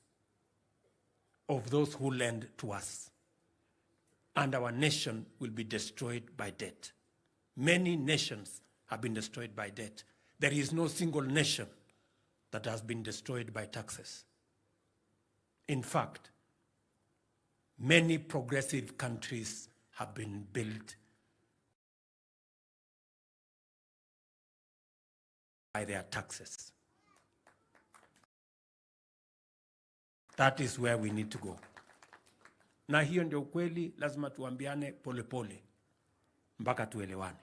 of those who lend to us. And our nation will be destroyed by debt. Many nations have been destroyed by debt. There is no single nation that has been destroyed by taxes. In fact, many progressive countries have been built by their taxes. That is where we need to go. Na hiyo ndio ukweli, lazima tuambiane pole pole mpaka tuelewane.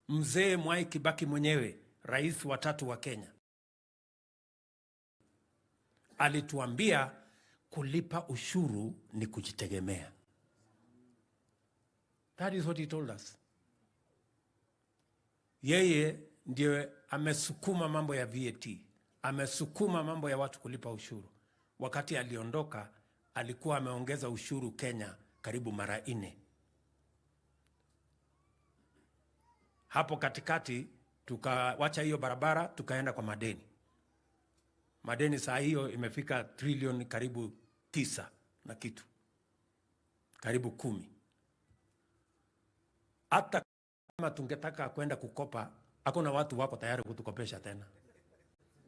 Mzee Mwai Kibaki mwenyewe, rais wa 3 wa Kenya, alituambia kulipa ushuru ni kujitegemea. That is what he told us. Yeye ndiye amesukuma mambo ya VAT, amesukuma mambo ya watu kulipa ushuru. Wakati aliondoka, alikuwa ameongeza ushuru Kenya karibu mara 4. Hapo katikati tukawacha hiyo barabara, tukaenda kwa madeni. Madeni saa hiyo imefika trilioni karibu 9 na kitu, karibu 10. Hata kama tungetaka kwenda kukopa, hakuna watu wako tayari kutukopesha tena,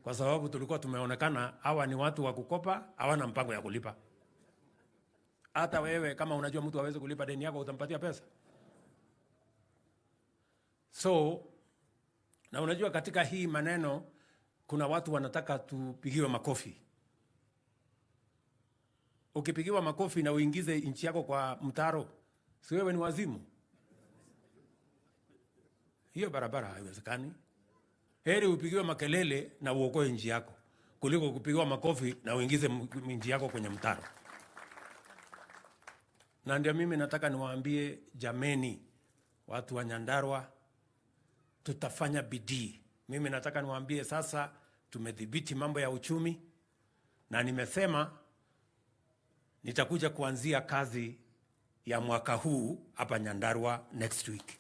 kwa sababu tulikuwa tumeonekana hawa ni watu wa kukopa, hawana mpango ya kulipa. Hata wewe kama unajua mtu hawezi kulipa deni yako, utampatia pesa? So, na unajua katika hii maneno kuna watu wanataka tupigiwe makofi. Ukipigiwa makofi na uingize nchi yako kwa mtaro, si wewe ni wazimu? Hiyo barabara haiwezekani. Heri upigiwe makelele na uokoe nchi yako kuliko kupigiwa makofi na uingize nchi yako kwenye mtaro. Na ndio mimi nataka niwaambie, jameni, watu wa Nyandarua, tutafanya bidii. Mimi nataka niwaambie sasa tumedhibiti mambo ya uchumi, na nimesema nitakuja kuanzia kazi ya mwaka huu hapa Nyandarua next week.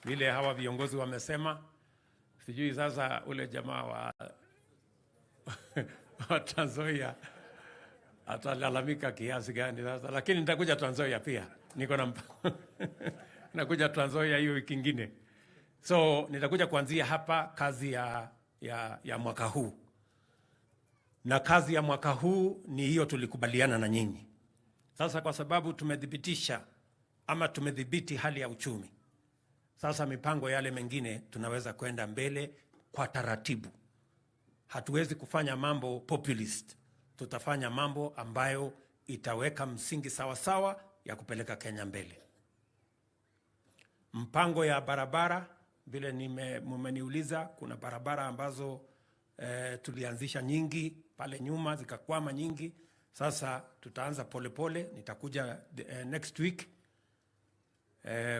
Vile hawa viongozi wamesema, sijui sasa ule jamaa wa Trans Nzoia atalalamika kiasi gani sasa, lakini nitakuja Trans Nzoia pia. Niko na nakuja Trans Nzoia hiyo wiki nyingine. So nitakuja kuanzia hapa kazi ya mwaka huu. Na kazi ya mwaka huu ni hiyo tulikubaliana na nyinyi. Sasa kwa sababu tumedhibitisha ama tumedhibiti hali ya uchumi, sasa mipango yale mengine tunaweza kwenda mbele kwa taratibu. Hatuwezi kufanya mambo populist. Tutafanya mambo ambayo itaweka msingi sawa sawa ya kupeleka Kenya mbele. Mpango ya barabara, vile mmeniuliza, kuna barabara ambazo tulianzisha nyingi pale nyuma zikakwama nyingi. Sasa tutaanza polepole, nitakuja next week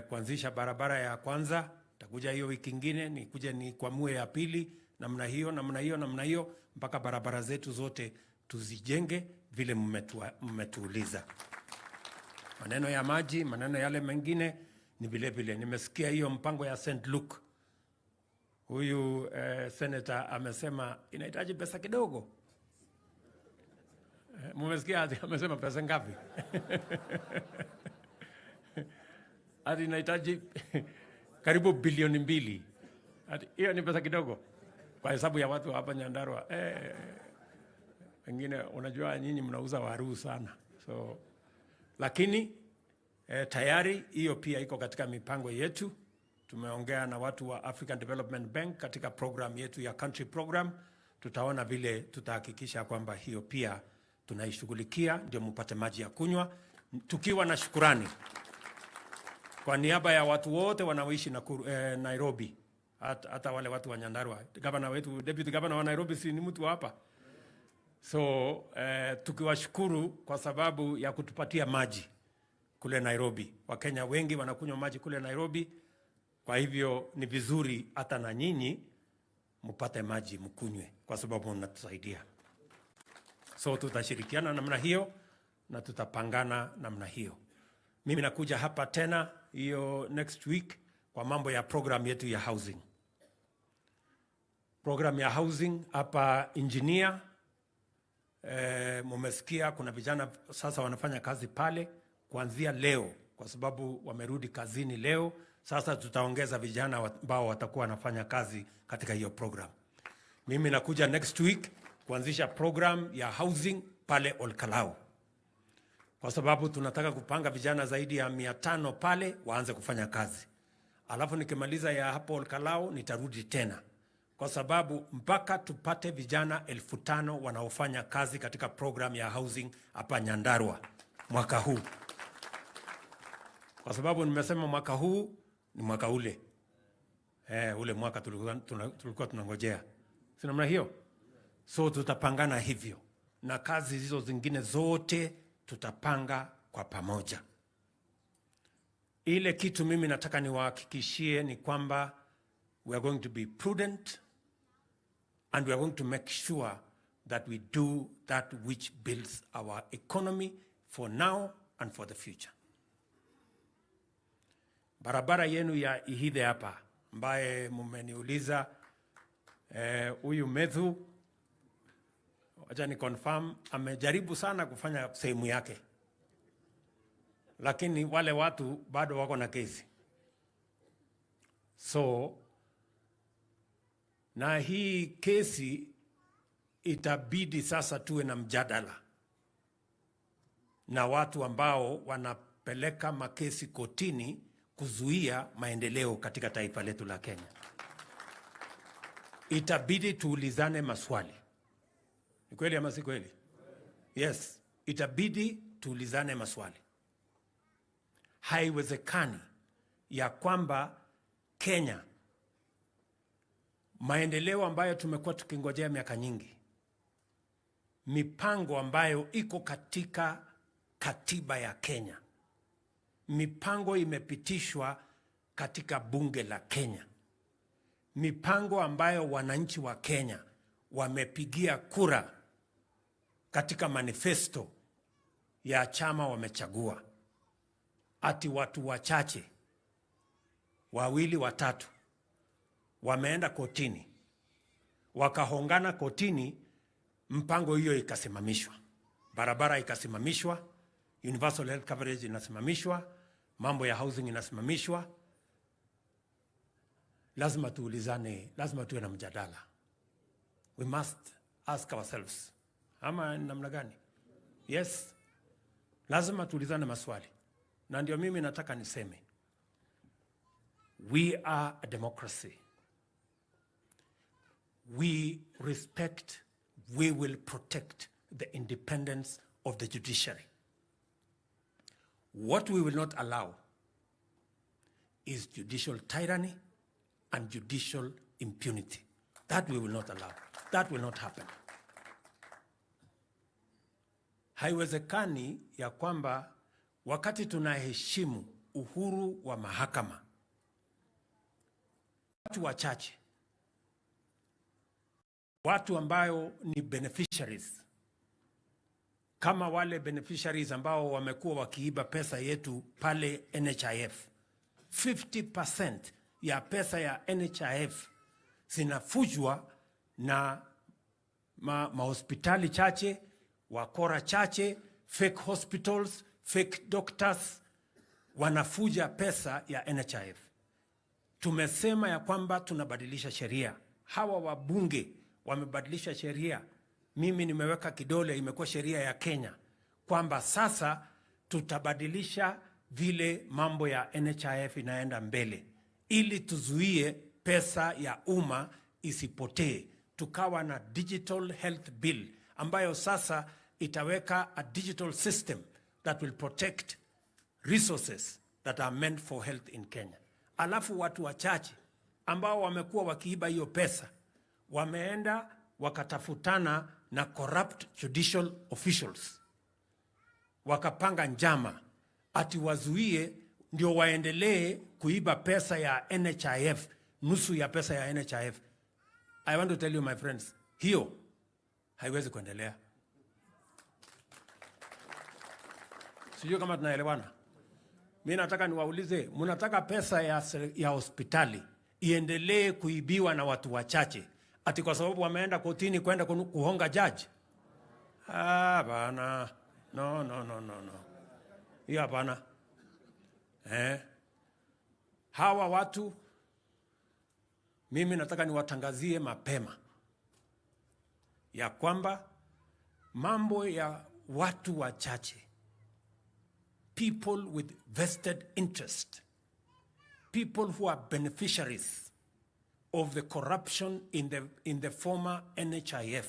kuanzisha barabara ya kwanza, nitakuja hiyo wiki nyingine nikuje nikwamue ya pili, namna hiyo mpaka barabara zetu zote tuzijenge vile mmetuuliza. Maneno ya maji, maneno yale mengine ni vile vile. Nimesikia hiyo mpango ya St. Luke. Huyu Senator amesema inahitaji pesa kidogo. Mmesikia amesema pesa ngapi? Hadi inahitaji karibu bilioni 2. Hiyo ni pesa kidogo kwa hesabu ya watu hapa Nyandarua. Wengine unajua nyinyi mnauza waru sana. So lakini tayari hiyo pia iko katika mipango yetu. Tumeongea na watu wa African Development Bank katika program yetu ya country program. Tutaona vile tutahakikisha kwamba hiyo pia tunaishughulikia ndio mpate maji ya kunywa, tukiwa na shukrani kwa niaba ya watu wote wanaoishi Nairobi, hata wale watu wa Nyandarua. Gavana wetu, deputy governor wa Nairobi si ni mtu hapa. So tukiwashukuru kwa sababu ya kutupatia maji kule Nairobi. Wakenya wengi wanakunywa maji kule Nairobi. Kwa hivyo ni vizuri hata na nyinyi mpate maji mkunywe, kwa sababu mnatusaidia. So tutashirikiana namna hiyo na tutapangana namna hiyo. Mimi nakuja hapa tena hiyo next week kwa mambo ya program yetu ya housing. Program ya housing hapa engineer, mumesikia kuna vijana sasa wanafanya kazi pale kuanzia leo, kwa kwa sababu wamerudi kazini leo. Sasa tutaongeza vijana ambao watakuwa wanafanya kazi katika hiyo program. Mimi nakuja next week kuanzisha program ya housing pale Olkalau, kwa sababu tunataka kupanga vijana zaidi ya 500 pale waanze kufanya kazi. Alafu nikimaliza ya hapo Olkalau nitarudi tena, kwa sababu mpaka tupate vijana 5,000 wanaofanya kazi katika program ya housing hapa Nyandarua mwaka huu. Kwa sababu nimesema mwaka huu ni mwaka ule. Ule mwaka tulikuwa tunangojea. Si namna hiyo? So tutapangana hivyo. Na kazi hizo zingine zote tutapanga kwa pamoja. Ile kitu mimi nataka niwahakikishie ni kwamba we are going to be prudent and we are going to make sure that we do that which builds our economy for now and for the future. Barabara yenu ya Ihithe hapa ambaye mumeniuliza, huyu Methu, wacha ni confirm, amejaribu sana kufanya sehemu yake, lakini wale watu bado wako na kesi. So na hii kesi itabidi sasa tuwe na mjadala na watu ambao wanapeleka makesi kotini kuzuia maendeleo katika taifa letu la Kenya. Itabidi tuulizane maswali. Ni kweli ama si kweli? Yes, itabidi tuulizane maswali. Haiwezekani ya kwamba Kenya, maendeleo ambayo tumekuwa tukingojea miaka nyingi, mipango ambayo iko katika katiba ya Kenya, mipango imepitishwa katika bunge la Kenya, mipango ambayo wananchi wa Kenya wamepigia kura katika manifesto ya chama wamechagua, ati watu wachache 2, 3 wameenda kotini, wakahongana kotini, mpango hiyo ikasimamishwa, barabara ikasimamishwa, universal health coverage inasimamishwa, mambo ya housing inasimamishwa. Lazima tuulizane, lazima tuwe na mjadala. We must ask ourselves, ama namna gani? Yes, lazima tuulizane maswali. Na ndio mimi nataka niseme, we are a democracy. We respect, we will protect the independence of the judiciary. What we will not allow is judicial tyranny and judicial impunity. That we will not allow. That will not happen. Haiwezekani ya kwamba wakati tunaheshimu uhuru wa mahakama, watu wachache, watu ambayo ni beneficiaries, kama wale beneficiaries ambao wamekuwa wakiiba pesa yetu pale NHIF, 50% ya pesa ya NHIF zinafujwa na mahospitali chache, wakora chache, fake hospitals, fake doctors, wanafuja pesa ya NHIF. Tumesema ya kwamba tunabadilisha sheria. Hawa wabunge wamebadilisha sheria. Mimi nimeweka kidole, imekuwa sheria ya Kenya, kwamba sasa tutabadilisha vile mambo ya NHIF inaenda mbele, ili tuzuie pesa ya umma isipotee. Tukawa na digital health bill ambayo sasa itaweka a digital system that will protect resources that are meant for health in Kenya. Alafu watu wachache ambao wamekuwa wakiiba hiyo pesa wameenda wakatafutana na corrupt judicial officials, wakapanga njama ati wazuie ndio waendelee kuiba pesa ya NHIF, nusu ya pesa ya NHIF. I want to tell you my friends, hiyo haiwezi kuendelea. Sijui kama tunaelewana. Mimi nataka niwaulize, mnataka pesa ya hospitali iendelee kuibiwa na watu wachache ati kwa sababu wameenda kotini kwenda kuhonga judge? Bana. No. Hiyo hapana. Hawa watu mimi nataka niwatangazie mapema ya kwamba mambo ya watu wachache, people with vested interest, people who are beneficiaries of the corruption in the former NHIF,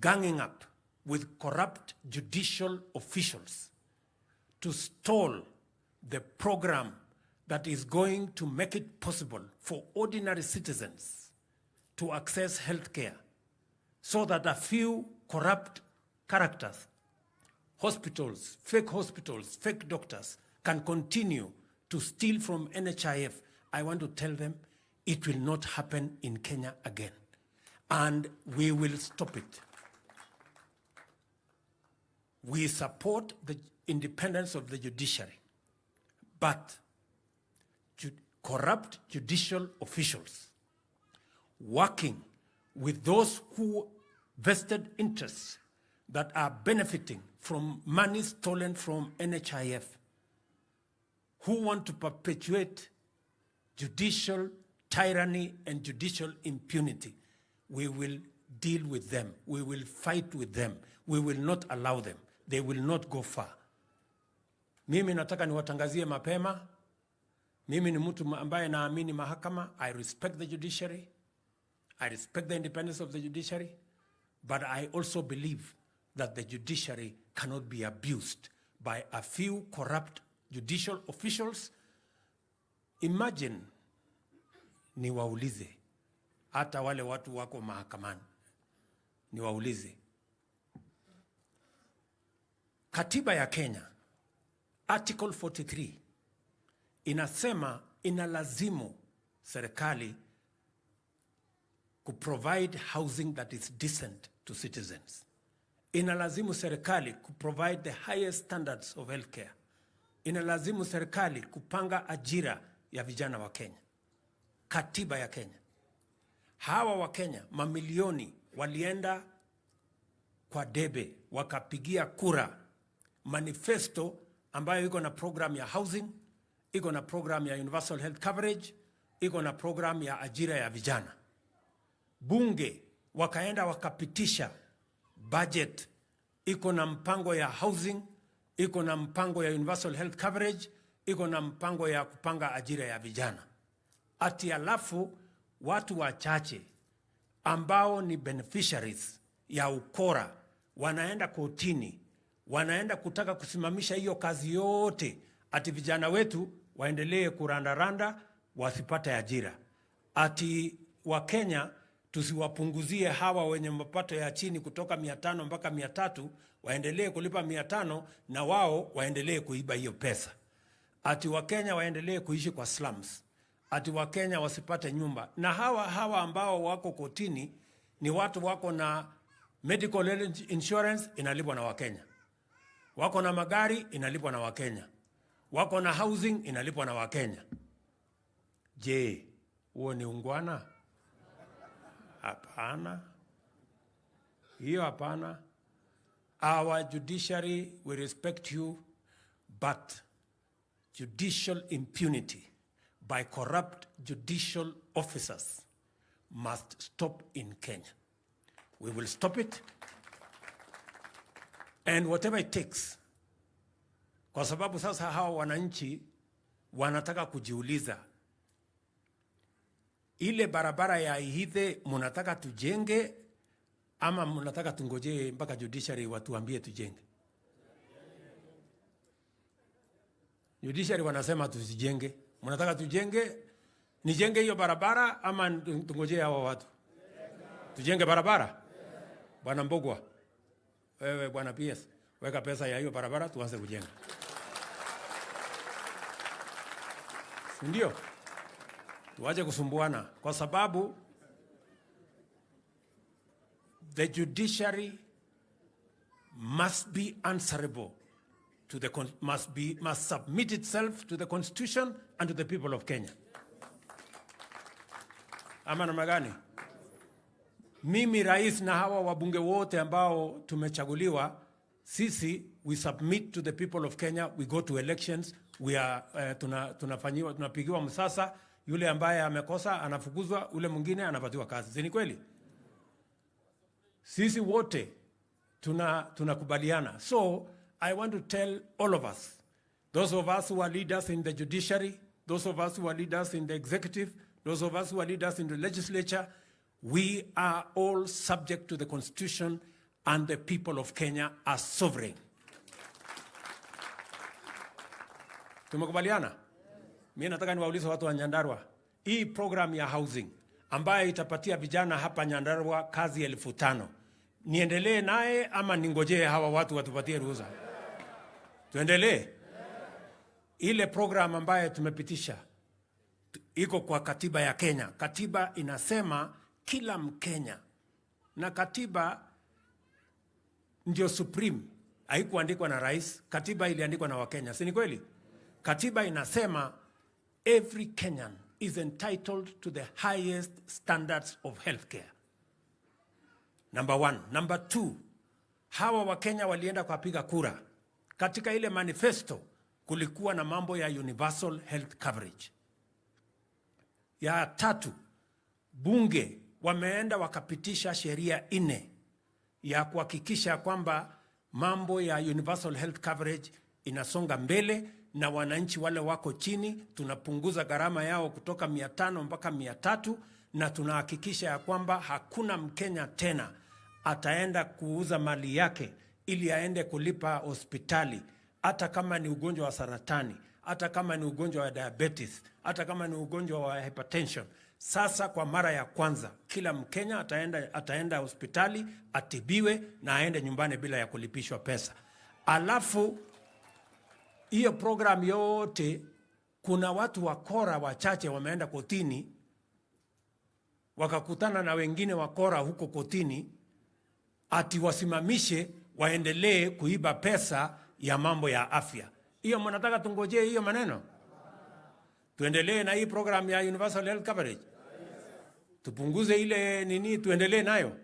ganging up with corrupt judicial officials to stall the program that is going to make it possible for ordinary citizens to access health care, so that a few corrupt characters, hospitals, fake doctors, can continue to steal from NHIF. I want to tell them it will not happen in Kenya again, and we will stop it. We support the independence of the judiciary, but corrupt judicial officials working with those who vested interests that are benefiting from money stolen from NHIF, who want to perpetuate judicial tyranny and judicial impunity, we will deal with them. We will fight with them. We will not allow them. They will not go far. Mimi nataka niwatangazie mapema. Mimi ni mtu ambaye naamini mahakama. I respect the judiciary. I respect the independence of the judiciary. But I also believe that the judiciary cannot be abused by a few corrupt judicial officials. Imagine, niwaulize, hata wale watu wako mahakamani, niwaulize, katiba ya Kenya, Article 43, inasema inalazimu serikali provide housing that is decent to citizens. Inalazimu serikali provide the highest standards of healthcare. Inalazimu serikali kupanga ajira ya vijana wa Kenya. Katiba ya Kenya. Hawa wa Kenya mamilioni walienda kwa debe wakapigia kura manifesto ambayo iko na program ya housing, iko na program ya universal health coverage, iko na program ya ajira ya vijana. Bunge wakaenda wakapitisha budget, iko na mpango ya housing, iko na mpango ya universal health coverage, iko na mpango ya kupanga ajira ya vijana. Ati alafu watu wachache ambao ni beneficiaries ya ukora wanaenda kotini, wanaenda kutaka kusimamisha hiyo kazi yote, ati vijana wetu waendelee kurandaranda wasipate ajira. Ati wa Kenya tusiwapunguzie hawa wenye mapato ya chini kutoka 500 mpaka 300, waendelee kulipa 500 na wao waendelee kuiba hiyo pesa. Ati wa Kenya waendelee kuishi kwa slums. Ati wa Kenya wasipate nyumba. Na hawa ambao wako kotini ni watu wako na medical insurance, inalipwa na Wakenya. Wako na magari, inalipwa na Wakenya. Wako na housing, inalipwa na Wakenya. Je, huo ni ungwana? Hapana. Hiyo hapana. Our judiciary, we respect you, but judicial impunity by corrupt judicial officers must stop in Kenya. We will stop it, and whatever it takes. Kwa sababu sasa hawa wananchi wanataka kujiuliza, ile barabara ya Ihithe munataka tujenge ama munataka tungoje mpaka judiciary watuambie tujenge? Judiciary wanasema tusijenge. Munataka tujenge, nijenge hiyo barabara ama tungoje hawa watu? Tujenge barabara? Bwana Mbogwa, wewe bwana PS, weka pesa ya hiyo barabara tuanze kujenga. Ndio? Tuache kusumbuana, kwa sababu the judiciary must be answerable to the must submit itself to the constitution and to the people of Kenya. Ama namna gani? Mimi rais na hawa wabunge wote ambao tumechaguliwa, Sisi, we submit to the people of Kenya, we go to elections, we are tunapigiwa msasa, yule ambaye amekosa anafukuzwa, yule mwingine anapatiwa kazi. Si ni kweli? Sisi wote tunakubaliana. So I want to tell all of us, those of us who are leaders in the judiciary, those of us who are leaders in the executive, those of us who are leaders in the legislature, we are all subject to the Constitution, and the people of Kenya are sovereign. Tumekubaliana? Mimi nataka niwaulize watu wa Nyandarua, hii program ya housing ambayo itapatia vijana hapa Nyandarua kazi 5,000, niendelee naye ama ningojee hawa watu watupatie ruhusa? Tuendelee. Ile program ambayo tumepitisha iko kwa katiba ya Kenya. Katiba inasema kila Mkenya, na katiba ndio supreme, haikuandikwa na rais. Katiba iliandikwa na Wakenya, si ni kweli? Katiba inasema every Kenyan is entitled to the highest standards of healthcare. Number 1. Number 2, hawa Wakenya walienda kupiga kura. Katika ile manifesto kulikuwa na mambo ya universal health coverage. Ya 3, bunge wameenda wakapitisha sheria 4 ya kuhakikisha kwamba mambo ya universal health coverage inasonga mbele, na wananchi wale wako chini tunapunguza gharama yao kutoka 500 mpaka 300, na tunahakikisha ya kwamba hakuna Mkenya tena ataenda kuuza mali yake ili aende kulipa hospitali, hata kama ni ugonjwa wa saratani, hata kama ni ugonjwa wa diabetes, hata kama ni ugonjwa wa hypertension. Sasa kwa mara ya kwanza kila Mkenya ataenda hospitali atibiwe na aende nyumbani bila ya kulipishwa pesa. Alafu hiyo program yote, kuna watu wakora wachache wameenda kotini wakakutana na wengine wakora huko kotini, ati wasimamishe waendelee kuiba pesa ya mambo ya afya. Hiyo mnataka tungojee hiyo maneno? Tuendelee na hii program ya universal health coverage? Tupunguze ile nini, tuendelee nayo?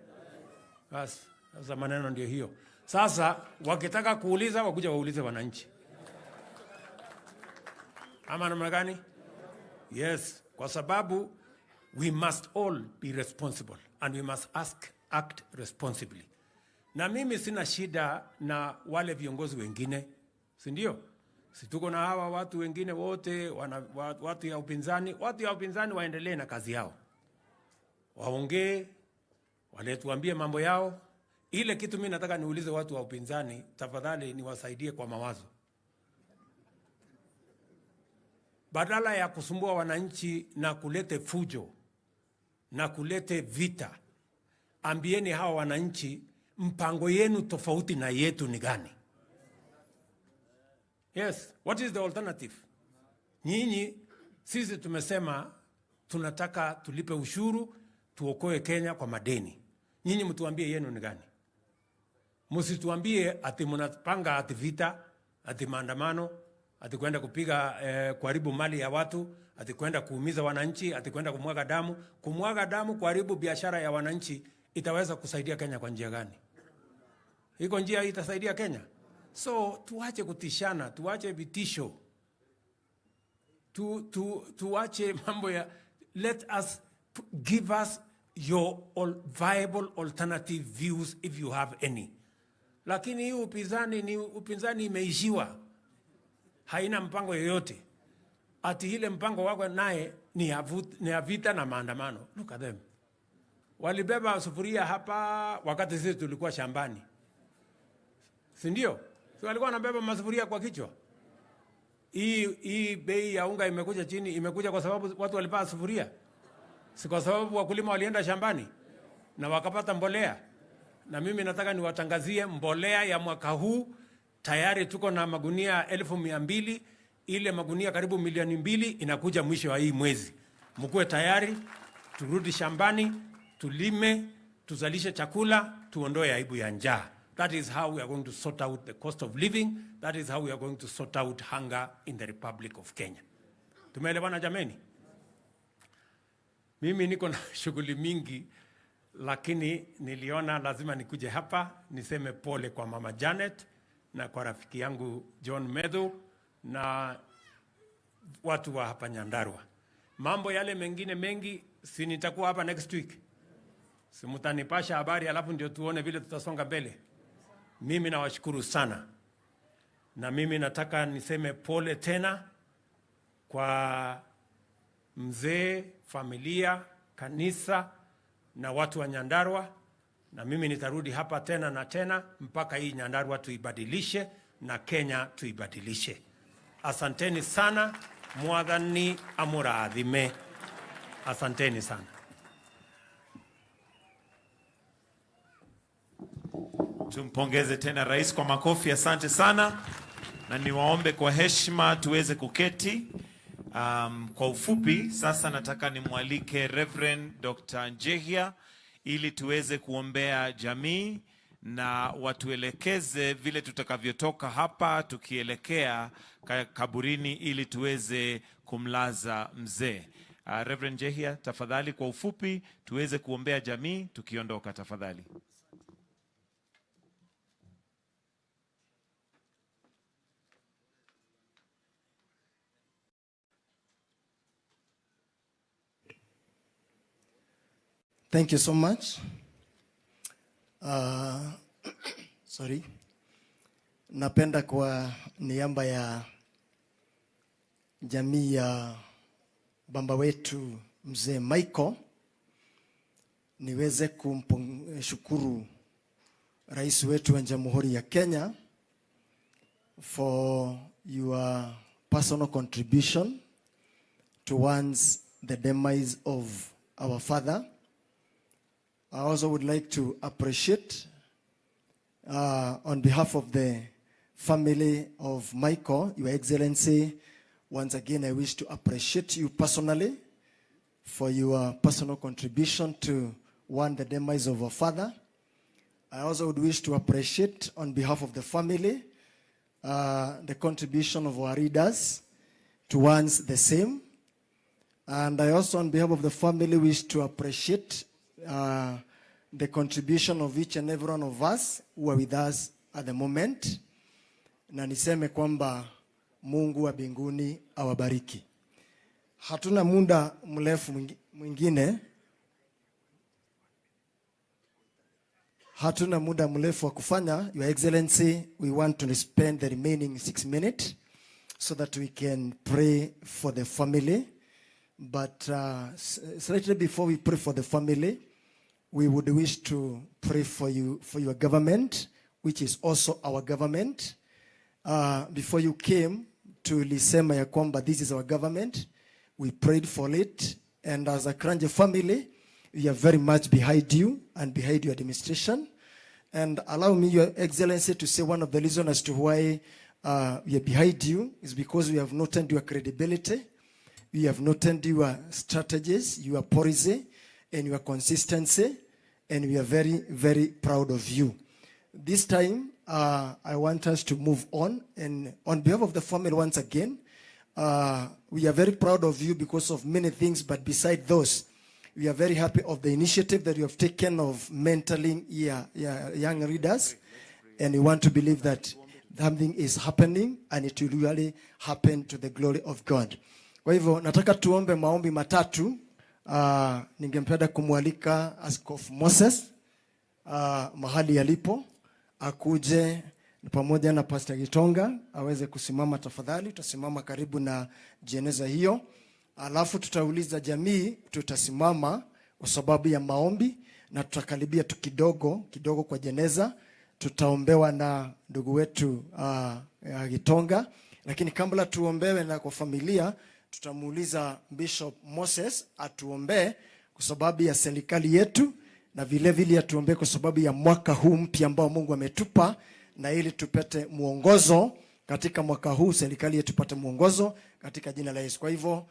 Basi, sasa maneno ndio hiyo. Sasa wakitaka kuuliza wakuja waulize wananchi. Ama namna gani? Yes, kwa sababu we must all be responsible and we must act responsibly. Na mimi sina shida na wale viongozi wengine, si ndio? Si tuko na hawa watu wengine wote, watu ya upinzani. Watu ya upinzani waendelee na kazi yao, waongee, wale tuambie mambo yao. Ile kitu mimi nataka niulize watu wa upinzani, tafadhali niwasaidie kwa mawazo. Badala ya kusumbua wananchi na kulete fujo na kulete vita, ambieni hawa wananchi mpango yenu tofauti na yetu ni gani? Yes, what is the alternative? Nyinyi, sisi tumesema tunataka tulipe ushuru, tuokoe Kenya kwa madeni. Nyinyi mtuambie yenu ni gani? Msituambie ati mnapanga ati vita, ati maandamano, ati kwenda kupiga kuharibu mali ya watu, ati kwenda kuumiza wananchi, ati kwenda kumwaga damu. Kumwaga damu, kuharibu biashara ya wananchi itaweza kusaidia Kenya kwa njia gani? Iko njia itasaidia Kenya? So tuache kutishana, tuache vitisho, tuache mambo ya, let us give us your viable alternative views if you have any. Lakini hii upinzani imeishiwa, haina mpango yoyote. Ati ile mpango wako naye ni ya vita na maandamano. Look at them. Walibeba sufuria hapa wakati sisi tulikuwa shambani, si ndio? So walikuwa wanabeba masufuria kwa kichwa. Hii bei ya unga imekuja chini, imekuja kwa sababu watu walipaa sufuria? Si kwa sababu wakulima walienda shambani na wakapata mbolea? Na mimi nataka niwatangazie mbolea ya mwaka huu tayari tuko na magunia 200,000. Ile magunia karibu 2,000,000 inakuja mwisho wa hii mwezi. Mkuwe tayari, turudi shambani, tulime, tuzalishe chakula, tuondoe aibu ya njaa. That is how we are going to sort out the cost of living. That is how we are going to sort out hunger in the Republic of Kenya. Tumeelewana jameni? Mimi niko na shughuli mingi lakini niliona lazima nikuje hapa niseme pole kwa Mama Janet na kwa rafiki yangu John Methu na watu wa hapa Nyandarua. Mambo yale mengine mengi si nitakuwa hapa next week. Si mtanipasha habari alafu ndio tuone vile tutasonga mbele. Mimi nawashukuru sana. Na mimi nataka niseme pole tena kwa mzee, familia, kanisa na watu wa Nyandarua, na mimi nitarudi hapa tena na tena mpaka hii Nyandarua tuibadilishe na Kenya tuibadilishe. Asanteni sana, Mwathani amurathime. Asanteni sana. Tumpongeze tena rais kwa makofi. Asante sana, na niwaombe kwa heshima tuweze kuketi. Kwa ufupi sasa nataka nimwalike Reverend Dr. Njehia ili tuweze kuombea jamii na watuelekeze vile tutakavyotoka hapa tukielekea kaburini ili tuweze kumlaza mzee. Reverend Njehia, tafadhali kwa ufupi tuweze kuombea jamii tukiondoka tafadhali. Thank you so much. Napenda kwa niaba ya jamii ya baba wetu mzee Michael niweze kumshukuru rais wetu wa Jamhuri ya Kenya for your personal contribution towards the demise of our father. I also would like to appreciate on behalf of the family of Michael, Your Excellency, once again I wish to appreciate you personally for your personal contribution to the demise of our father. I also would wish to appreciate on behalf of the family the contribution of our readers towards the same. And I also on behalf of the family wish to appreciate the contribution of each and every one of us who are with us at the moment. Na niseme kwamba Mungu wa mbinguni awabariki. Hatuna muda mrefu mwingine. Hatuna muda mrefu wa kufanya. Your Excellency, we want to spend the remaining 6 minutes so that we can pray for the family. But slightly before we pray for the family, we would wish to pray for you, for your government, which is also our government. Before you came to lisema ya kwamba this is our government, we prayed for it. And as a Kranje family, we are very much behind you and behind your administration. And allow me, Your Excellency, to say one of the reasons as to why we are behind you is because we have noted your credibility. We have noted your strategies, your policy, and your consistency. And we are very, very proud of you. This time, I want us to move on. And on behalf of the family, once again, we are very proud of you because of many things. But beside those, we are very happy of the initiative that you have taken of mentoring young readers. And we want to believe that something is happening and it will really happen to the glory of God. Kwa hivyo, nataka tuombe maombi matatu. Ningempenda kumwalika Askofu Moses mahali yalipo akuje pamoja na Pastor Gitonga aweze kusimama tafadhali. Tutasimama karibu na jeneza hiyo, alafu tutauliza jamii, tutasimama kwa sababu ya maombi na tutakaribia tu kidogo kwa jeneza. Tutaombewa na ndugu wetu Gitonga, lakini kabla tuombewe na kwa familia, tutamuuliza Bishop Moses atuombee kwa sababu ya serikali yetu na vile vile atuombee kwa sababu ya mwaka huu mpya ambao Mungu ametupa, na ili tupate muongozo katika mwaka huu, serikali yetu tupate muongozo katika jina la Yesu. Kwa hivyo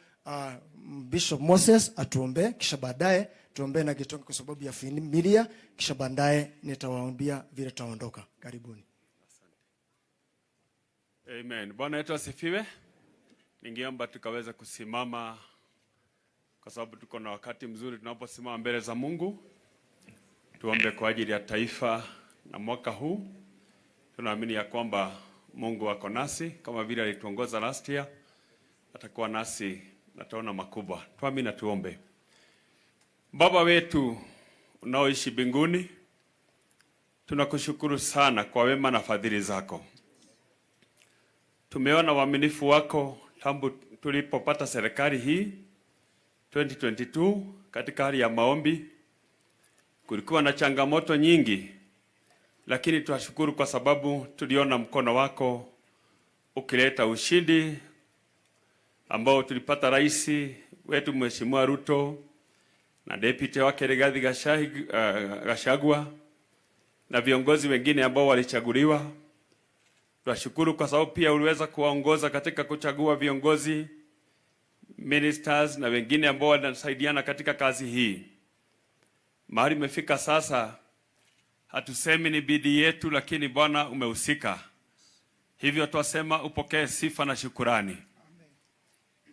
Bishop Moses atuombee, kisha baadaye tuombee na Gitonga kwa sababu ya familia, kisha baadaye nitawaambia vile tutaondoka. Karibuni. Amen. Bwana wetu asifiwe. Ningeomba tukaweza kusimama kwa sababu tuko na wakati mzuri tunaposimama mbele za Mungu. Tuombe kwa ajili ya taifa na mwaka huu. Tunaamini ya kwamba Mungu ako nasi kama vile alituongoza last year, atakuwa nasi na taona makubwa. Tuamini na tuombe. Baba wetu unaoishi mbinguni, tunakushukuru sana kwa wema na fadhili zako. Tumeona uaminifu wako tangu tulipopata serikali hii 2022. Katika hali ya maombi kulikuwa na changamoto nyingi, lakini tunashukuru kwa sababu tuliona mkono wako ukileta ushindi, ambao tulipata rais wetu Mheshimiwa Ruto na deputy wake Rigathi Gachagua na viongozi wengine ambao walichaguliwa. Tunashukuru kwa sababu pia uliweza kuwaongoza katika kuchagua viongozi, ministers na wengine ambao wanasaidiana katika kazi hii. Mahali imefika sasa, hatusemi ni bidii yetu, lakini Bwana umehusika. Hivyo twasema upokee sifa na shukurani.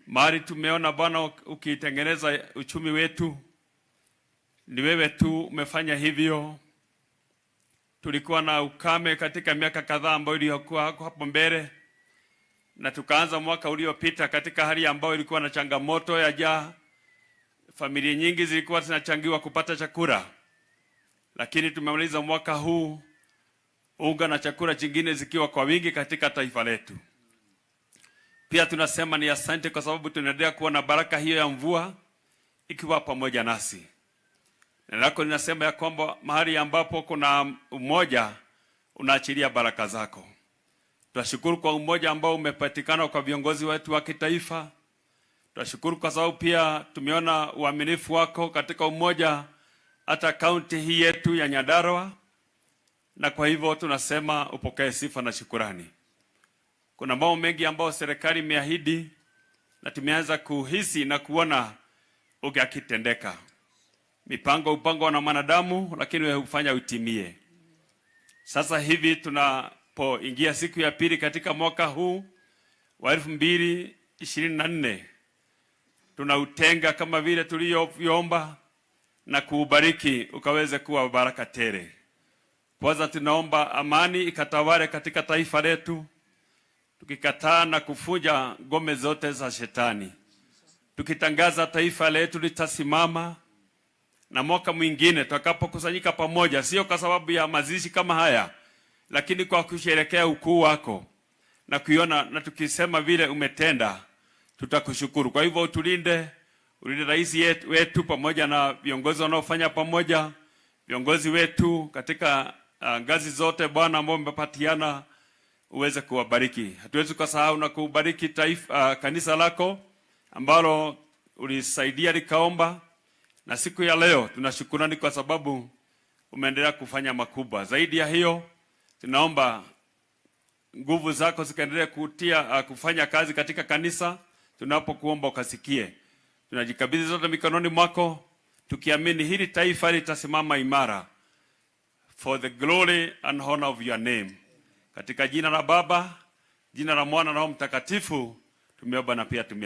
Mahali tumeona Bwana ukitengeneza uchumi wetu, ni wewe tu umefanya hivyo. Tulikuwa na ukame katika miaka kadhaa ambayo ilikuwa hapo mbele, na tukaanza mwaka uliopita katika hali ambayo ilikuwa na changamoto ya njaa. Familia nyingi zilikuwa zinachangiwa kupata chakula, lakini tumemaliza mwaka huu unga na chakula chingine zikiwa kwa wingi katika taifa letu. Pia tunasema ni asante kwa sababu tunaendelea kuona baraka hiyo ya mvua ikiwa pamoja nasi. Na lako linasema ya kwamba mahali ambapo kuna umoja unaachilia baraka zako. Tunashukuru kwa umoja ambao umepatikana kwa viongozi wetu wa kitaifa. Tunashukuru kwa sababu pia tumeona uaminifu wako katika umoja hata kaunti hii yetu ya Nyandarua, na kwa hivyo tunasema upokee sifa na shukurani. Kuna mambo mengi ambayo serikali imeahidi na tumeanza kuhisi na kuona ukitendeka. Mipango na mwanadamu, lakini wewe hufanya utimie. Sasa hivi tunapoingia siku ya pili katika mwaka huu wa 2024, tunautenga kama vile tulivyoomba na kuubariki ukaweze kuwa baraka tele. Kwanza tunaomba amani ikatawale katika taifa letu, tukikataa na kufuja ngome zote za shetani. Tukitangaza taifa letu litasimama, na mwaka mwingine tutakapokusanyika pamoja, sio kwa sababu ya mazishi kama haya, lakini kwa kusherehekea ukuu wako na kuiona na tukisema vile umetenda, tutakushukuru. Kwa hivyo ulinde rais wetu pamoja na viongozi wanaofanya pamoja, viongozi wetu katika ngazi zote Bwana ambao umepatiana, uweze kuwabariki. Hatuwezi kusahau na kubariki taifa, kanisa lako ambalo ulisaidia likaomba, na siku ya leo tunashukurani kwa sababu umeendelea kufanya makubwa. Zaidi ya hiyo, tunaomba nguvu zako zikaendelee kufanya kazi katika kanisa. Tunapokuomba ukasikie. Tunajikabidhi zote mikononi mwako, tukiamini hili taifa litasimama imara for the glory and honor of your name. Katika jina la Baba, jina la Mwana na Roho Mtakatifu tumeomba na pia